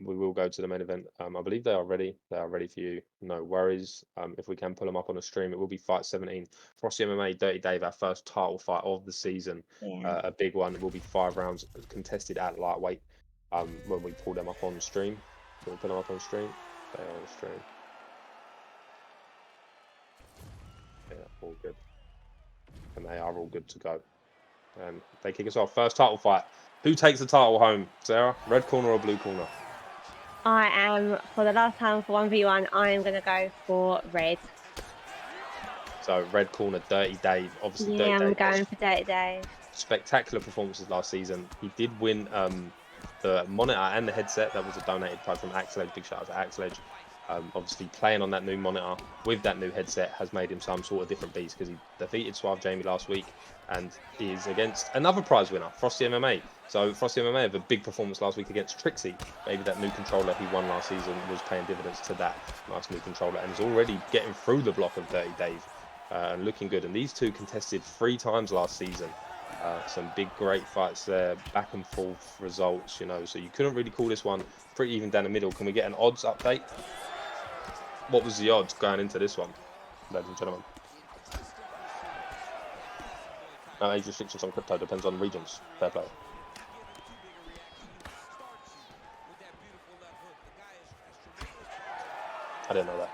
We will go to the main event. I believe they are ready. They are ready for you. No worries. If we can pull them up on a stream, it will be fight 17. Frosty MMA, Dirty Dave, our first title fight of the season. Yeah. A big one. It will be 5 rounds contested at lightweight. When we pull them up on stream. Can we pull them up on stream? They are on stream. Yeah, all good. And they are all good to go. And they kick us off. First title fight. Who takes the title home, Sarah? Red corner or blue corner? I am, for the last time for 1v1, I am going to go for red. So red corner, Dirty Dave. Obviously, Yeah, Dirty I'm Dave. going for Dirty Dave. Spectacular performances last season. He did win the monitor and the headset. That was a donated prize from Accolades. Big shout out to Accolades. Obviously, playing on that new monitor with that new headset has made him some sort of different beast, because he defeated Suave Jamie last week and is against another prize winner, Frosty MMA. So Frosty MMA have a big performance last week against Trixie. Maybe that new controller he won last season was paying dividends to that nice new controller, and is already getting through the block of Dirty Dave and looking good. And these two contested 3 times last season. Some big, great fights there, back and forth results, you know, so you couldn't really call this one pretty even down the middle. Can we get an odds update? What was the odds going into this one, ladies and gentlemen? No age restrictions on crypto, depends on regions. Fair play. I didn't know that.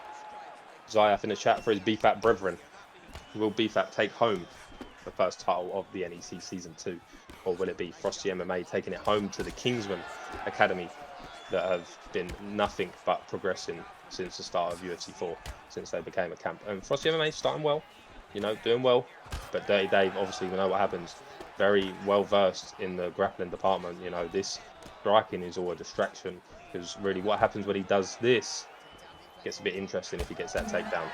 Zayaf in the chat for his BFAT brethren. Will BFAT take home the first title of the NEC Season 2? Or will it be Frosty MMA taking it home to the Kingsman Academy that have been nothing but progressing since the start of UFC 4, since they became a camp? And Frosty MMA starting well, you know, doing well. But Dirty Dave, obviously, we know what happens. Very well versed in the grappling department. You know, this striking is all a distraction, because really what happens when he does this gets a bit interesting if he gets that takedown.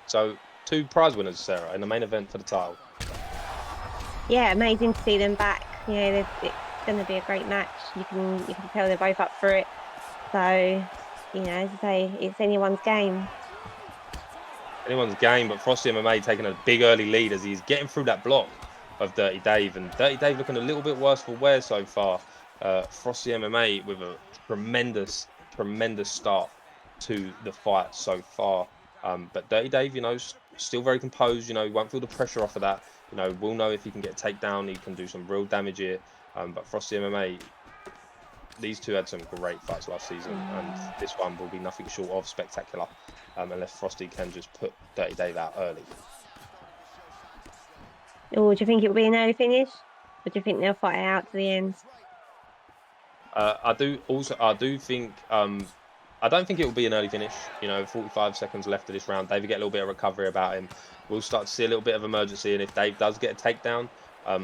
So 2 prize winners, Sarah, in the main event for the title. Yeah, amazing to see them back. You know, it's going to be a great match. You can tell they're both up for it. So, you know, as I say, it's anyone's game. Anyone's game, but Frosty MMA taking a big early lead as he's getting through that block of Dirty Dave. And Dirty Dave looking a little bit worse for wear so far. Frosty MMA with a tremendous start to the fight so far. But Dirty Dave, you know, still very composed. You know, he won't feel the pressure off of that. You know, we'll know if he can get a takedown. He can do some real damage here. But Frosty MMA these two had some great fights last season, and this one will be nothing short of spectacular, unless Frosty can just put Dirty Dave out early. Or do you think it will be an early finish? Or do you think they'll fight it out to the end? I do think I don't think it will be an early finish. 45 seconds left of this round. Dave will get a little bit of recovery about him. We'll start to see a little bit of emergency, and if Dave does get a takedown,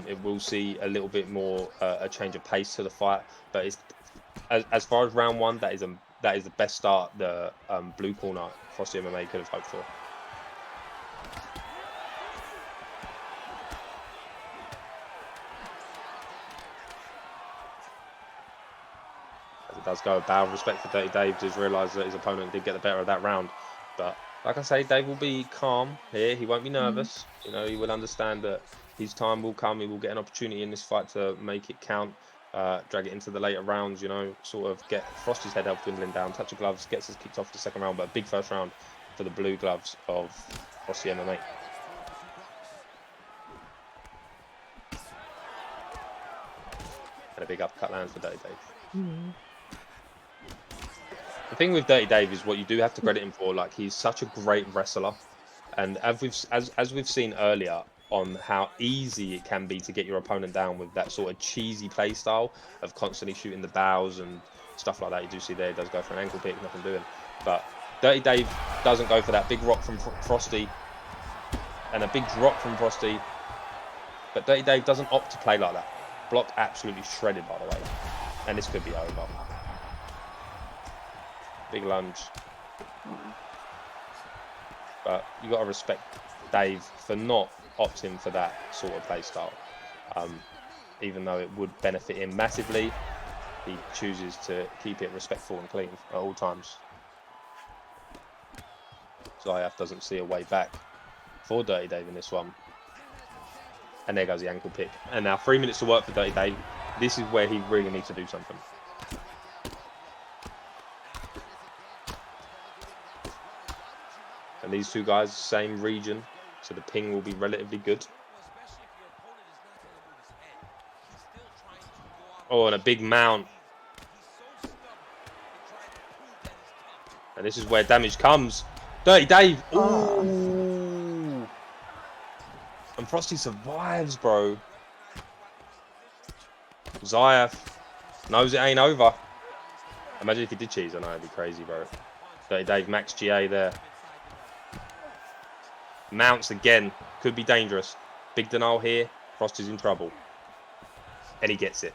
it will see a little bit more a change of pace to the fight. But it's as far as round one, that is the best start the blue corner Frosty MMA could have hoped for. As it does go, a bow of respect for Dirty Dave, just realised that his opponent did get the better of that round. But like I say, Dave will be calm here. He won't be nervous. He will understand that his time will come. He will get an opportunity in this fight to make it count. Drag it into the later rounds, sort of get Frosty's head help dwindling down, touch of gloves, gets us kicked off the second round, but a big first round for the blue gloves of Frosty MMA. And a big uppercut lands for Dirty Dave. The thing with Dirty Dave is what you do have to credit him for. Like, he's such a great wrestler, and as we've seen earlier, on how easy it can be to get your opponent down with that sort of cheesy play style of constantly shooting the bows and stuff like that. You do see there, he does go for an ankle pick, nothing doing. But Dirty Dave doesn't go for that big rock from Frosty and a big drop from Frosty. But Dirty Dave doesn't opt to play like that. Block absolutely shredded, by the way. And this could be over. Big lunge. But you got to respect Dave for not opting for that sort of play style. Even though it would benefit him massively, he chooses to keep it respectful and clean at all times. Zayaf doesn't see a way back for Dirty Dave in this one. And there goes the ankle pick. And now 3 minutes to work for Dirty Dave. This is where he really needs to do something. And these two guys, same region, so the ping will be relatively good. Oh, and a big mount. And this is where damage comes. Dirty Dave. Ooh. And Frosty survives, bro. Zayaf knows it ain't over. Imagine if he did cheese. I know, it'd be crazy, bro. Dirty Dave, max GA there. Mounts again. Could be dangerous. Big denial here. Frosty's in trouble. And he gets it.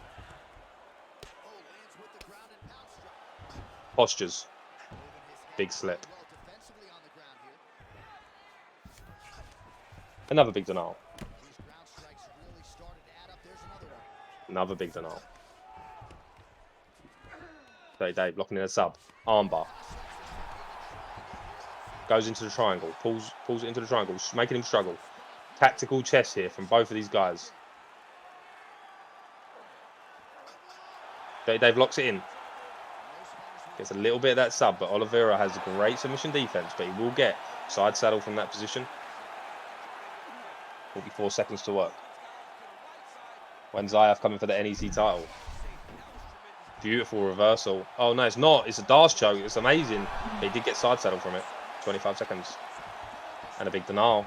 Postures. Big slip. Another big denial. Another big denial. Dirty Dave blocking in a sub. Armbar. Goes into the triangle. Pulls it into the triangle. Making him struggle. Tactical chess here from both of these guys. Dirty Dave locks it in. Gets a little bit of that sub, but Oliveira has great submission defense, but he will get side saddle from that position. 44 seconds to work. When Zayaf coming for the NEC title. Beautiful reversal. Oh, no, it's not. It's a Darce choke. It's amazing. But he did get side saddle from it. 25 seconds. And a big denial.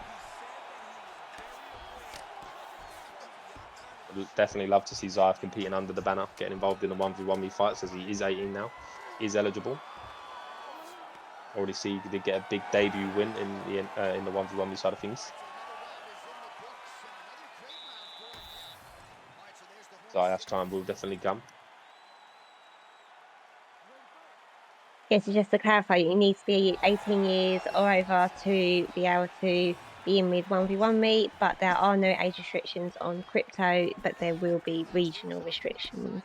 Definitely love to see Zayaf competing under the banner, getting involved in the 1v1 fights, as he is 18 now. Is eligible. Already see he did get a big debut win in the 1v1 side of things. Zayaf's time will definitely come. Yes, so just to clarify, you need to be 18 years or over to be able to be in with 1v1 meet, but there are no age restrictions on crypto, but there will be regional restrictions.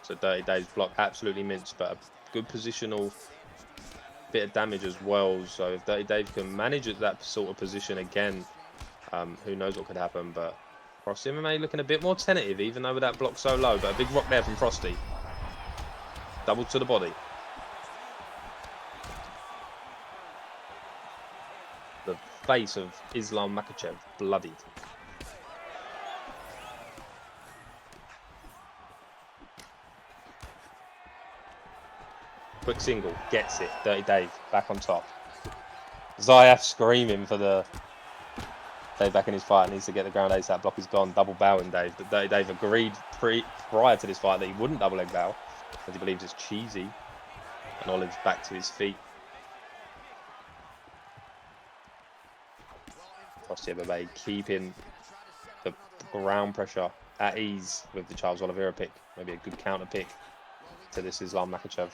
So Dirty Dave's block absolutely minced, but a good positional bit of damage as well. So if Dirty Dave can manage at that sort of position again, who knows what could happen. But Frosty MMA looking a bit more tentative, even though with that block so low. But a big rock there from Frosty. Double to the body. The face of Islam Makhachev bloodied. Quick single, gets it. Dirty Dave back on top. Zayaf screaming for the Dave back in his fight. Needs to get the ground ace. That block is gone. Double bowing Dave. But Dirty Dave agreed prior to this fight that he wouldn't double leg bow, as he believes it's cheesy. And Olive's back to his feet. FROSTYMMA keeping the ground pressure at ease with the Charles Oliveira pick. Maybe a good counter pick to this Islam Makhachev.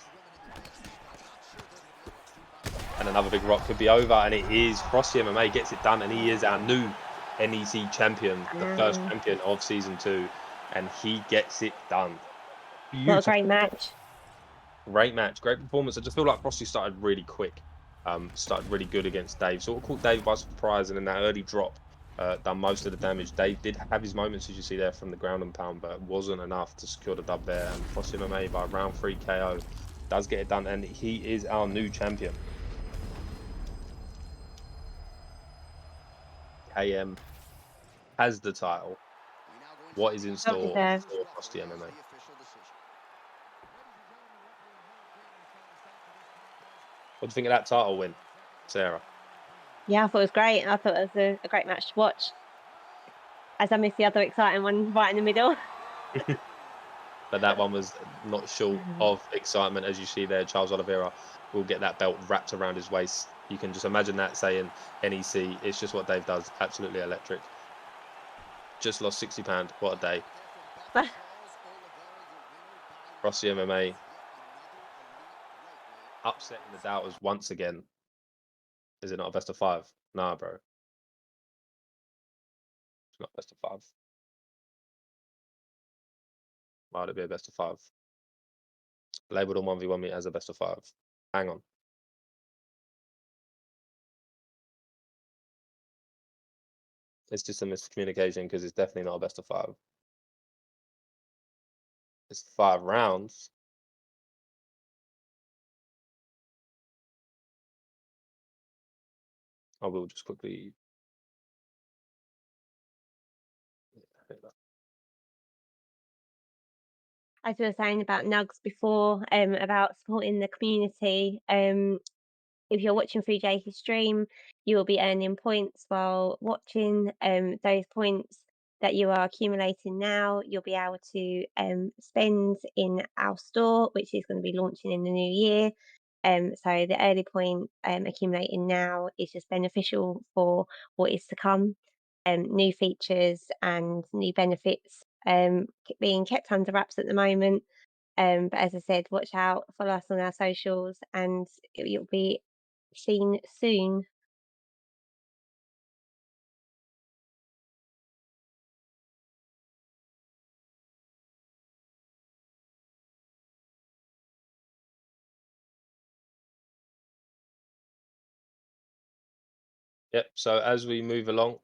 And another big rock could be over, and it is. FROSTYMMA gets it done, and he is our new NEC champion, the first champion of season 2, and he gets it done. Beautiful. What a great match. Great match, great performance. I just feel like Frosty started really quick, started really good against Dave. Sort of caught Dave by surprise, and in that early drop, done most of the damage. Dave did have his moments, as you see there, from the ground and pound, but it wasn't enough to secure the dub there. And FROSTYMMA by round 3 KO does get it done, and he is our new champion. KM has the title. What is in store for FROSTYMMA? What do you think of that title win, Sarah? Yeah, I thought it was great. I thought it was a great match to watch. As I missed the other exciting one right in the middle. But that one was not short of excitement, as you see there. Charles Oliveira will get that belt wrapped around his waist. You can just imagine that saying NEC. It's just what Dave does. Absolutely electric. Just lost £60. What a day. FROSTYMMA upsetting the doubters once again. Is it not a best of 5? Nah, bro. It's not best of 5. Why would it be a best of 5? Labelled on 1v1 meet as a best of 5. Hang on. It's just a miscommunication, because it's definitely not a best of 5. It's 5 rounds. I will just quickly. As we were saying about NUGS before, about supporting the community, if you're watching through Jakey's stream, you will be earning points while watching. Those points that you are accumulating now, you'll be able to spend in our store, which is going to be launching in the new year. So the early point accumulating now is just beneficial for what is to come. New features and new benefits being kept under wraps at the moment. But as I said, watch out, follow us on our socials, and you'll be seen soon. Yep. So as we move along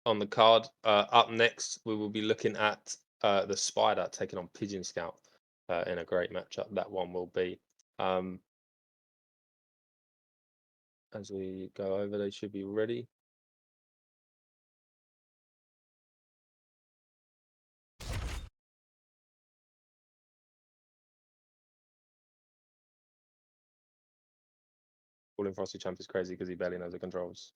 on the card, up next we will be looking at the Spider taking on Pigeon Scout in a great matchup. That one will be. As we go over, they should be ready. Calling Frosty Champ is crazy because he barely knows the controls.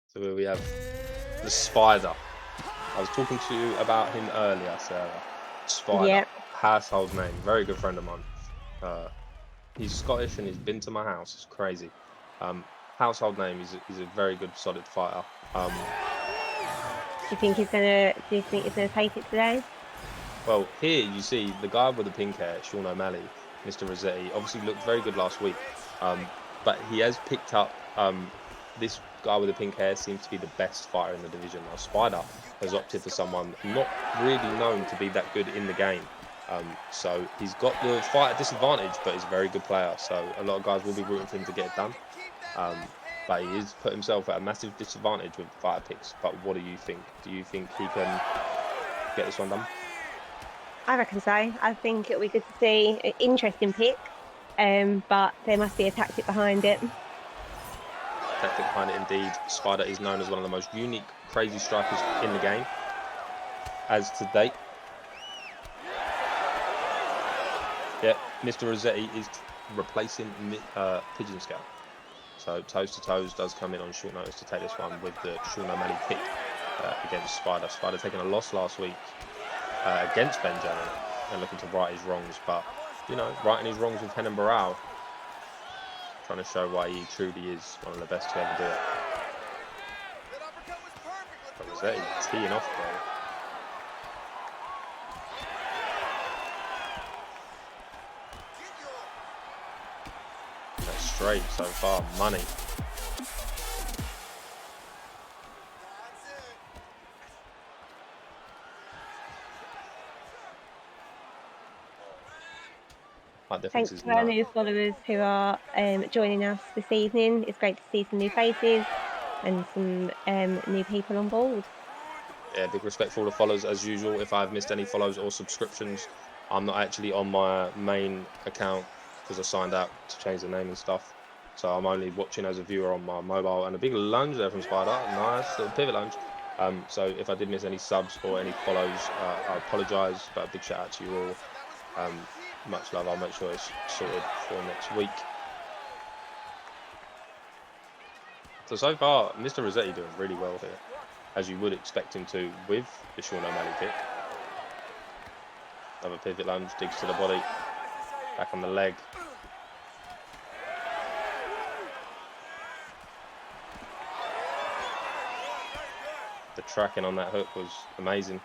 So here we have the Spider. I was talking to you about him earlier, Sarah. Spider. Yep. Household name. Very good friend of mine. He's Scottish and he's been to my house. It's crazy. Household name. He's a very good, solid fighter. Do you think he's gonna take it today? Well, here you see the guy with the pink hair, Sean O'Malley, Mr. Rossetti, obviously looked very good last week. But he has picked up this guy with the pink hair seems to be the best fighter in the division. Now, Spider has opted for someone not really known to be that good in the game. So he's got the fight disadvantage, but he's a very good player. So a lot of guys will be rooting for him to get it done. But he has put himself at a massive disadvantage with fighter picks. But what do you think? Do you think he can get this one done? I reckon so. I think it'll be good to see an interesting pick, but there must be a tactic behind it. Tactic behind it, indeed. Spider is known as one of the most unique crazy strikers in the game as to date. Yeah, Mr. Rossetti is replacing Pigeon Scout. So Toes to Toes does come in on short notice to take this one with the Sean O'Malley kick against Spider. Spider taking a loss last week against Benjamin and looking to right his wrongs. But, you know, righting his wrongs with Henan Barao. Trying to show why he truly is one of the best to ever do it. But Rossetti teeing off, bro. That's straight so far, money. Thanks to our new followers who are joining us this evening. It's great to see some new faces and some new people on board. Yeah, big respect for all the followers as usual. If I've missed any follows or subscriptions, I'm not actually on my main account because I signed out to change the name and stuff. So I'm only watching as a viewer on my mobile. And a big lunge there from Spider. Nice little pivot lunge. So if I did miss any subs or any follows, I apologise. But a big shout out to you all. Much love. I'll make sure it's sorted for next week. So far, Mr. Rossetti doing really well here, as you would expect him to with the Sean O'Malley kick. Another pivot lunge, digs to the body, back on the leg. The tracking on that hook was amazing.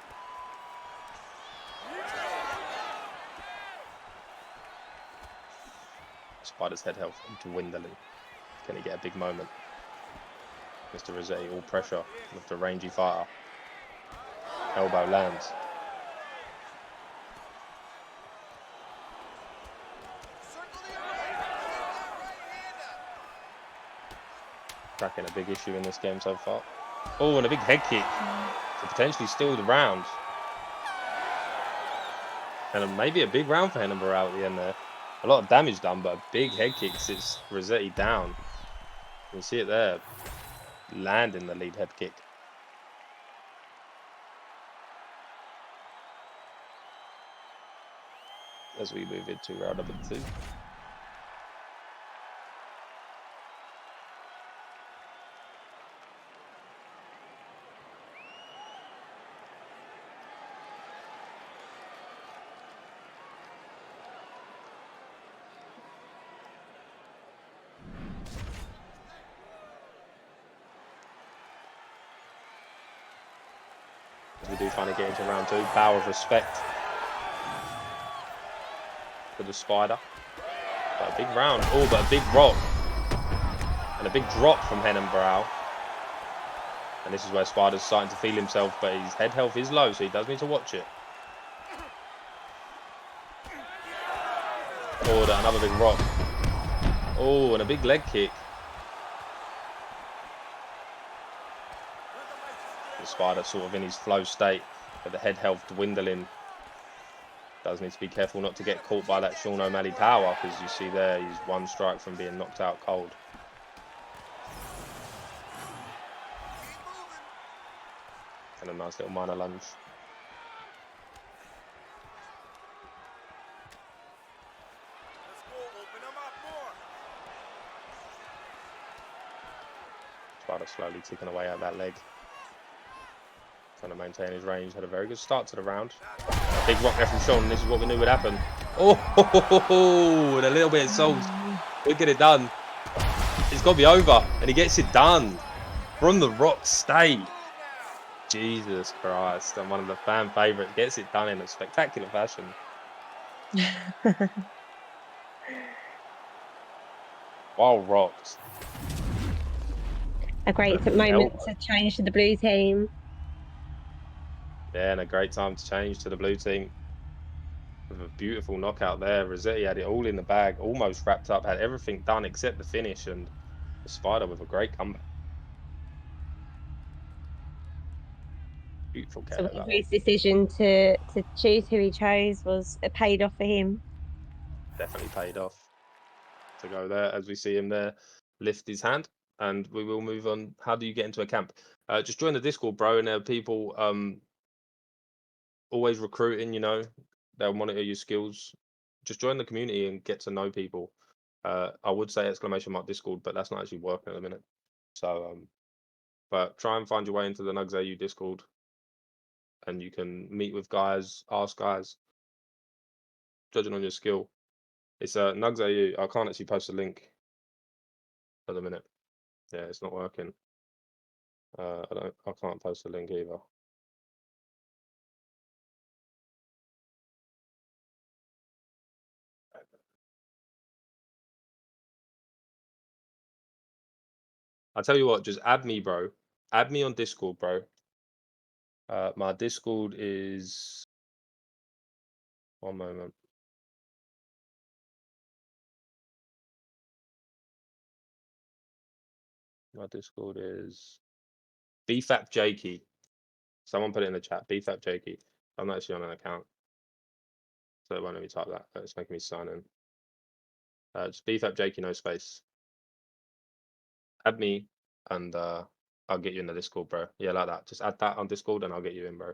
Spider's head health dwindling. Can he get a big moment? Mr. Rossetti, all pressure with the rangy fighter. Elbow lands. Tracking a big issue in this game so far. Oh, and a big head kick to potentially steal the round. And maybe a big round for Henan Barao at the end there. A lot of damage done, but a big head kick sits Rossetti down. You can see it there. Landing the lead head kick. As we move into round number 2. We do finally get into round 2. Bow of respect for the Spider. But a big round. Oh, but a big rock. And a big drop from Henan Barao. And this is where Spider's starting to feel himself, but his head health is low, so he does need to watch it. Oh, another big rock. Oh, and a big leg kick. The Spider sort of in his flow state, but the head health dwindling. Does need to be careful not to get caught by that Sean O'Malley power, because you see there he's one strike from being knocked out cold. And a nice little minor lunge. Spider slowly ticking away at that leg. Trying to maintain his range. Had a very good start to the round. A big rock there from Sean, and this is what we knew would happen. Oh, and a little bit of souls. We'll get it done. It's got to be over, and he gets it done. From the rock stay. Jesus Christ, and one of the fan favourites gets it done in a spectacular fashion. Well rocked. A great moment to change to the blue team. Yeah, and a great time to change to the blue team. With a beautiful knockout there. Rossetti had it all in the bag, almost wrapped up, had everything done except the finish, and the Spider with a great comeback. Beautiful KO. So his decision to choose who he chose was paid off for him. Definitely paid off to go there, as we see him there lift his hand. and we will move on. How do you get into a camp? Just join the Discord, bro, and there are people always recruiting, you know. They'll monitor your skills. Just join the community and get to know people. I would say !Discord, but that's not actually working at the minute. So, but try and find your way into the NUGS AU Discord, and you can meet with guys, ask guys, judging on your skill. It's NUGS AU. I can't actually post a link at the minute. Yeah, it's not working. I can't post a link either. I'll tell you what, just add me, bro. Add me on Discord, bro. My Discord is... One moment. My Discord is... BFAP Someone put it in the chat. BFAP I'm not actually on an account, so it won't let me type that. It's making me sign in. Just BFAP no space. Add me, and I'll get you in the Discord, bro. Yeah, like that. Just add that on Discord, and I'll get you in, bro.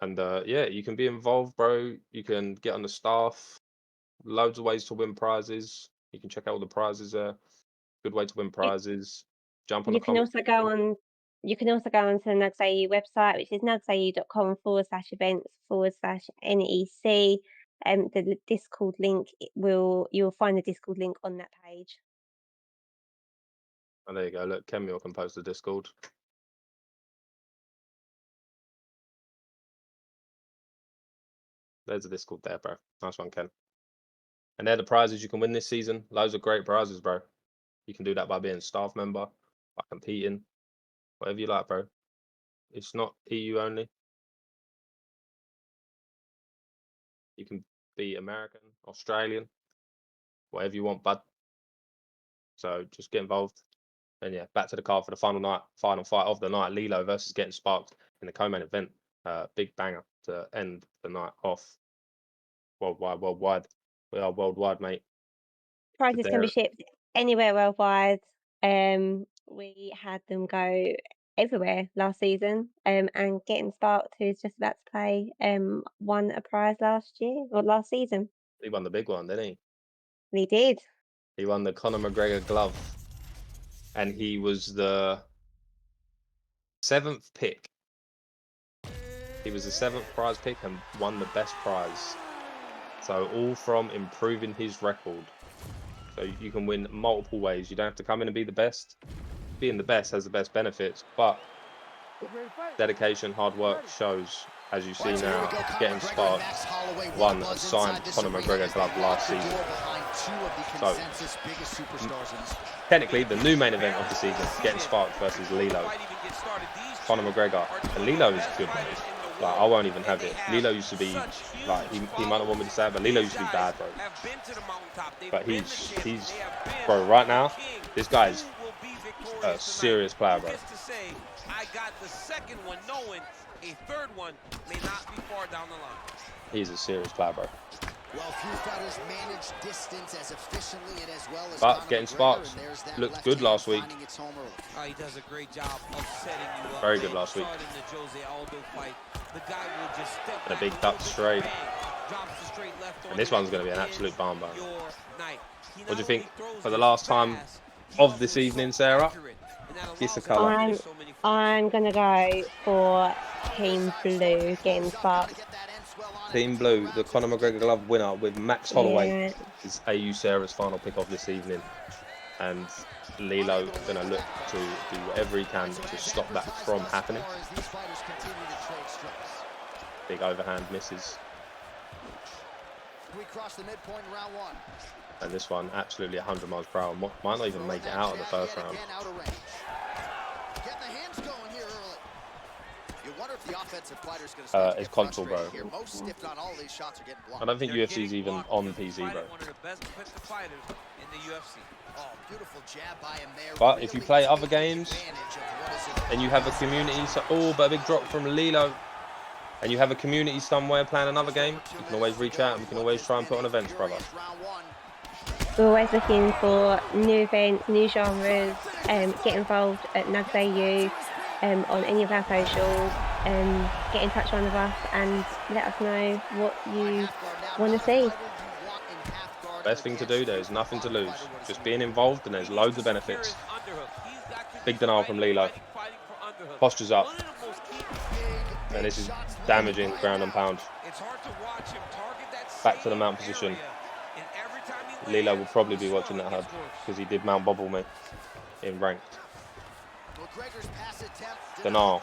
And yeah, you can be involved, bro. You can get on the staff. Loads of ways to win prizes. You can check out all the prizes there. Good way to win prizes. Jump on You the can also go on. You can also go onto the NUGS AU website, which is nugsau.com/events/NEC. The Discord link you'll find the Discord link on that page. And there you go. Look, Ken can post the Discord. There's a Discord there, bro. Nice one, Ken. And they're the prizes you can win this season. Loads of great prizes, bro. You can do that by being a staff member, by competing, whatever you like, bro. It's not EU only. You can be American, Australian, whatever you want, bud. So just get involved. And yeah, back to the card for the final fight of the night. Lilo versus Getting Sparked in the co-main event. Big banger to end the night off. Worldwide. We are worldwide, mate. Prizes can be shipped anywhere worldwide. We had them go everywhere last season. And Getting Sparked, who's just about to play, won a prize last season. He won the big one, didn't he? He did. He won the Conor McGregor glove. And he was the 7th pick. He was the 7th prize pick and won the best prize. So all from improving his record. So you can win multiple ways. You don't have to come in and be the best. Being the best has the best benefits, but dedication, hard work shows. As you see now, Getting Sparked won a signed Conor McGregor glove last season. So technically, the new main event of the season, Getting Sparked versus Lilo. Conor McGregor, and Lilo is good, mate. Like, I won't even have it. Lilo used to be, like, he might not want me to say it, but Lilo used to be bad, bro. But he's bro, right now, this guy is a serious player, bro. I got the second one, knowing a third one may not be far down the line. He's a serious player, bro. Well, few fighters manage distance as efficiently and as well as but Getting Sparked looked good last week. He does a great job of setting you up. Very good last week. And a big duck straight. And this one's going to be an absolute bomb. What do you think for the last time of this evening, Sarah? Kiss a colour. I'm going to go for Team Blue, Getting Sparked. Team Blue, the Conor McGregor glove winner with Max Holloway, is AU Sarah's final pick of this evening. And Lilo going to look to do whatever he can to stop that from happening. Big overhand misses. And this one absolutely 100 miles per hour. Might not even make it out of the first round. It's console, bro. I don't think UFC is even on PC, bro. But if you play other games and you have a community, but a big drop from Lilo, and you have a community somewhere playing another game, you can always reach out and we can always try and put on events, brother. We're always looking for new events, new genres. Get involved at NUGS AU on any of our socials. Get in touch with one of us and let us know what you want to see. Best thing to do, there's nothing to lose. Just being involved, and there's loads of benefits. Big denial from Lilo. Posture's up. And this is damaging ground and pound. Back to the mount position. Lilo will probably be watching that HUD because he did mount bobble me in ranked. Denial.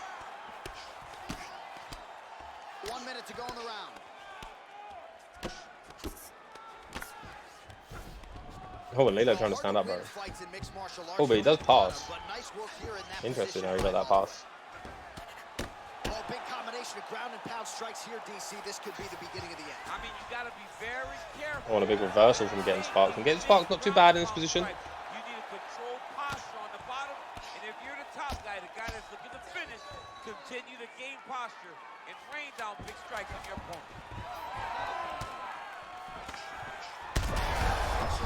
1 minute to go in the round. Oh, and Lilo trying to stand up, bro. Oh, but he does pass. Interesting how he got that pass. Oh, big combination of ground and pound strikes here, DC. This could be the beginning of the end. I mean, you got to be very careful. Oh, and a big reversal from Getting Sparks. And Getting Sparks not too bad in this position. You need a controlled posture on the bottom, and if you're the top guy, the guy that's looking to finish, continue to gain posture and rain down big strikes on your opponent.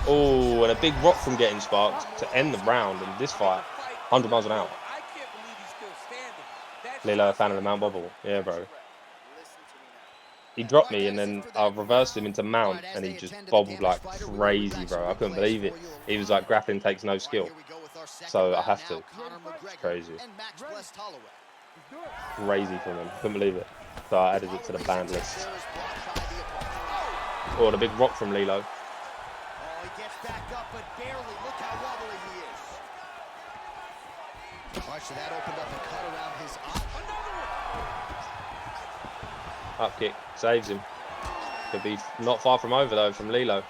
Oh, and a big rock from Getting Sparks to end the round in this fight. 100 miles an hour. I can't believe he's still standing. That's Lilo, a fan of the mount bobble. Yeah, bro. He dropped me, and then I reversed him into mount, and he just bobbled like crazy, bro. I couldn't believe it. He was like, grappling takes no skill. So I have to. It's crazy. Crazy from him. Couldn't believe it. So I added it to the banned list. Oh, and a big rock from Lilo. He gets back up, but barely. Look how wobbly he is. All right, so that opened up a cut around his eye. Up kick. Saves him. Could be not far from over, though, from Lilo.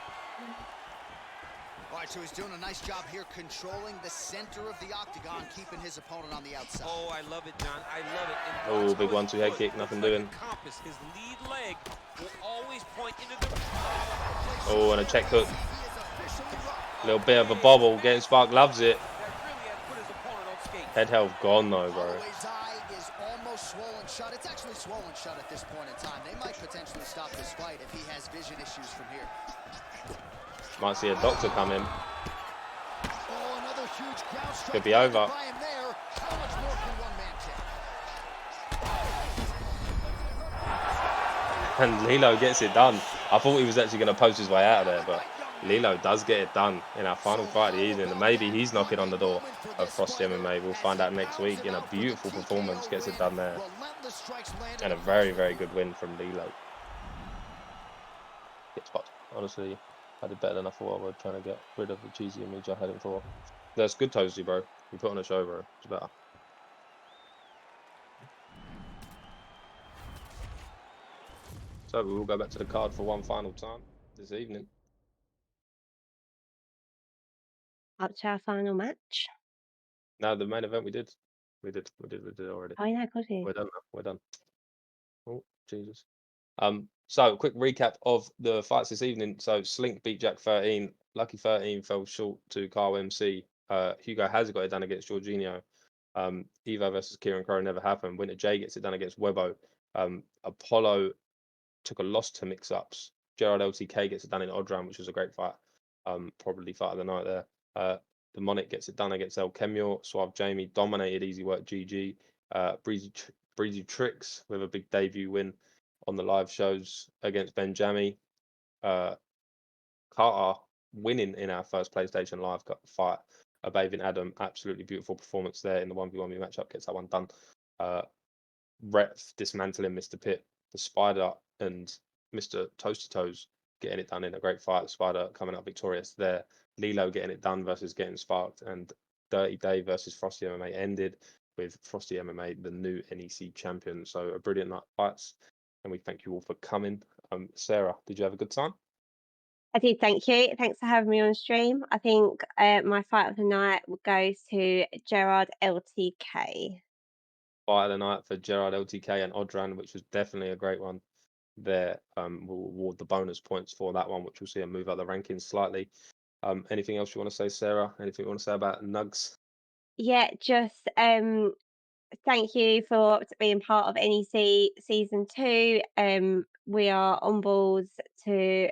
All right, so he's doing a nice job here controlling the center of the octagon, keeping his opponent on the outside. Oh, I love it, John. I love it. Oh, big 1-2 head kick. Nothing doing. Compass, his lead leg will always point into the... Oh, and a check hook. Little bit of a bobble. Getting Spark loves it. Head health gone though, bro. Holloway's eye is almost swollen shut. It's actually swollen shut at this point in time. They might potentially stop this fight if he has vision issues from here. Might see a doctor come in. Oh, another huge ground strike. Could be over. By him there. How much more can one man take? And Lilo gets it done. I thought he was actually going to post his way out of there, but Lilo does get it done in our final fight of the evening. And maybe he's knocking on the door of Frosty MMA. We'll find out next week. In a beautiful performance, gets it done there. And a very, very good win from Lilo. Get spot. Honestly, I did better than I thought I would, trying to get rid of the cheesy image I had him for. That's good, Toasty, bro. You put on a show, bro. It's better. So we will go back to the card for one final time this evening. Up to our final match. No, the main event we did already. Oh, yeah, got it. We're done now. We're done. Oh, Jesus. So quick recap of the fights this evening. So Slink beat Jack 13. Lucky 13 fell short to Carl MC. Hugo has got it done against Jorginho. Evo versus Kieran Crow never happened. Winter J gets it done against Webbo. Apollo took a loss to mix-ups. Gerard LTK gets it done in Odd which was a great fight. Probably fight of the night there. Demonic gets it done against El Kemio. Suave Jamie dominated Easy Work GG. Breezy Tricks with a big debut win on the live shows against Benjami. Carter winning in our first PlayStation Live fight. Bathing Adam, absolutely beautiful performance there in the 1v1 matchup, gets that one done. Ref dismantling Mr. Pitt, the Spider and Mr. Toasty Toes getting it done in a great fight. The Spider coming up victorious there. Lilo getting it done versus Getting Sparked, and Dirty Dave versus Frosty MMA ended with Frosty MMA, the new NEC champion. So a brilliant night of fights, and we thank you all for coming. Sarah, did you have a good time? I did, thank you. Thanks for having me on stream. I think my fight of the night goes to Gerard LTK. Fight of the night for Gerard LTK and Odran, which was definitely a great one there. We'll award the bonus points for that one, which we'll see him move up the rankings slightly. Anything else you want to say, Sarah? Anything you want to say about NUGS? Yeah, just thank you for being part of NEC Season 2. We are on boards to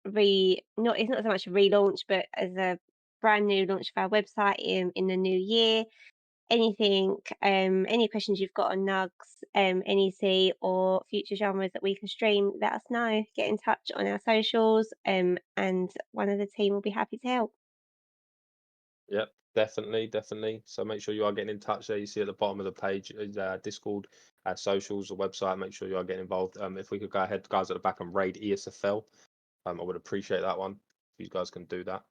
it's not so much a relaunch, but as a brand new launch of our website in the new year. Anything, any questions you've got on NUGS, NEC, or future genres that we can stream, let us know. Get in touch on our socials, and one of the team will be happy to help. Yep, definitely. So make sure you are getting in touch there. You see at the bottom of the page, Discord, socials, the website. Make sure you are getting involved. If we could go ahead, guys at the back, and raid ESFL, I would appreciate that one. If you guys can do that,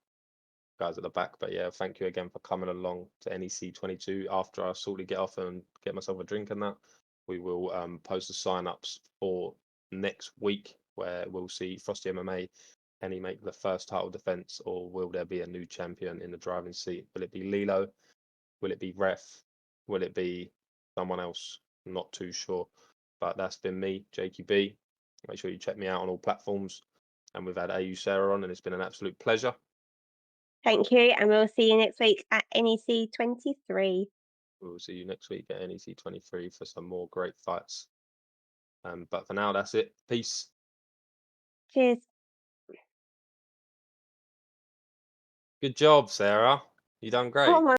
guys at the back. But yeah, thank you again for coming along to NEC 22. After I shortly get off and get myself a drink and that, we will post the sign-ups for next week, where we'll see Frosty MMA. Can he make the first title defense, or will there be a new champion in the driving seat? Will it be Lilo? Will it be Ref? Will it be someone else? I'm not too sure. But that's been me, Jakey B. Make sure you check me out on all platforms. And we've had AU Sarah on, and it's been an absolute pleasure. Thank you, and we'll see you next week at NEC 23. We'll see you next week at NEC 23 for some more great fights. But for now, that's it. Peace. Cheers. Good job, Sarah. You done great. Oh my